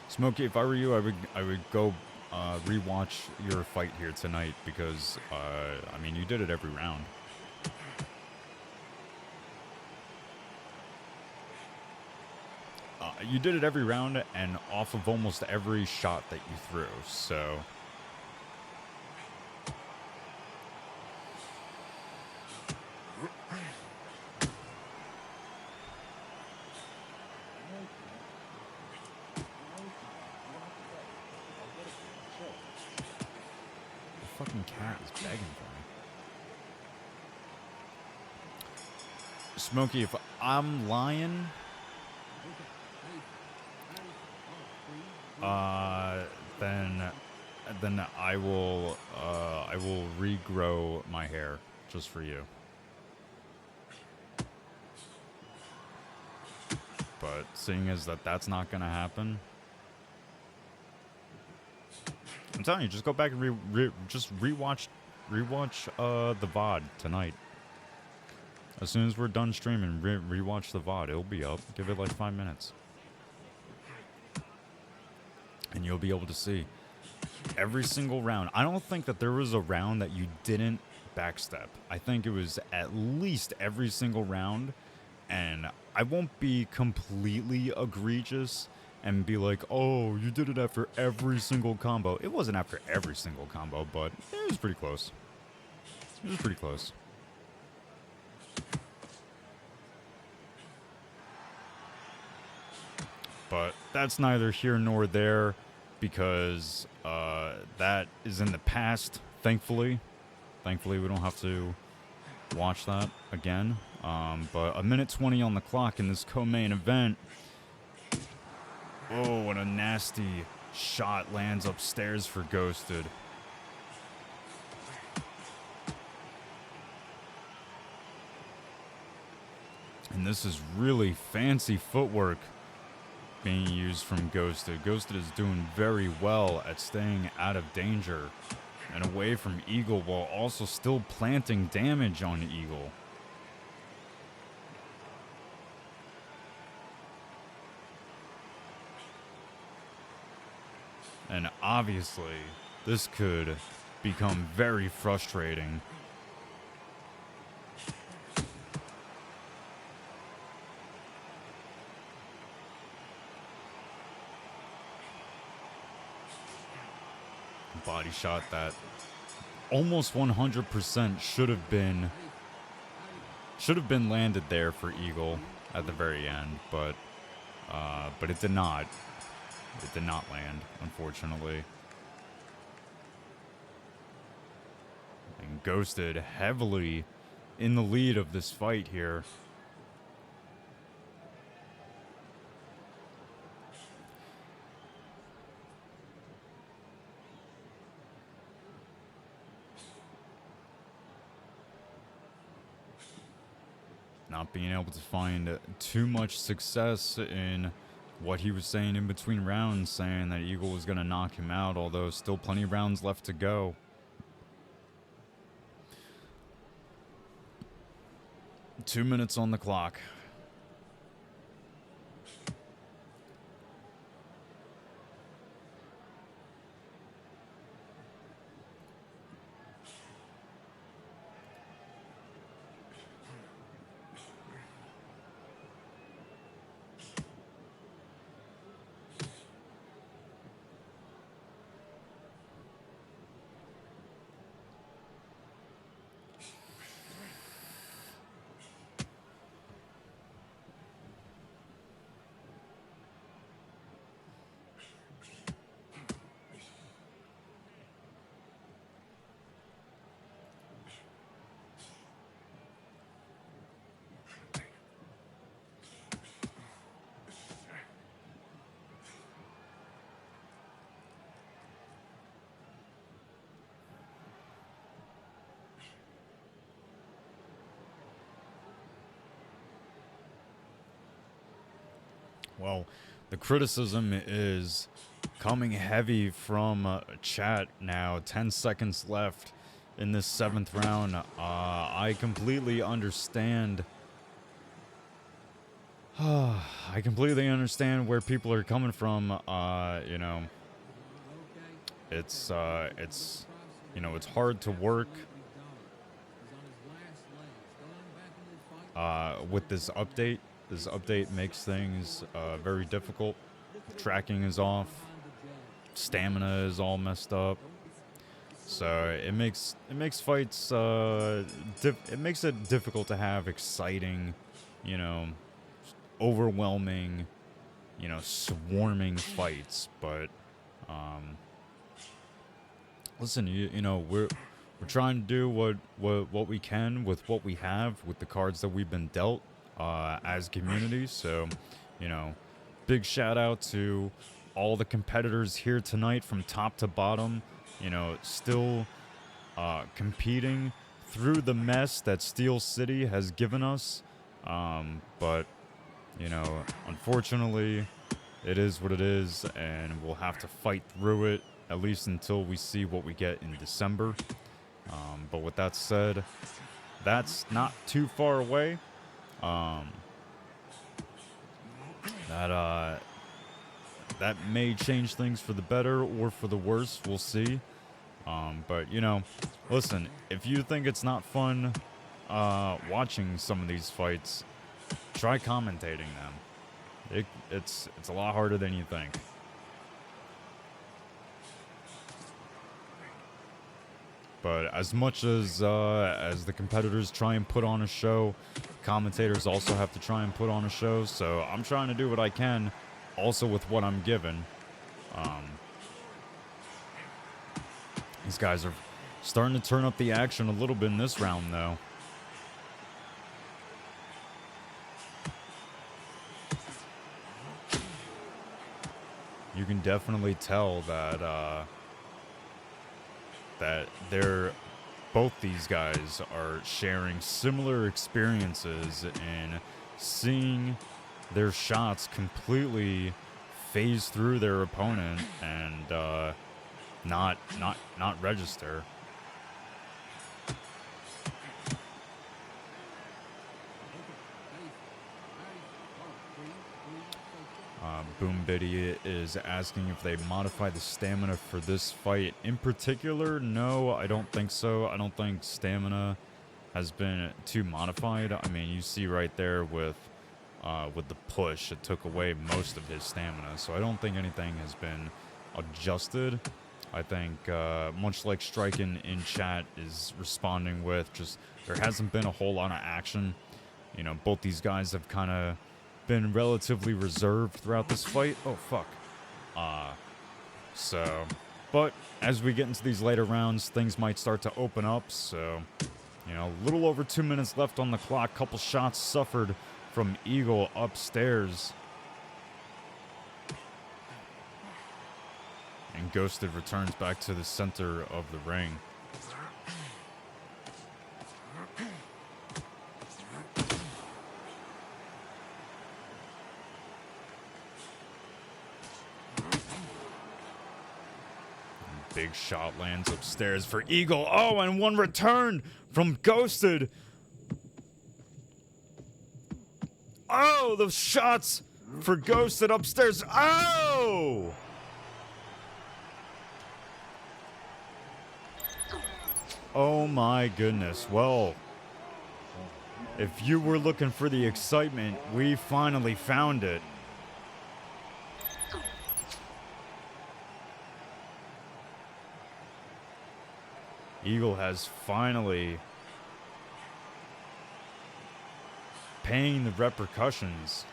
Smokey, if I were you, I would go rewatch your fight here tonight, because I mean, you did it every round. You did it every round and off of almost every shot that you threw, so. The fucking cat is begging for me. Smokey, if I'm lying, then I will regrow my hair just for you. But seeing as that's not gonna happen, I'm telling you, just go back and rewatch the VOD tonight. As soon as we're done streaming, rewatch the VOD. It'll be up. Give it like 5 minutes. And you'll be able to see every single round. I don't think that there was a round that you didn't backstep. I think it was at least every single round. And I won't be completely egregious and be like, oh, you did it after every single combo. It wasn't after every single combo, but it was pretty close. It was pretty close. But that's neither here nor there, because that is in the past, thankfully. Thankfully, we don't have to watch that again. But a minute 20 on the clock in this co-main event. Oh, and a nasty shot lands upstairs for Ghosted. And this is really fancy footwork being used from Ghosted. Ghosted is doing very well at staying out of danger and away from Eagle, while also still planting damage on Eagle. And obviously, this could become very frustrating. Body shot that almost 100% should have been landed there for Eagle at the very end, but it did not. It did not land, unfortunately. And Ghosted heavily in the lead of this fight here. Not being able to find too much success in what he was saying in between rounds, saying that Eagle was going to knock him out, although still plenty of rounds left to go. Two minutes on the clock. Well, the criticism is coming heavy from chat now. 10 seconds left in this 7th round. I completely understand. I completely understand where people are coming from. You know, it's you know, it's hard to work with this update. This update makes things very difficult. Tracking is off. Stamina is all messed up. So it makes fights it makes it difficult to have exciting, you know, overwhelming, you know, swarming fights. But listen, you know, we're trying to do what we can with what we have, with the cards that we've been dealt as a community. So, you know, big shout out to all the competitors here tonight from top to bottom, you know, still competing through the mess that Steel City has given us. But, you know, unfortunately, it is what it is, and we'll have to fight through it, at least until we see what we get in December. But with that said, that's not too far away. That may change things for the better or for the worse. We'll see. But, you know, listen, if you think it's not fun watching some of these fights, try commentating them. It's a lot harder than you think. But as much as the competitors try and put on a show, commentators also have to try and put on a show. So I'm trying to do what I can, also with what I'm given. These guys are starting to turn up the action a little bit in this round, though. You can definitely tell that both these guys are sharing similar experiences in seeing their shots completely phase through their opponent and not register. Boom Biddy is asking if they modify the stamina for this fight in particular. No, I don't think so. I don't think stamina has been too modified. I mean, you see right there with the push, it took away most of his stamina. So I don't think anything has been adjusted. I think much like Strqin in chat is responding with, just there hasn't been a whole lot of action. You know, both these guys have kind of been relatively reserved throughout this fight. Oh, fuck. But as we get into these later rounds, things might start to open up. So, you know, a little over 2 minutes left on the clock. Couple shots suffered from Eagle upstairs. And Ghosted returns back to the center of the ring. Big shot lands upstairs for Eagle. Oh, and one return from Ghosted. Oh, the shots for Ghosted upstairs. Oh! Oh my goodness. Well, if you were looking for the excitement, we finally found it. Eagle has finally paying the repercussions.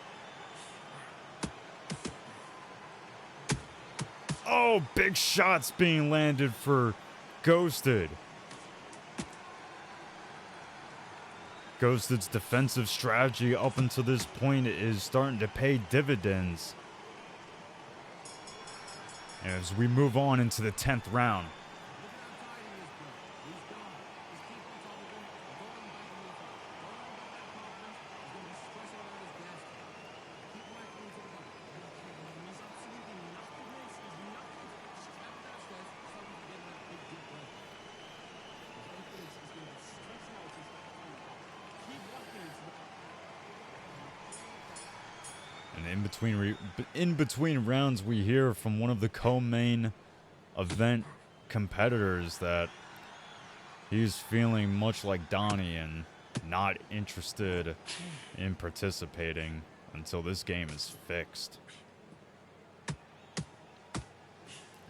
Oh, big shots being landed for Ghosted. Ghosted's defensive strategy up until this point is starting to pay dividends. As we move on into the 10th round. In between rounds, we hear from one of the co-main event competitors that he's feeling much like Donnie and not interested in participating until this game is fixed.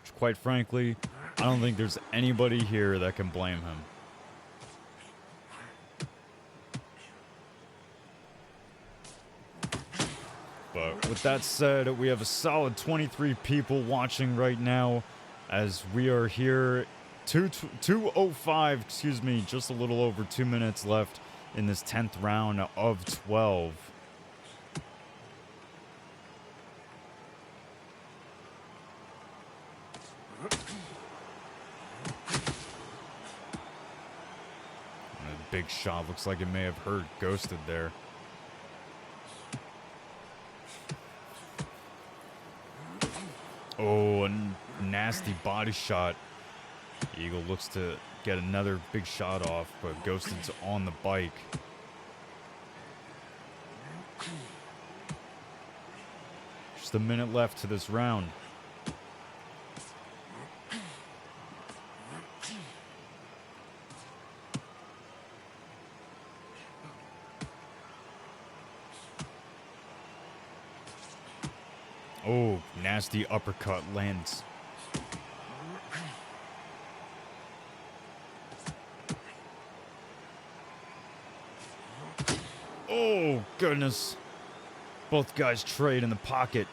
Which, quite frankly, I don't think there's anybody here that can blame him. But with that said, we have a solid 23 people watching right now as we are here. 2:05, excuse me, just a little over 2 minutes left in this 10th round of 12. big shot. Looks like it may have hurt Ghosted there. Oh, a nasty body shot. Eagle looks to get another big shot off, but Ghosted's on the bike. Just a minute left to this round. Oh, nasty uppercut lands. Oh, goodness. Both guys trade in the pocket.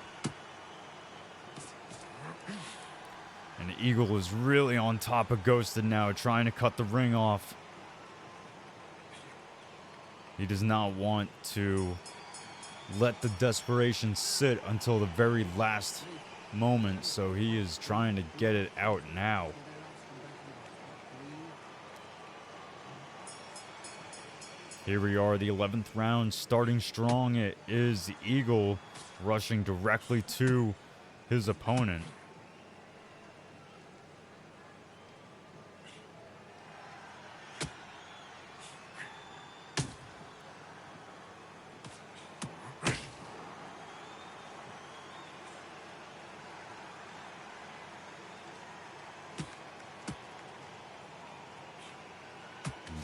And Eagle is really on top of Ghosted now, trying to cut the ring off. He does not want to let the desperation sit until the very last moment, so he is trying to get it out now. Here we are, the 11th round, starting strong. It is Eagle rushing directly to his opponent.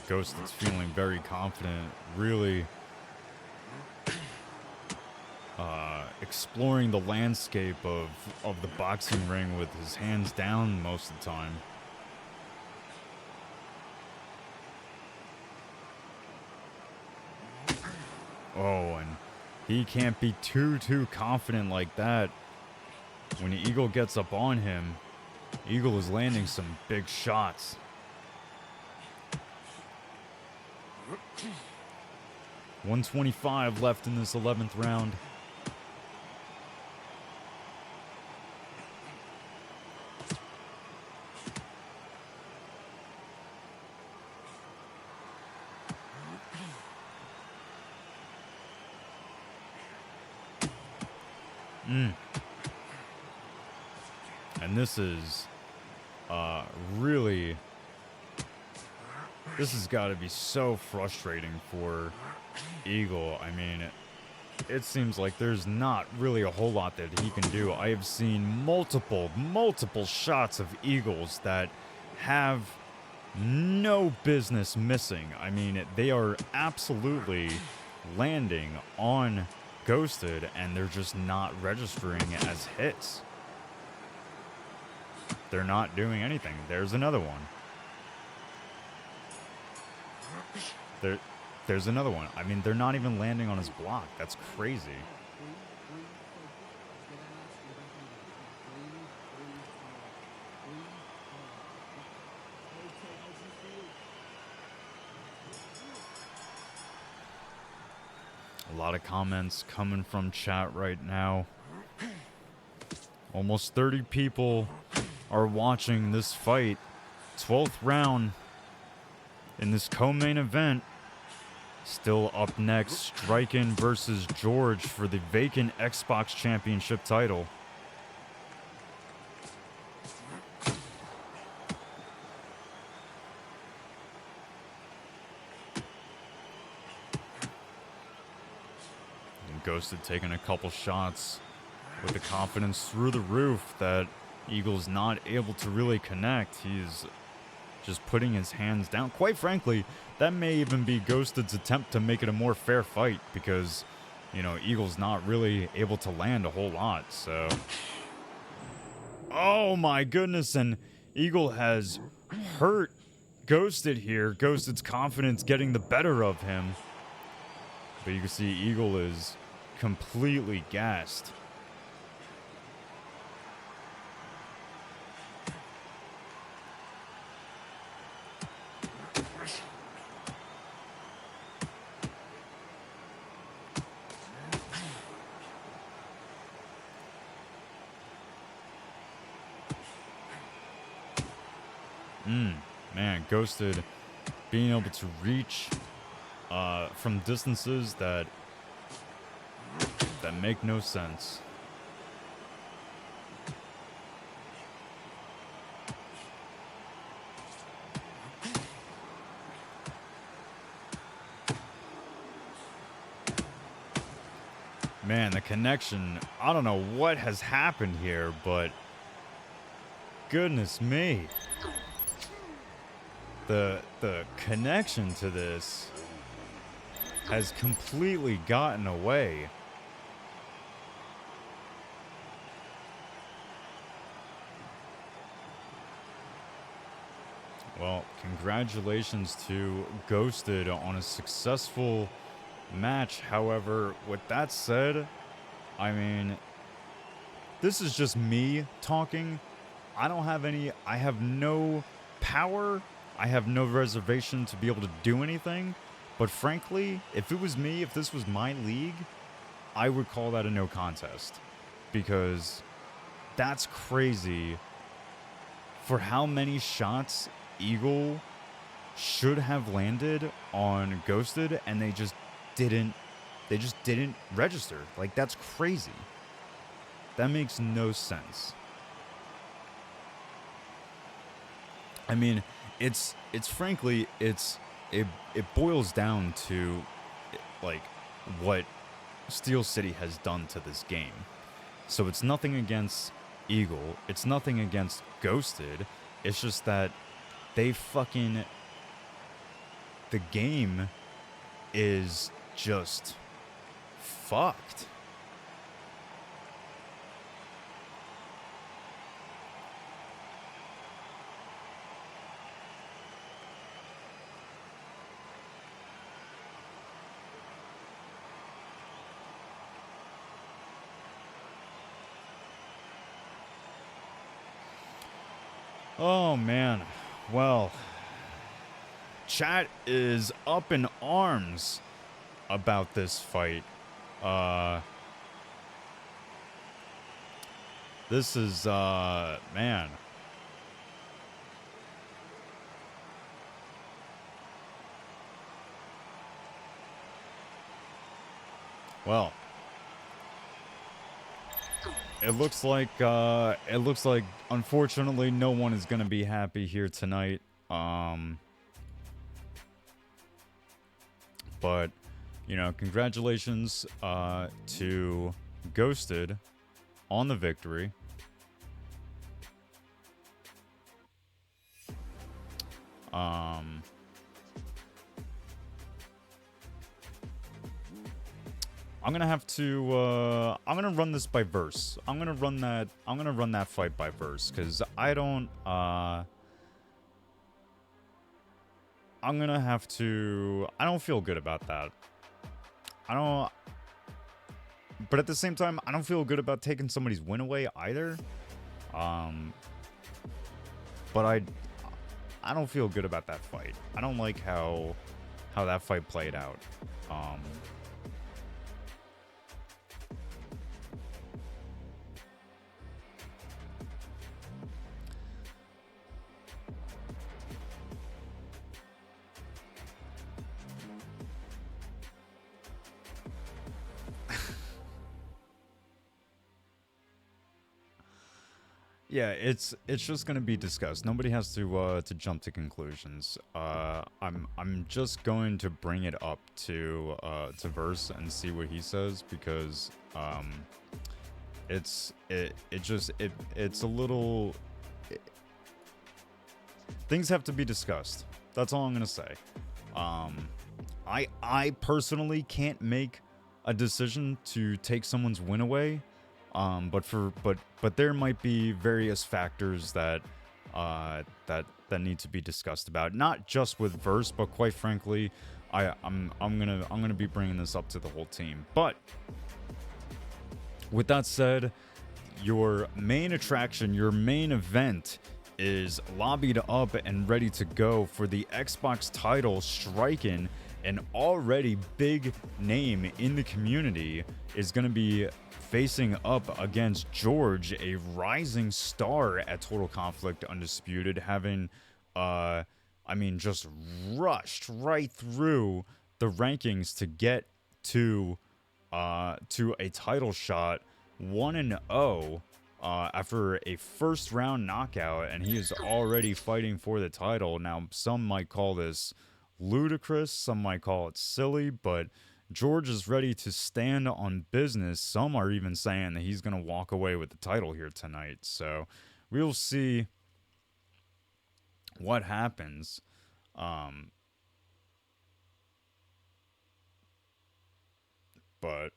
Ghost is feeling very confident, really exploring the landscape of the boxing ring with his hands down most of the time. Oh, and he can't be too confident like that. When Eagle gets up on him, Eagle is landing some big shots. $125 left in this 11th round. And this is really... This has got to be so frustrating for Eagle. I mean, it seems like there's not really a whole lot that he can do. I have seen multiple shots of Eagles that have no business missing. I mean, they are absolutely landing on Ghosted, and they're just not registering as hits. They're not doing anything. There's another one. There's another one. I mean, they're not even landing on his block. That's crazy. A lot of comments coming from chat right now. Almost 30 people are watching this fight. 12th round in this co-main event. Still up next, Strqin versus George for the vacant Xbox Championship title. And Ghosted taking a couple shots with the confidence through the roof that Eagle's not able to really connect. He's just putting his hands down. Quite frankly, that may even be Ghosted's attempt to make it a more fair fight because, you know, Eagle's not really able to land a whole lot, so... Oh my goodness, and Eagle has hurt Ghosted here. Ghosted's confidence getting the better of him. But you can see Eagle is completely gassed. Man, Ghosted being able to reach from distances that make no sense. Man, the connection, I don't know what has happened here, but goodness me. The connection to this has completely gotten away. Well, congratulations to Ghosted on a successful match. However, with that said, I mean, this is just me talking. I have no power. I have no reservation to be able to do anything. But frankly, if it was me, if this was my league, I would call that a no contest. Because that's crazy for how many shots Eagle should have landed on Ghosted, and they just didn't register. Like, that's crazy. That makes no sense. I mean, it boils down to like what Steel City has done to this game. So it's nothing against Eagle, it's nothing against Ghosted. It's just that the game is just fucked. Oh man, well, chat is up in arms about this fight. This is, man. Well, it looks like unfortunately no one is gonna be happy here tonight. But you know, congratulations to Ghosted on the victory. I'm gonna have to. I'm gonna run this by verse. I'm gonna run that fight by verse because I don't. I'm gonna have to. I don't feel good about that. I don't. But at the same time, I don't feel good about taking somebody's win away either. But I don't feel good about that fight. I don't like how that fight played out. Yeah, it's just gonna be discussed. Nobody has to jump to conclusions. I'm just going to bring it up to Verse and see what he says because it's a little things have to be discussed. That's all I'm gonna say. I personally can't make a decision to take someone's win away. But there might be various factors that need to be discussed about, not just with Verse, but quite frankly, I'm gonna be bringing this up to the whole team. But with that said, your main attraction, your main event is lobbied up and ready to go for the Xbox title. Strqin, an already big name in the community, is going to be facing up against George, a rising star at Total Conflict Undisputed, having I mean, just rushed right through the rankings to get to a title shot, 1-0 after a first round knockout, and he is already fighting for the title. Now, some might call this ludicrous, some might call it silly, but George is ready to stand on business. Some are even saying that he's going to walk away with the title here tonight. So we'll see what happens. But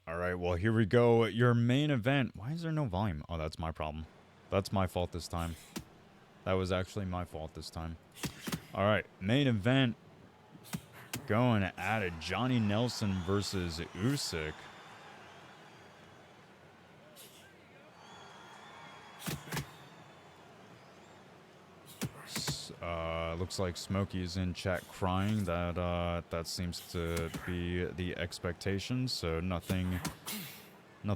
all right, well, here we go. Your main event. Why is there no volume? Oh, that's my problem. That's my fault this time. That was actually my fault this time. All right, main event. Going at it. Johnny Nelson versus Usyk. Looks like Smokey is in chat crying. That seems to be the expectation. So nothing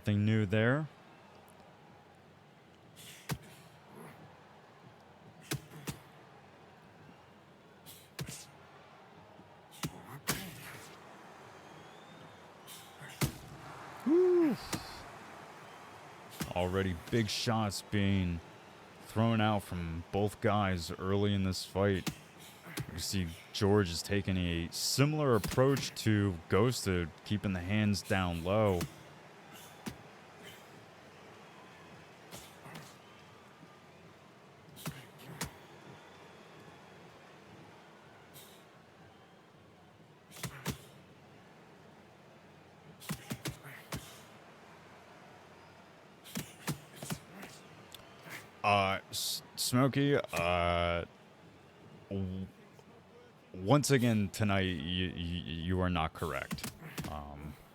new there. Woo. Already big shots being thrown out from both guys early in this fight. You see George is taking a similar approach to Ghosted, keeping the hands down low. Smokey, once again tonight, you are not correct.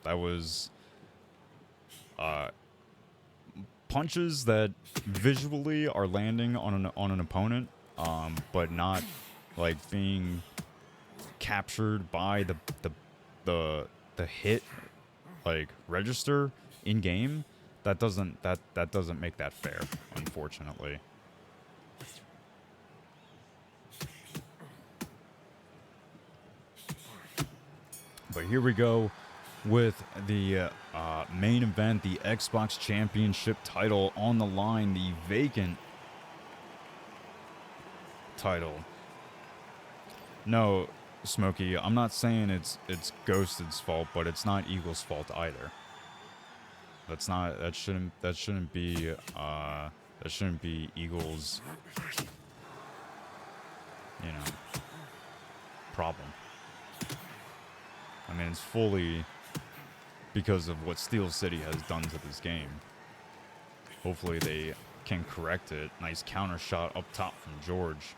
That was punches that visually are landing on an opponent, but not like being captured by the hit like register in game. That doesn't make that fair, unfortunately. But here we go with the main event, the Xbox Championship title on the line, the vacant title. No, Smokey, I'm not saying it's Ghosted's fault, but it's not Eagle's fault either. That shouldn't be Eagle's, problem. I mean, it's fully because of what Steel City has done to this game. Hopefully they can correct it. Nice counter shot up top from George.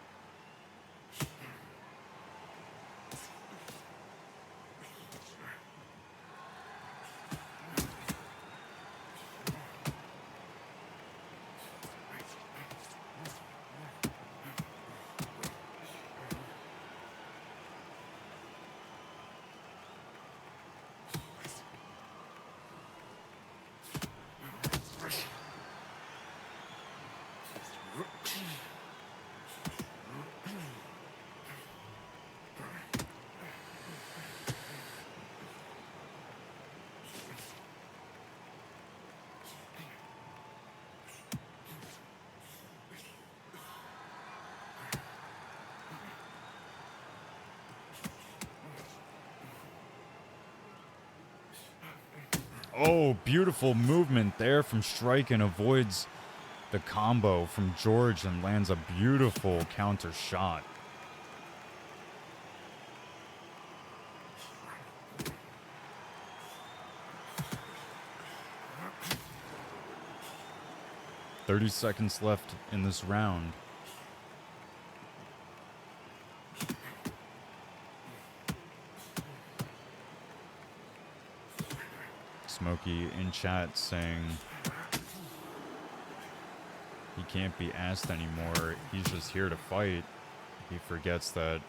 Oh, beautiful movement there from Strqin. Avoids the combo from George and lands a beautiful counter shot. 30 seconds left in this round. Smokey in chat saying he can't be asked anymore. He's just here to fight. He forgets that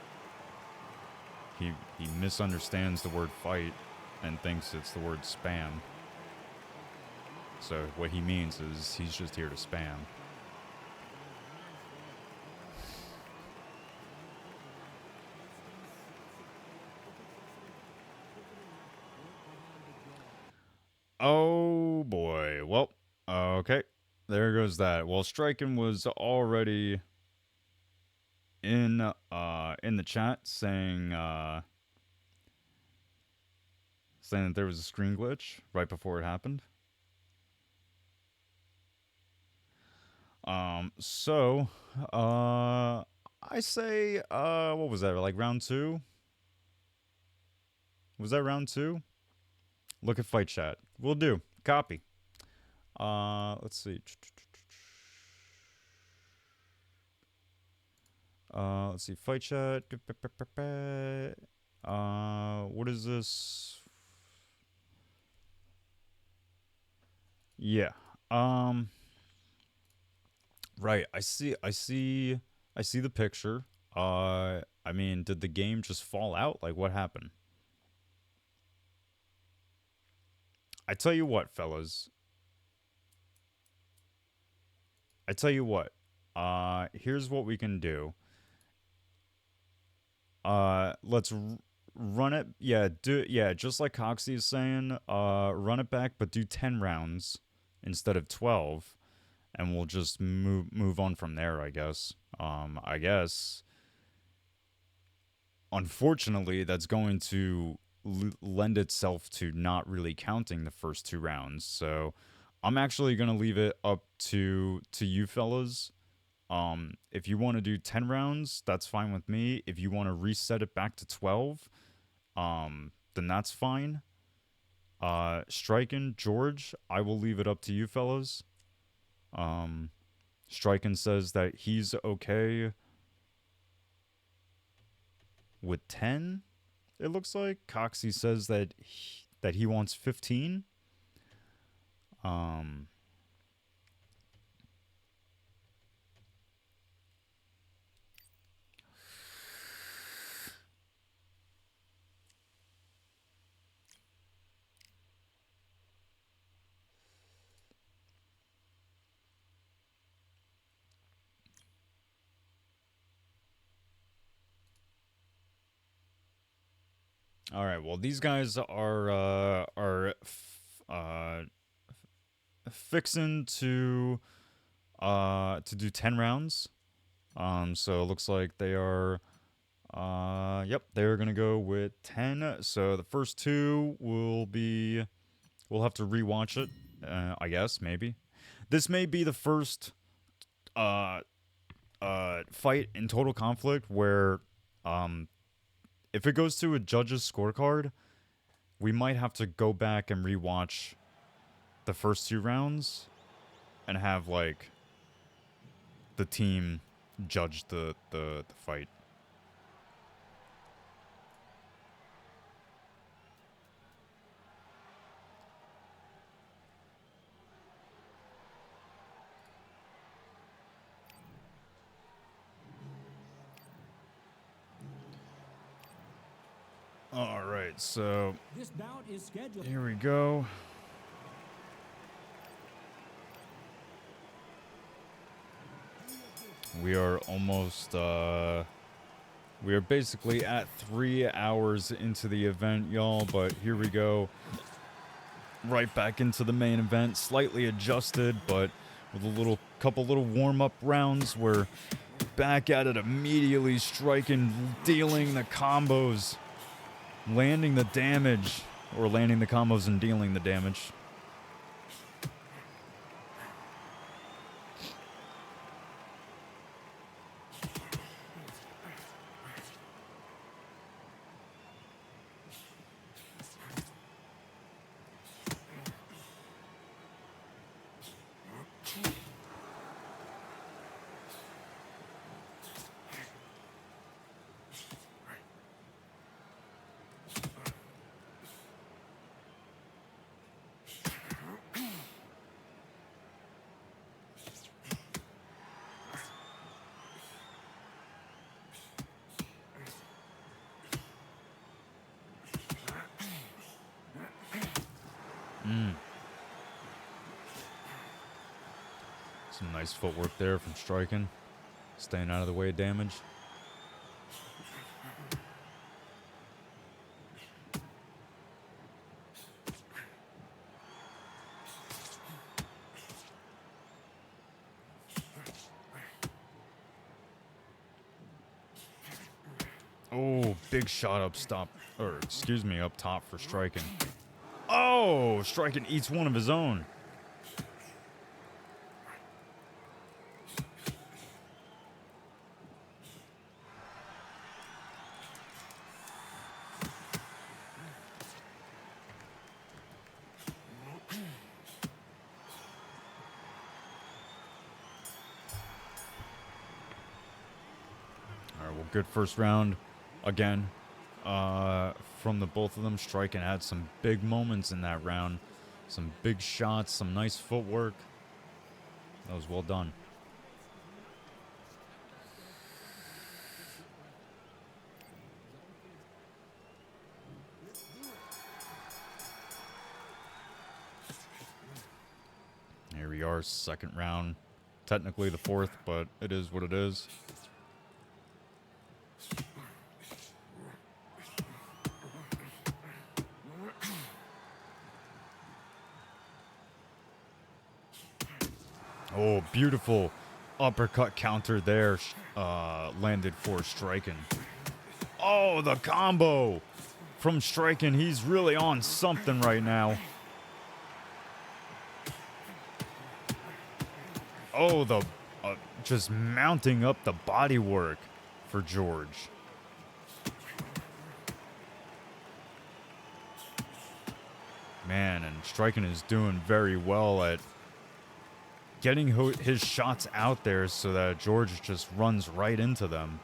he misunderstands the word fight and thinks it's the word spam. So what he means is he's just here to spam. Oh boy. Well, okay. There goes that. Well, Strqin was already in the chat saying saying that there was a screen glitch right before it happened. So I say what was that, like round 2? Was that round 2? Look at fight chat. We'll do. Copy. Let's see. Let's see. Fight chat. What is this? Yeah. Right. I see the picture. I mean, did the game just fall out? Like, what happened? I tell you what, fellas. I tell you what. Here's what we can do. Let's run it. Yeah, just like Coxie is saying, run it back, but do 10 rounds instead of 12, and we'll just move on from there, I guess. I guess unfortunately that's going to lend itself to not really counting the first 2 rounds. So I'm actually going to leave it up to you fellas. If you want to do 10 rounds, that's fine with me. If you want to reset it back to 12, then that's fine. Strqin, George, I will leave it up to you fellas. Strqin says that he's okay with 10. It looks like Coxie says that he wants 15. All right. Well, these guys are fixing to do 10 rounds. So it looks like they are yep, they're going to go with 10. So the first 2 will be we'll have to rewatch it, I guess, maybe. This may be the first fight in Total Conflict where if it goes to a judge's scorecard, we might have to go back and rewatch the first 2 rounds and have like the team judge the fight. All right, so This bout is scheduled. here we go. We are almost, we are basically at 3 hours into the event, y'all, but here we go. Right back into the main event, slightly adjusted, but with a couple little warm-up rounds. We're back at it immediately, Strqin, dealing the combos, landing the damage, or landing the combos and dealing the damage. Some nice footwork there from Strqin. Staying out of the way of damage. Oh, big shot up up top for Strqin. Oh, Strqin eats one of his own. All right, well, good first round. Again, from the both of them, Strqin had some big moments in that round. Some big shots, some nice footwork. That was well done. Here we are, second round. Technically the fourth, but it is what it is. Oh, beautiful uppercut counter there, landed for Strqin. Oh, the combo from Strqin. He's really on something right now. Oh, the just mounting up the body work for George. Man, and Strqin is doing very well at getting his shots out there so that George just runs right into them.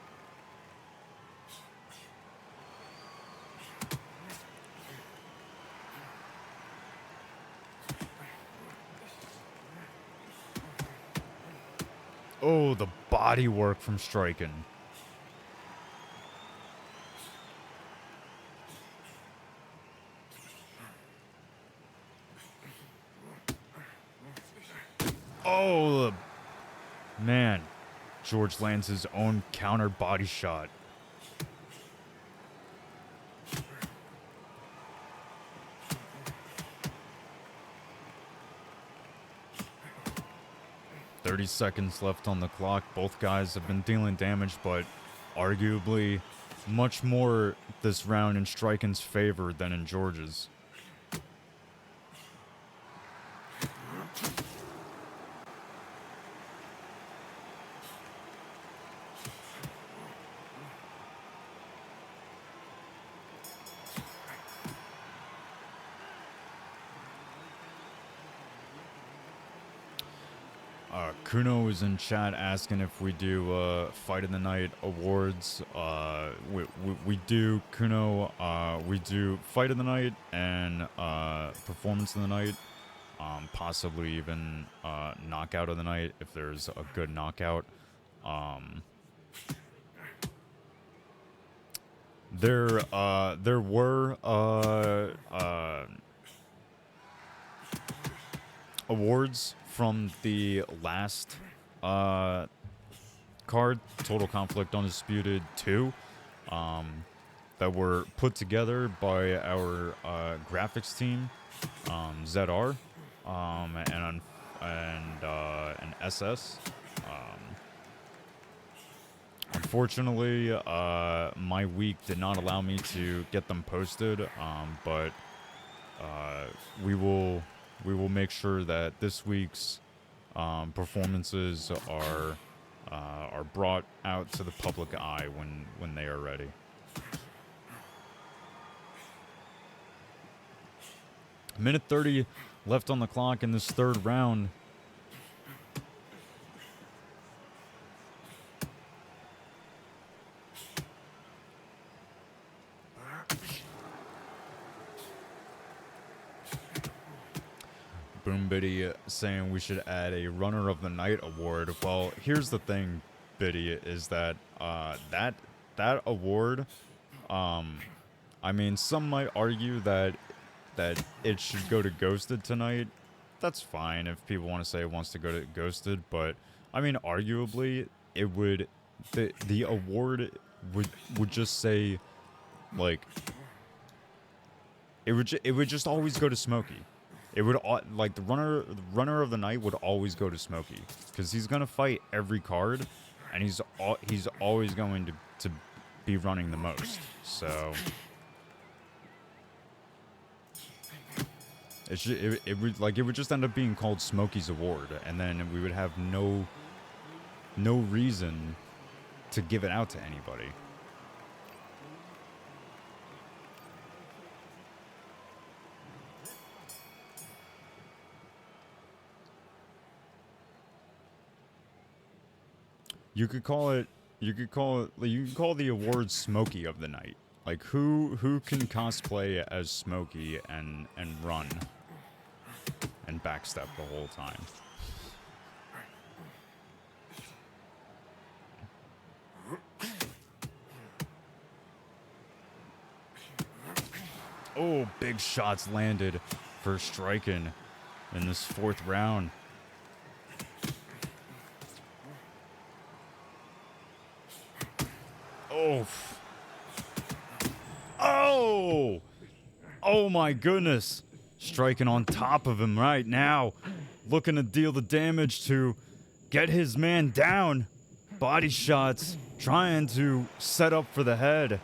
Oh, the body work from Strqin. Oh, man. George lands his own counter body shot. "30 seconds left on the clock. Both guys have been dealing damage, but arguably much more this round in Strqin's favor than in George's. Kuno is in chat asking if we do Fight of the Night awards. We do, Kuno. We do Fight of the Night and Performance of the Night. Possibly even Knockout of the Night if there's a good knockout. There were awards from the last card, Total Conflict Undisputed 2, that were put together by our graphics team, ZR, and SS. Unfortunately, my week did not allow me to get them posted, but we will make sure that this week's performances are brought out to the public eye when they are ready. Minute 30 left on the clock in this third round. Boom Biddy saying we should add a Runner of the Night award. Well, here's the thing, Biddy, is that that award, I mean, some might argue that it should go to Ghosted tonight, that's fine if people want to say it wants to go to Ghosted, but I mean, arguably, it would the award would just say like it would just always go to Smokey. It would like the runner of the night would always go to Smokey because he's gonna fight every card, and he's always going to be running the most. So it would just end up being called Smokey's Award, and then we would have no reason to give it out to anybody. You could call the award Smokey of the night. Like who can cosplay as Smokey and run and backstep the whole time. Oh, big shots landed for Strqin in this 4th round. Oh. Oh! Oh my goodness. Strqin on top of him right now. Looking to deal the damage to get his man down. Body shots. Trying to set up for the head.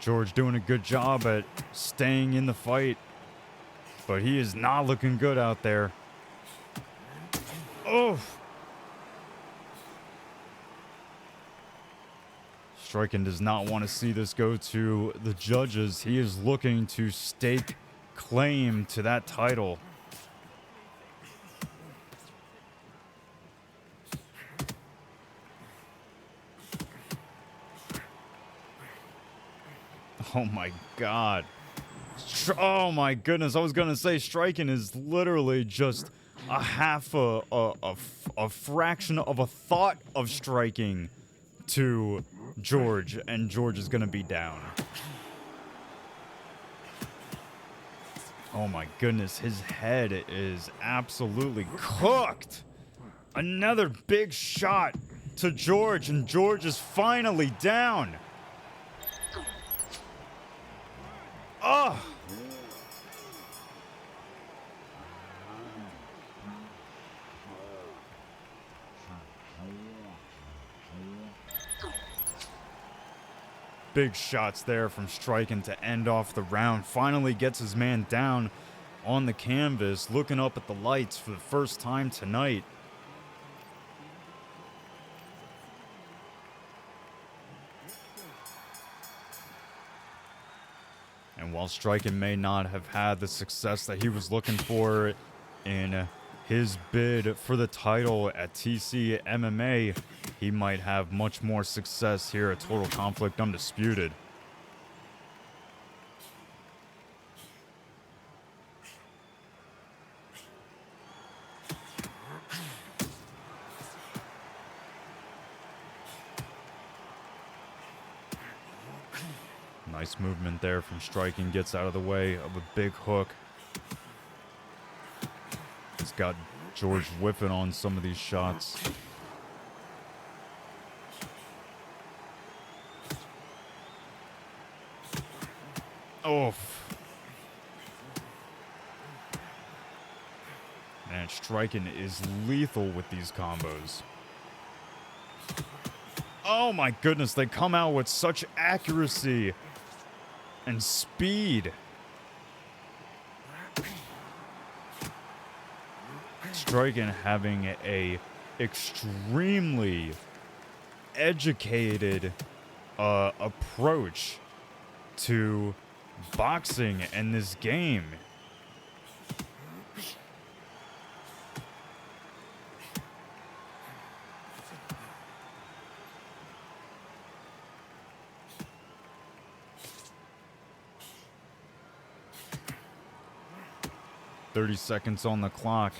George doing a good job at staying in the fight. But he is not looking good out there. Oh! Strqin does not want to see this go to the judges. He is looking to stake claim to that title. Oh my god. Oh my goodness. I was going to say Strqin is literally just a half a fraction of a thought of striking to George, and George is gonna be down. Oh my goodness, his head is absolutely cooked. Another big shot to George, and George is finally down. Oh! Big shots there from Strqin to end off the round. Finally gets his man down on the canvas, looking up at the lights for the first time tonight. And while Strqin may not have had the success that he was looking for in his bid for the title at TC MMA, he might have much more success here at Total Conflict Undisputed. Nice movement there from Strqin, gets out of the way of a big hook. He's got George whiffing on some of these shots. Oh. Man, Strqin is lethal with these combos. Oh my goodness, they come out with such accuracy and speed. Strqin having a extremely educated approach to boxing in this game. "30 seconds on the clock.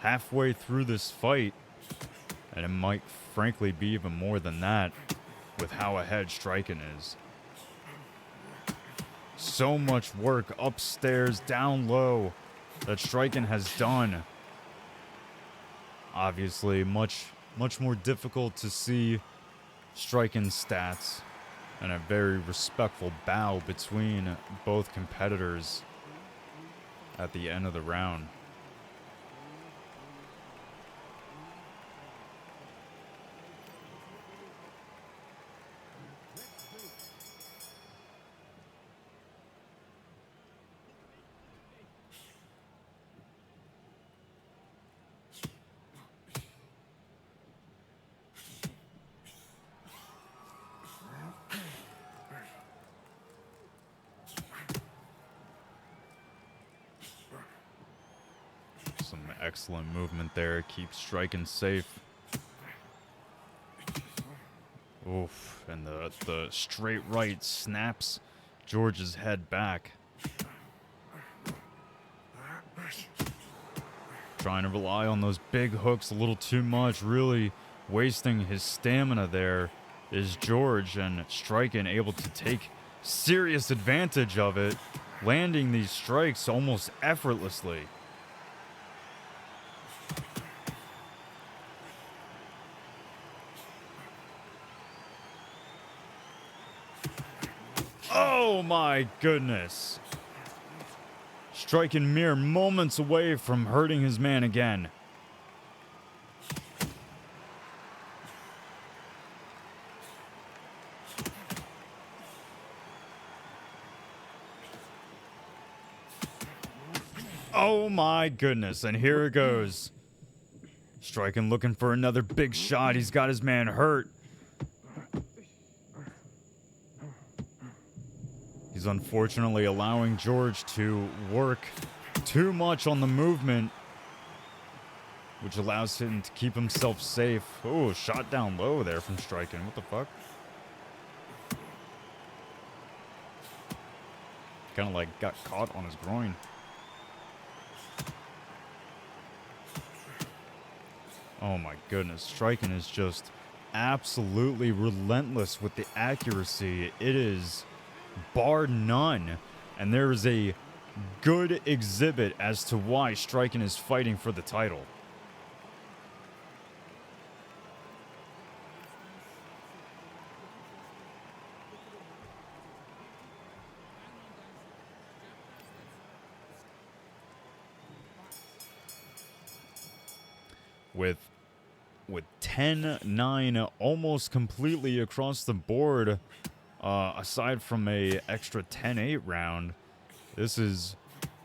Halfway through this fight, and it might frankly be even more than that with how ahead Strqin is. So much work upstairs, down low, that Strqin has done. Obviously, much more difficult to see Strqin's stats, and a very respectful bow between both competitors at the end of the round. Some excellent movement there. Keeps Strqin safe. Oof. And the straight right snaps George's head back. Trying to rely on those big hooks a little too much. Really wasting his stamina there is George. And Strqin able to take serious advantage of it. Landing these strikes almost effortlessly. Oh my goodness. Strqin mere moments away from hurting his man again. Oh my goodness, and here it goes. Strqin looking for another big shot. He's got his man hurt. He's unfortunately allowing George to work too much on the movement, which allows him to keep himself safe. Oh, shot down low there from Strqin. What the fuck? Kind of like got caught on his groin. Oh my goodness. Strqin is just absolutely relentless with the accuracy. It is bar none, and there is a good exhibit as to why Strqin is fighting for the title. With 10-9 almost completely across the board, aside from a extra 10-8 round, this is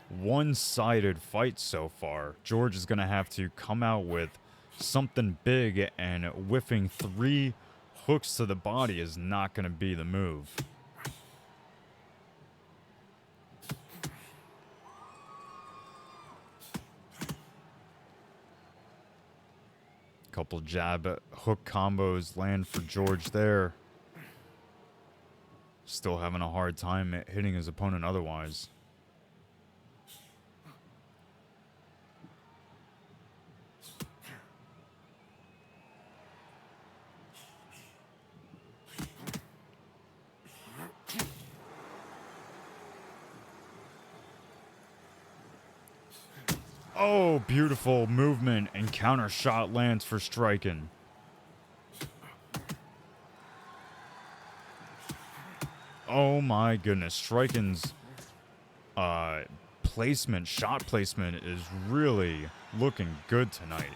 one-sided fight so far. George is going to have to come out with something big, and whiffing 3 hooks to the body is not going to be the move. Couple jab hook combos land for George there. Still having a hard time hitting his opponent otherwise. Oh, beautiful movement and counter shot lands for Strqin. Oh my goodness, Strqin's placement, shot placement is really looking good tonight.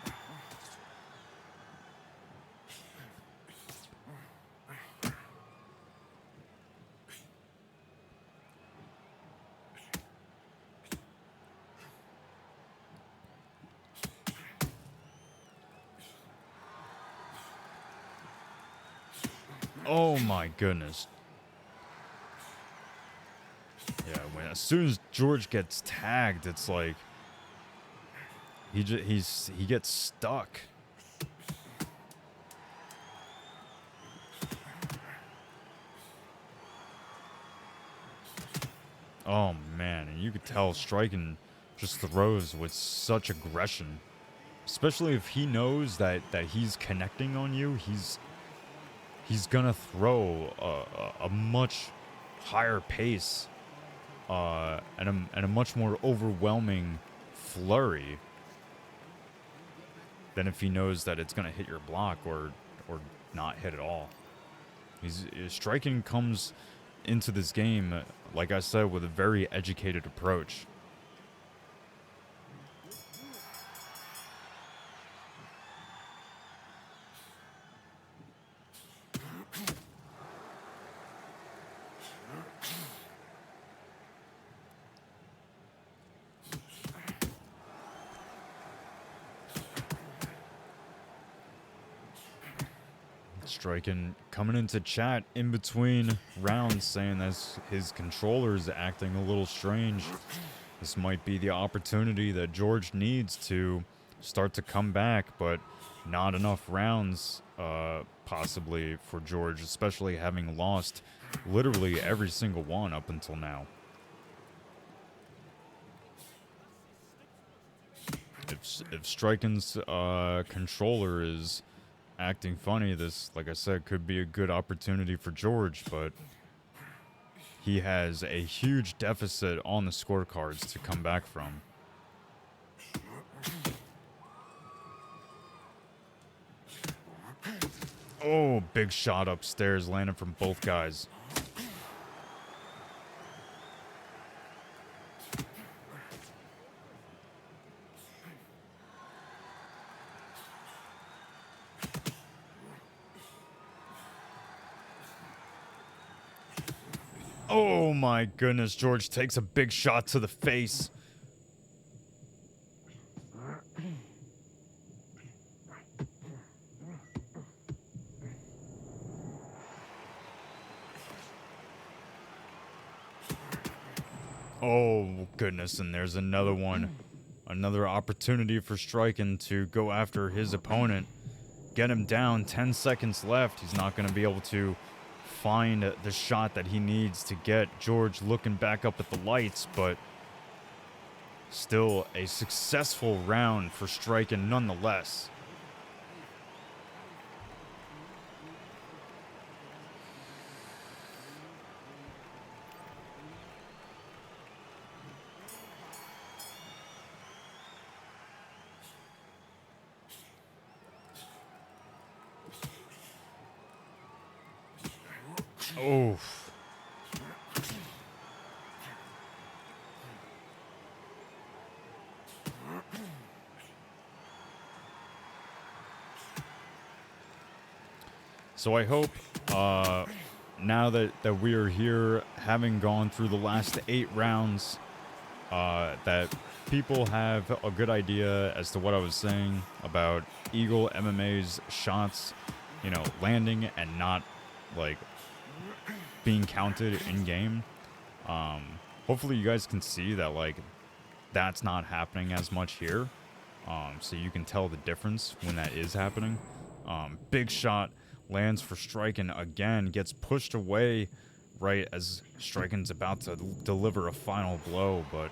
Oh my goodness. Yeah, as soon as George gets tagged, it's like he gets stuck. Oh man, and you could tell Strqin just throws with such aggression, especially if he knows that he's connecting on you. He's gonna throw a much higher pace and a much more overwhelming flurry than if he knows that it's going to hit your block or not hit at all. Strqin comes into this game, like I said, with a very educated approach. Strqin coming into chat in between rounds saying that his controller is acting a little strange. This might be the opportunity that George needs to start to come back, but not enough rounds possibly for George, especially having lost literally every single one up until now. If Strqin's controller is acting funny, this, like I said, could be a good opportunity for George, but he has a huge deficit on the scorecards to come back from. Oh, big shot upstairs, landing from both guys. Oh my goodness, George takes a big shot to the face. Oh goodness, and there's another one. Another opportunity for Strqin to go after his opponent. Get him down, 10 seconds left. He's not going to be able to find the shot that he needs to get George looking back up at the lights, but still a successful round for Strqin nonetheless. Oof. So I hope now that we are here, having gone through the last 8 rounds, that people have a good idea as to what I was saying about Eagle MMA's shots, you know, landing and not like being counted in game. Hopefully you guys can see that like that's not happening as much here, so you can tell the difference when that is happening. Big shot lands for Strqin again, gets pushed away right as Strqin's about to deliver a final blow, but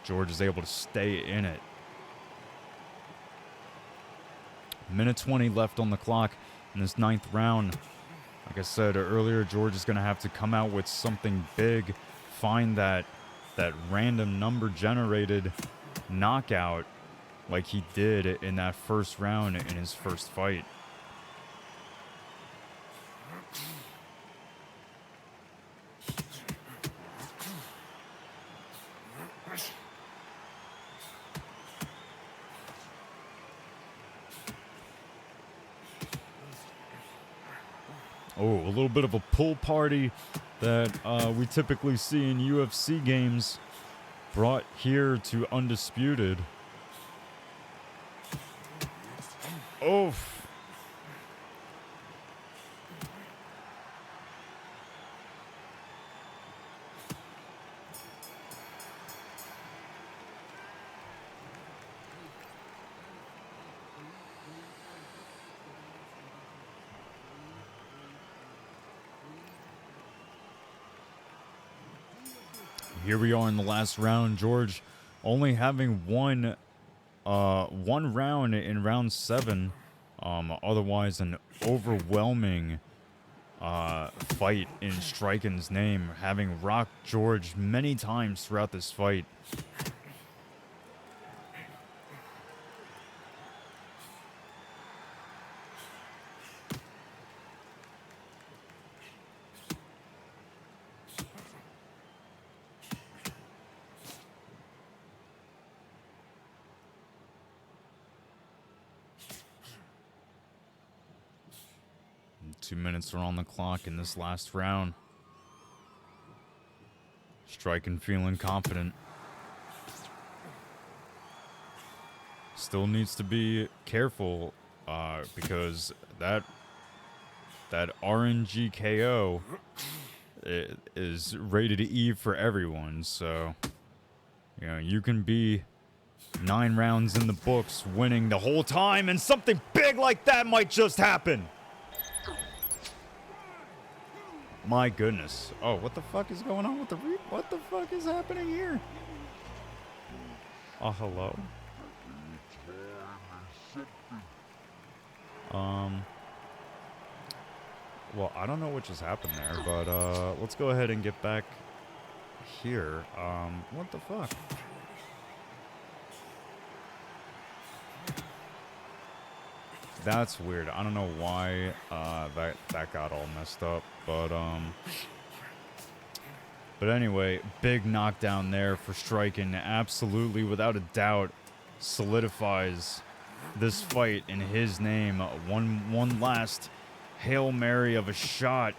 George is able to stay in it. Minute 20 left on the clock in this 9th round. Like I said earlier, George is going to have to come out with something big, find that random number generated knockout like he did in that first round in his first fight. Oh, a little bit of a pool party that we typically see in UFC games brought here to Undisputed. Oof. Here we are in the last round. George only having one round in round 7. Otherwise an overwhelming fight in Strqin's name, having rocked George many times throughout this fight. 2 minutes are on the clock in this last round. Strqin feeling confident. Still needs to be careful because that RNG KO is rated E for everyone. So, you know, you can be 9 rounds in the books winning the whole time and something big like that might just happen. My goodness. Oh, what the fuck is going on with the what the fuck is happening here? Oh, hello. Well, I don't know what just happened there, but let's go ahead and get back here. What the fuck? That's weird. I don't know why that got all messed up, but anyway, big knockdown there for Strqin. Absolutely, without a doubt, solidifies this fight in his name. One last Hail Mary of a shot.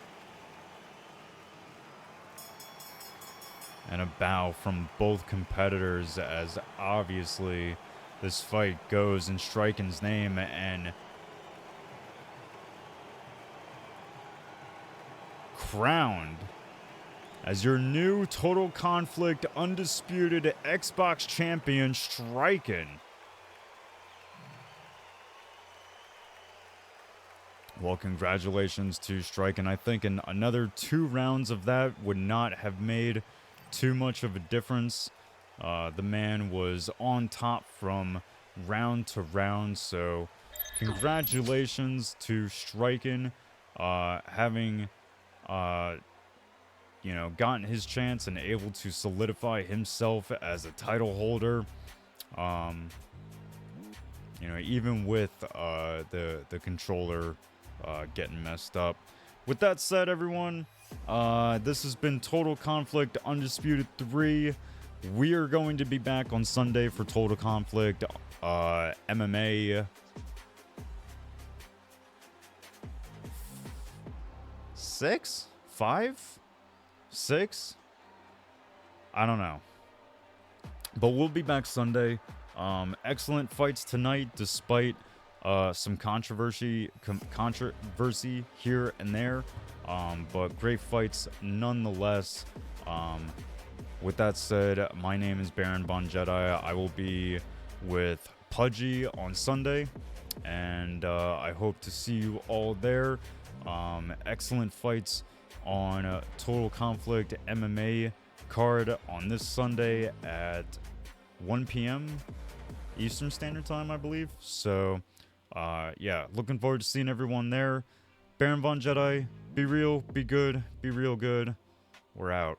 And a bow from both competitors, as obviously this fight goes in Strqin's name, and crowned as your new Total Conflict Undisputed Xbox Champion, Strqin. Well, congratulations to Strqin. I think in another 2 rounds of that would not have made too much of a difference. The man was on top from round to round, so congratulations to Strqin, having you know, gotten his chance and able to solidify himself as a title holder. You know, even with the controller getting messed up. With that said, everyone, this has been Total Conflict Undisputed 3. We are going to be back on Sunday for Total Conflict MMA 6? 5? 6? I don't know. But we'll be back Sunday. Excellent fights tonight, despite some controversy here and there. But great fights nonetheless. With that said, my name is Baron Von Jedi. I will be with Pudgy on Sunday, and I hope to see you all there. Excellent fights on Total Conflict MMA card on this Sunday at 1 p.m. Eastern Standard Time, I believe. So, yeah, looking forward to seeing everyone there. Baron Von Jedi, be real, be good, be real good. We're out.